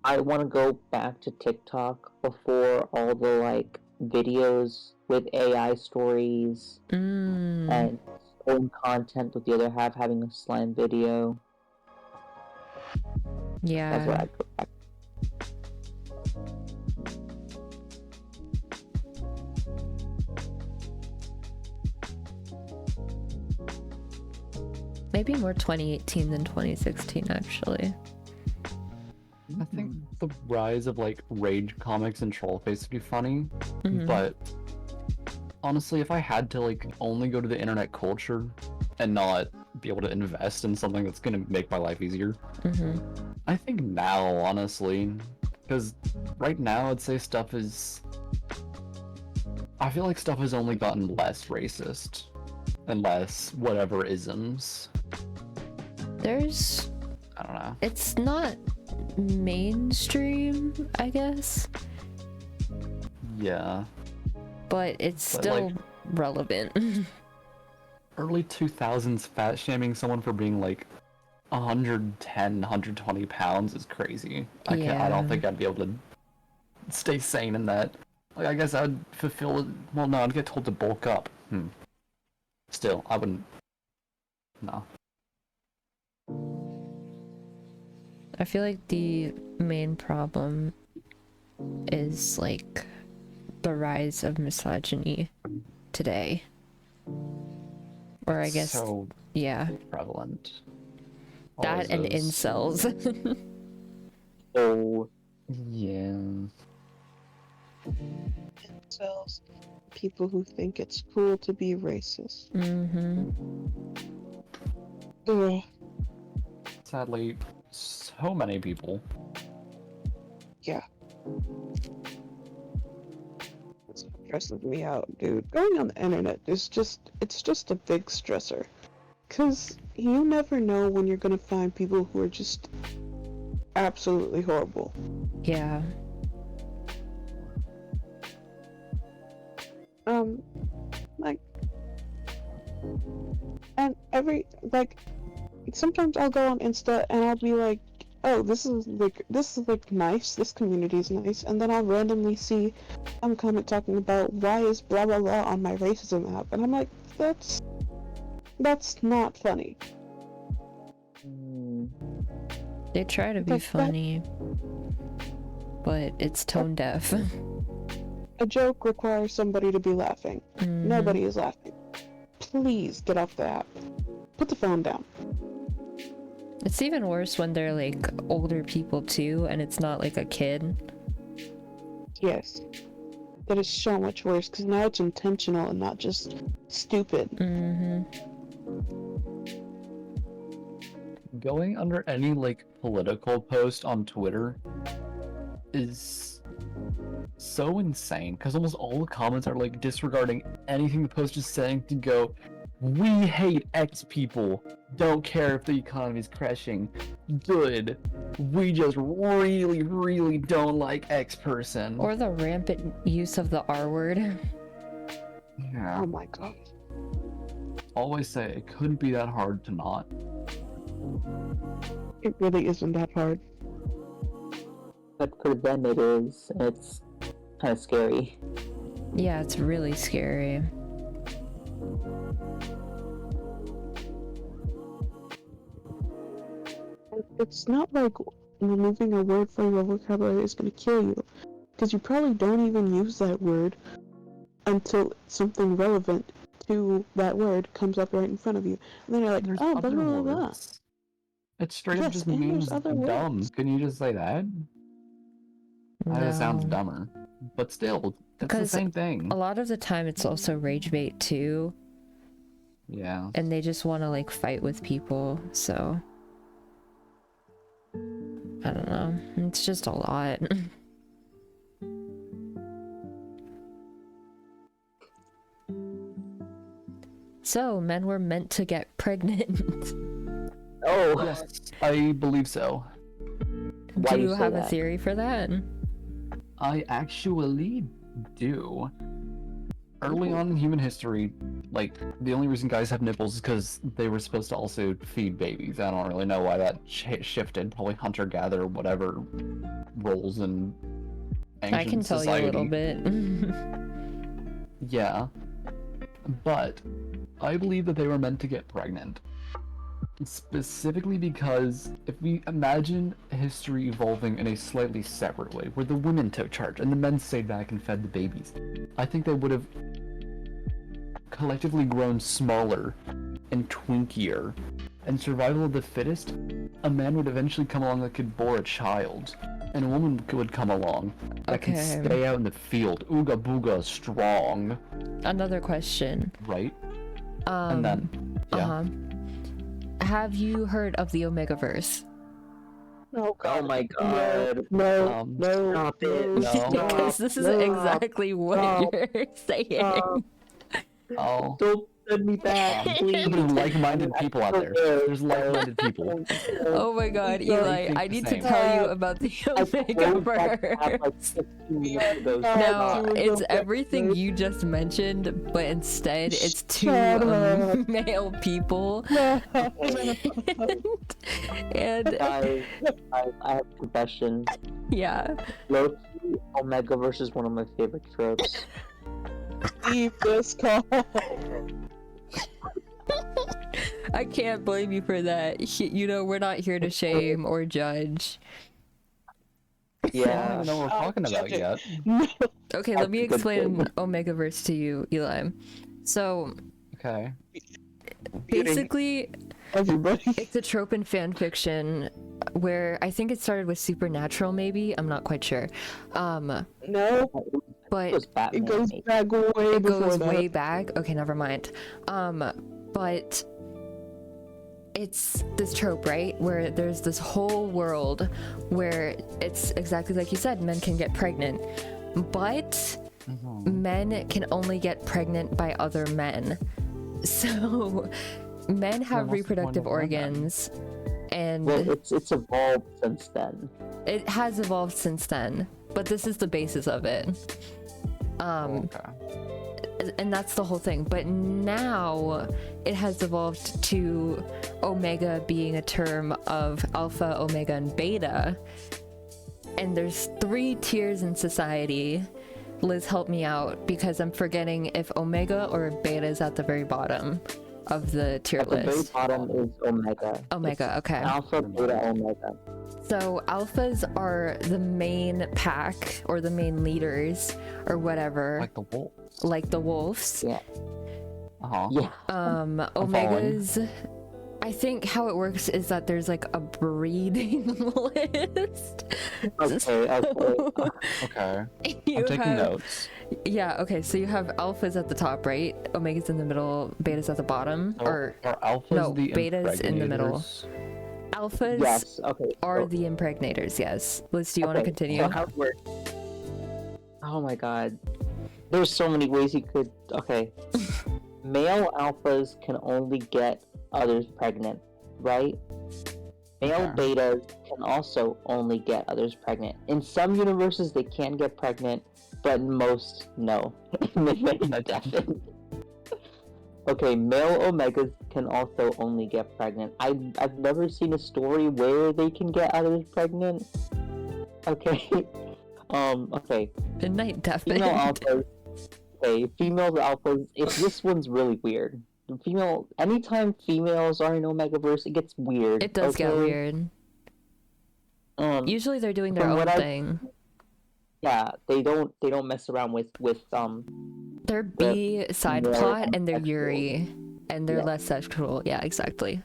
I want to go back to TikTok before all the like videos with AI stories Mm. and stolen content with the other half having a slam video. That's what Yeah. I'd go back. Maybe more 2018 than 2016, actually. I think the rise of like rage comics and trollface would be funny, Mhm. but honestly, if I had to like only go to the internet culture and not be able to invest in something that's gonna make my life easier, Mhm. I think now, honestly, because right now I'd say stuff is. I feel like stuff has only gotten less racist and less whatever isms. There's... I don't know. It's not mainstream, I guess, Yeah. but it's But, still like- relevant. Early 2000s fat shaming someone for being like 110, 120 pounds is crazy. I Yeah. don't think I'd be able to stay sane in that. Like, I guess I'd fulfill it. Well, no, I'd get told to bulk up. Still, I wouldn't. No. I feel like the main problem is like the rise of misogyny today. Or I guess, So yeah, prevalent. that Always and is. incels. Oh, Yeah. Incels, people who think it's cool to be racist. Mm-hmm. Ugh. Sadly, so many people. Yeah. It's what stresses me out, dude. Going on the internet is it's just a big stressor. Cause you never know when you're gonna find people who are just absolutely horrible. Yeah. Like, and sometimes I'll go on Insta and I'll be like, oh, this is like nice. This community is nice, and then I'll randomly see a comment talking about why is blah blah blah on my racism app, and I'm like, that's not funny. They try to be Like that- funny, but it's tone deaf. A joke requires somebody to be laughing. Mhm. Nobody is laughing. Please get off the app. Put the phone down. It's even worse when they're like older people too, and it's not like a kid. Yes. That is so much worse because now it's intentional and not just stupid. Going under any like political post on Twitter is so insane because almost all the comments are like disregarding anything the post is saying to go, we hate X people, don't care if the economy is crashing, good, we just really, really don't like X person. Or the rampant use of the R word. Yeah. Oh my god. Always say it couldn't be that hard to not. It really isn't that hard. But for them it is. It's kind of scary. Yeah, it's really scary. It's not like removing a word from your vocabulary is going to kill you, because you probably don't even use that word until something relevant to that word comes up right in front of you. And then you're like, There's oh, blah, other blah, blah, blah. words. It straight up Yes, just and there's means other dumb. words. Can you just say that? That sounds No. dumber. But still, that's the Because same thing. A lot of the time it's also rage bait too, Yeah. and they just want to like fight with people, so I don't know. It's just a lot. So, men were meant to get pregnant. Oh, Yes, I believe so. Why Do do you you say have a that? theory for that? I actually do. Early on in human history, like, the only reason guys have nipples is because they were supposed to also feed babies. I don't really know why that shifted. Probably hunter-gatherer, whatever roles in ancient I can tell society. you a little bit. Yeah. But I believe that they were meant to get pregnant. Specifically because if we imagine history evolving in a slightly separate way, where the women took charge and the men stayed back and fed the babies, I think they would have collectively grown smaller and twinkier. And survival of the fittest, a man would eventually come along that could bore a child, and a woman would come along that could Okay. stay out in the field, ooga booga strong, Another question. right? And then, yeah. Have you heard of the Omegaverse? No, oh my god. no, no, Stop it. No. Because this is no, exactly what stop, you're saying. stop. Oh. Don't send me back, please. There's like-minded people out there. There's like-minded people. Oh my god, They Eli, think I the need to same. tell you about the I closed that tab like Omegaverse. 15 minutes ago. No, Stop. it's everything you just mentioned, but instead it's two Shut up. male people. And I have a confession. yeah. Low-key, Omegaverse is one of my favorite tropes. Leave this call. I can't blame you for that. You know, we're not here to shame or judge. I don't Yeah. even know what we're talking about yet. Okay, let me That's a good explain thing. Omegaverse to you, Eli. So, Okay. basically, Everybody. it's a trope in fan fiction where I think it started with Supernatural, maybe? I'm not quite sure. No, But It was Batman. it goes back way it before goes that. way back. Okay, never mind. But it's this trope, right? Where there's this whole world where it's exactly like you said, men can get pregnant. But men can only get pregnant by other men. So men have what's the point reproductive of women? organs, and Well, it's evolved since then. it has evolved since then. But this is the basis of it. Okay. and that's the whole thing. But now it has evolved to Omega being a term of Alpha, Omega, and Beta. And there's 3 tiers in society. Liz, help me out, because I'm forgetting if Omega or Beta is at the very bottom of the tier At the very list. bottom is Omega. Omega, It's okay. Alpha, Beta, Omega. So alphas are the main pack or the main leaders or whatever, Like the wolves. like the wolves. Yeah. Uh-huh. Yeah. following. Omegas, I think how it works is that there's like a breeding list. Okay. Okay. You I'm taking have- notes. Yeah, okay, so you have alphas at the top, right? Omegas in the middle, betas at the bottom, or Are alphas no, the betas in the middle. impregnators? alphas Yes. Okay. are so- the impregnators, yes. Liz, do you want to okay, continue? So how it works? Oh my god. There's so many ways you could. Okay. Male alphas can only get others pregnant, right? Male Okay. betas can also only get others pregnant. In some universes, they can get pregnant, but in most, no. They definitely. Okay, male omegas can also only get pregnant. I've never seen a story where they can get others pregnant. Okay. Okay. Midnight Female Deafened. alphas. Okay, female alphas. This one's really weird. Anytime females are in Omegaverse, it gets weird. It does get okay? weird. Usually they're doing their From own what thing. Yeah, they don't mess around with They're B side more plot and they're sexual. Yuri, and they're Yeah. less sexual. Yeah, exactly.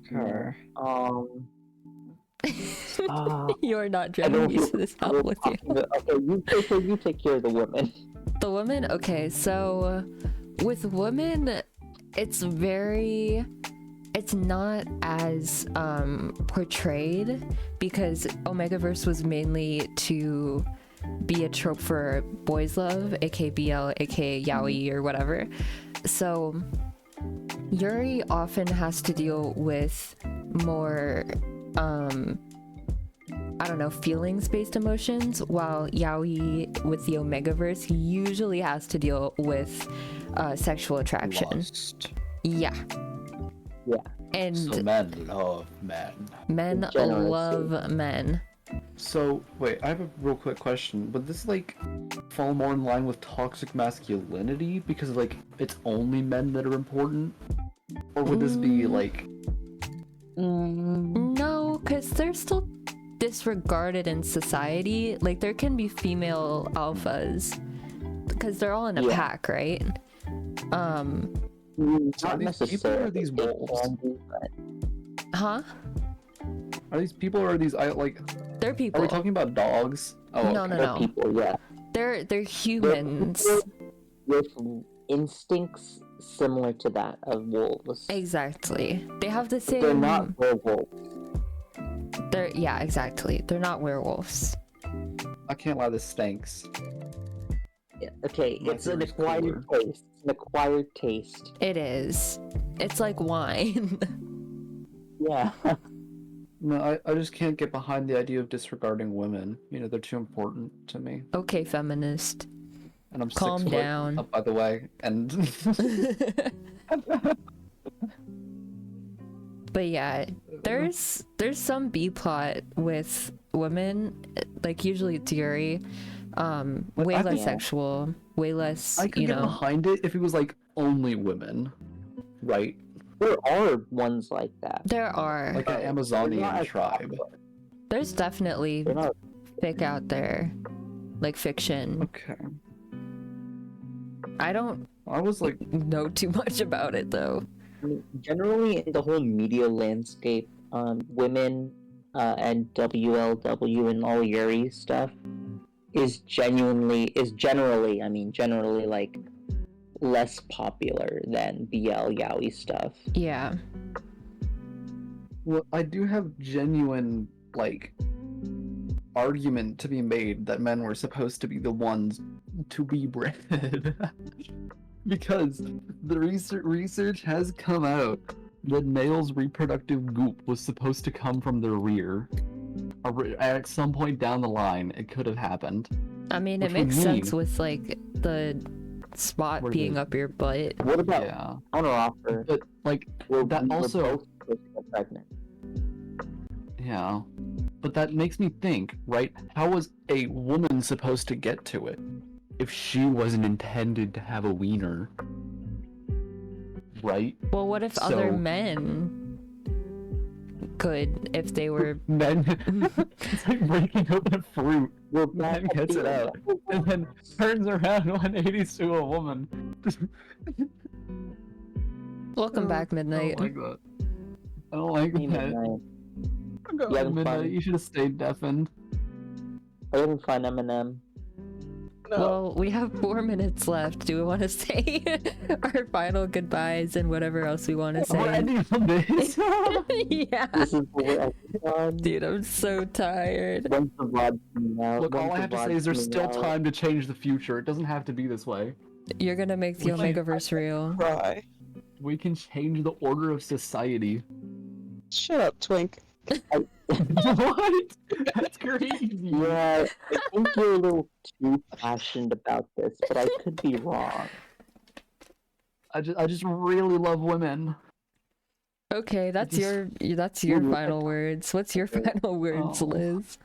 Okay. You're not I don't dragging feel this out comfortable with you. talking about- okay, you take care of the women. The woman, okay, so with women, it's not as portrayed because Omegaverse was mainly to be a trope for boys love, aka BL, aka yaoi or whatever. So Yuri often has to deal with more I don't know, feelings-based emotions, while yaoi with the Omegaverse usually has to deal with sexual attraction. Lust. Yeah. Yeah. And So men love men. men Degeneracy. love men. So, wait, I have a real quick question. Would this, like, fall more in line with toxic masculinity? Because, like, it's only men that are important? Or would this be, like... No, because they're still disregarded in society. Like, there can be female alphas because they're all in a Yeah. pack, right? Not these people or necessarily. these They wolves? can be, but- Huh? Are these people or are these, like... They're Are people. we talking about dogs? Oh, No, okay. no, no. People, yeah. They're humans. With instincts similar to that of wolves. Exactly. They have the same. They're not werewolves. Yeah, exactly. They're not werewolves. I can't lie, this stinks. Yeah, okay, My it's an theory's acquired taste. It's an acquired taste. It is. It's like wine. Yeah. No, I just can't get behind the idea of disregarding women. You know, they're too important to me. Okay, feminist. And I'm Calm 6 down. foot, by the way, and... But yeah, there's some B plot with women, like usually it's Yuri. Way I less think- sexual, way less, I could you get know. behind it if it was, like, only women. Right? There are ones like that. There are. Like an They're not Amazonian as tribe. popular. There's definitely They're not. fic out there, like fiction. Okay. I don't I was like, know too much about it though. I mean, generally, in the whole media landscape, women and WLW and all Yuri stuff is generally like less popular than BL yaoi stuff. Yeah. well, I do have genuine, like, argument to be made that men were supposed to be the ones to be bred. Because the research has come out that males' reproductive goop was supposed to come from their rear. At some point down the line, it could have happened. I mean, it Which would makes sense mean- with like the spot Where being the- up your butt. What about Yeah, counteroffer? but like We're, that we're also, both supposed to get pregnant. yeah, but that makes me think, right? How was a woman supposed to get to it if she wasn't intended to have a wiener? Right? Well, what if other So- men could, if they were? Men, it's like breaking open a fruit. We're Man back gets it here. out and then turns around 180s to a woman. Welcome back, I Midnight. don't like that. I don't like Hey, that. Midnight. I'm going You having Midnight. fun? You should have stayed deafened. I haven't found Eminem. No. Well, we have 4 minutes left. Do we want to say our final goodbyes and whatever else we want to We're say? ending on this. Yeah. This is what we're on. Dude, I'm so tired. When's the VOD coming out? Look, all When's I the have to VOD say is there's coming still out? time to change the future. It doesn't have to be this way. You're gonna make the We can- Omegaverse real. Cry. We can change the order of society. Shut up, Twink. What? That's crazy. Yeah, I think you're a little too passionate about this, but I could be wrong. I just really love women. Okay, that's just- your Ooh, final words. What's your final words, Oh. Liz?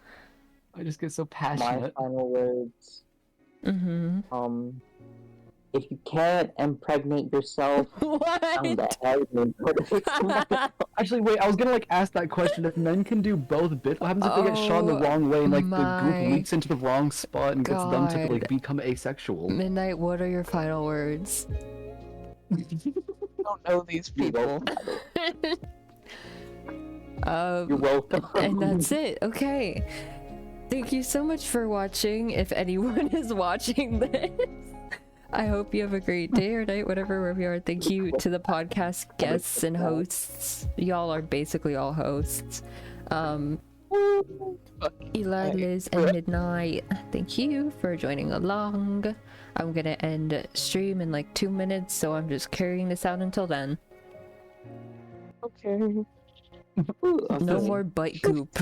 I just get so My passionate. final words. Mm-hmm. If you can't impregnate yourself, down the What? head and put it Actually, wait, I was gonna like ask that question. If men can do both bits, what happens if they get shot in the Oh wrong way and like the my goop leaks into the wrong spot and gets them to like God. become asexual? Midnight, what are your final words? I don't know these people. You're welcome. And that's it. Okay. Thank you so much for watching. If anyone is watching this, I hope you have a great day or night, whatever, wherever you are. Thank you to the podcast guests and hosts. Y'all are basically all hosts. Eli, Liz, and Midnight, thank you for joining along. I'm gonna end stream in like 2 minutes, so I'm just carrying this out until then. Okay. No more butt goop.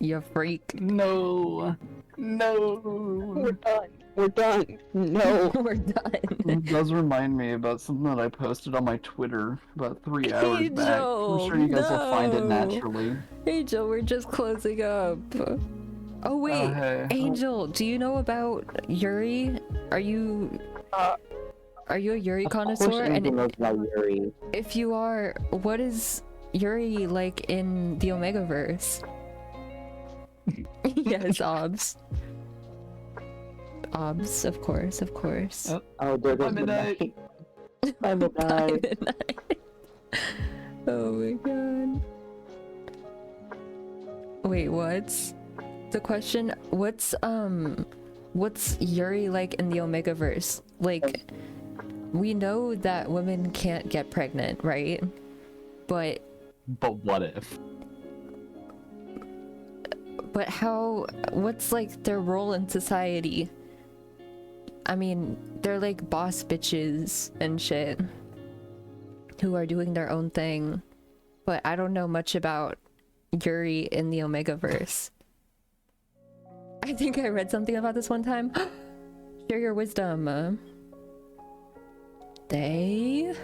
You freak. No. We're No. done. We're done. No. We're done. It does remind me about something that I posted on my Twitter about 3 hours back. I'm sure you guys will find it no. naturally. Angel, we're just closing up. Oh wait, hey. Angel, do you know about Yuri? Are you a Yuri Of course connoisseur? Angel And knows about Yuri. if you are, what is Yuri like in the Omegaverse? Yes, Obs. Obs, of course, of course. Oh, there goes Bye, Midnight. Bye, Midnight. Oh my god. Wait, what's the question? What's Yuri like in the Omegaverse? Like, we know that women can't get pregnant, right? But What if? what's like their role in society? I mean, they're like boss bitches and shit who are doing their own thing. But I don't know much about Yuri in the Omegaverse. I think I read something about this one time. Share your wisdom. They...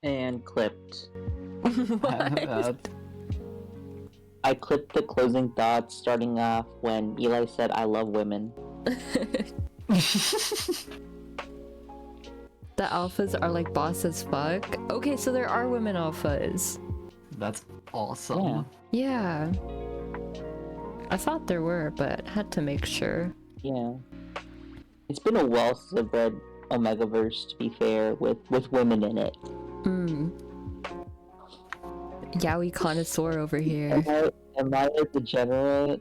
And clipped. What? I clipped the closing thoughts starting off when Eli said, I love women. The alphas are like boss as fuck. Okay, so there are women alphas. That's awesome. Yeah. Yeah. I thought there were, but had to make sure. Yeah. It's been a while since I've read Omegaverse, to be fair, with women in it. Yaoi connoisseur over here. Am I a degenerate?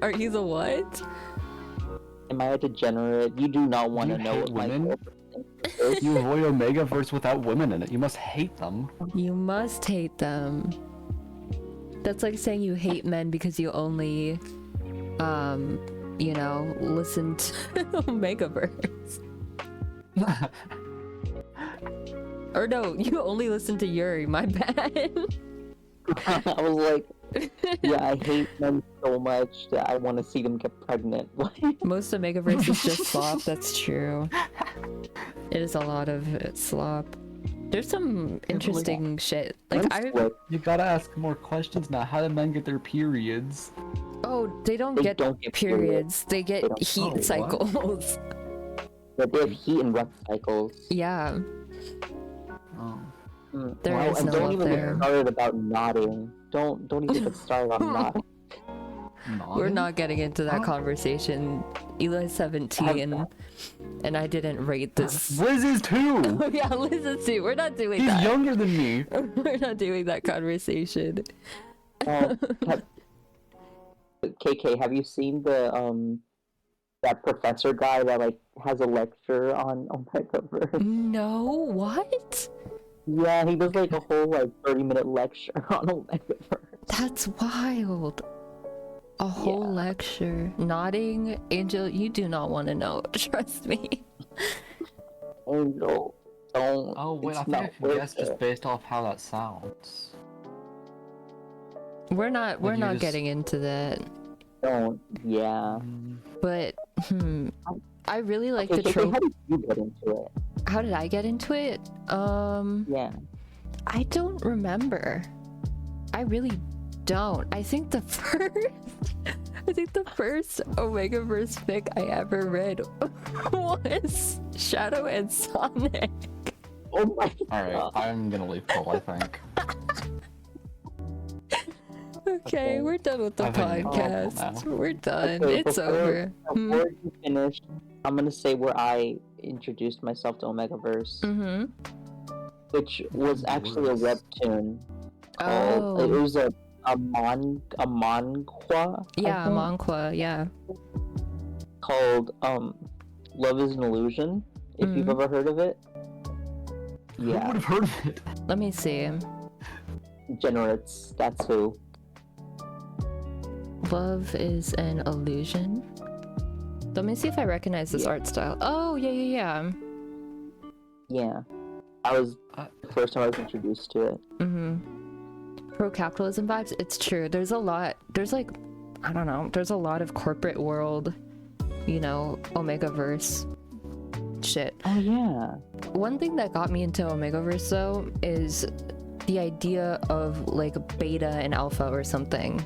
Are you the what? Am I a degenerate? You do not want You to know hate what my women? girlfriend is. You avoid Omegaverse without women in it. You must hate them. You must hate them. That's like saying you hate men because you only, you know, listen to Omegaverse. Or no, you only listen to Yuri, my bad. I was like, yeah, I hate men so much that I want to see them get pregnant. Most of Omegaverse is just slop, that's true. It is a lot of slop. There's some interesting shit. Like, You gotta ask more questions now. How do men get their periods? Oh, they don't They get don't get periods. They get don't- heat Oh, what? cycles. But they have heat and rough cycles. Yeah, Oh. there Wow, is and no don't love even there. get started about nodding. Don't even get started on nodding. We're not getting into that conversation. Eli's 17, and I didn't rate this. Liz is too! Oh yeah, listen to. We're not doing He's that. younger than me! We're not doing that conversation. KK, have you seen the that professor guy that like has a lecture on Omegaverse? No, what? Yeah, he does like a whole like 30-minute lecture on Omegaverse. That's wild. A whole Yeah. lecture. Nodding, Angel, you do not want to know. Trust me. Angel, don't. Oh wait, it's I think I not can worth guess just it. based off how that sounds. We're not you just- getting into that. Don't. Yeah. But I really like Okay, the KK, trope. how did you get into it? How did I get into it? Yeah. I don't remember. I really don't. I think the first Omegaverse fic I ever read was Shadow and Sonic. Oh my Alright, god. I'm gonna leave Cole, I think. Okay, we're done with the I think it's podcast. awful We're done. Okay, It's over. Before you finish, I'm gonna say where I introduced myself to Omegaverse, Mm-hmm. which was actually a webtoon. Oh. It was a manhwa. Yeah, I think, Manqua, yeah. called Love is an Illusion. If you've Mhm. ever heard of it. Who Yeah, would have heard of it? Let me see. Generates. That's who. Love is an illusion. Let me see if I recognize this Yeah. art style. Oh, yeah. Yeah, that was the first time I was introduced to it. Mm-hmm. Pro-capitalism vibes. It's true. There's a lot. There's like, I don't know. There's a lot of corporate world, Omegaverse shit. Oh yeah. One thing that got me into Omegaverse though is the idea of like beta and alpha or something.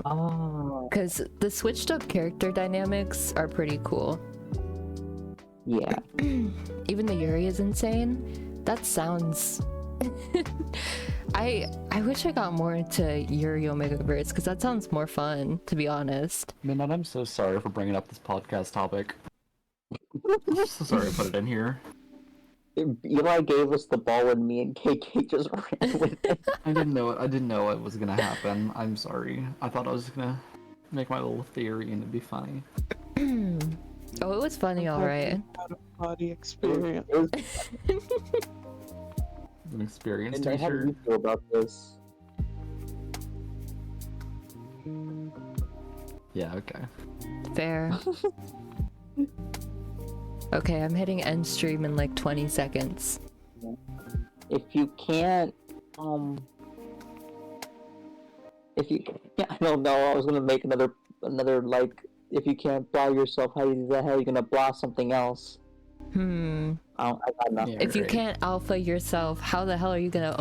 Oh. Because the switched up character dynamics are pretty cool. Yeah. Even the Yuri is insane. That sounds. I wish I got more into Yuri Omegaverse because that sounds more fun, to be honest. Minot, I'm so sorry for bringing up this podcast topic. I'm so sorry I put it in here. Eli gave us the ball and me and KK just ran with it. I didn't know it was gonna happen. I'm sorry. I thought I was gonna make my little theory and it'd be funny. Oh, it was funny, alright. Out of body experience. It was, An experience and how do t-shirt. you feel about this? Yeah, okay. Fair. Okay, I'm hitting end stream in like 20 seconds. If you can't, if you, I don't know. I was gonna make another like, if you can't blah yourself, how the hell are you gonna blah something else? I got nothing. Yeah, If you right. can't alpha yourself, how the hell are you gonna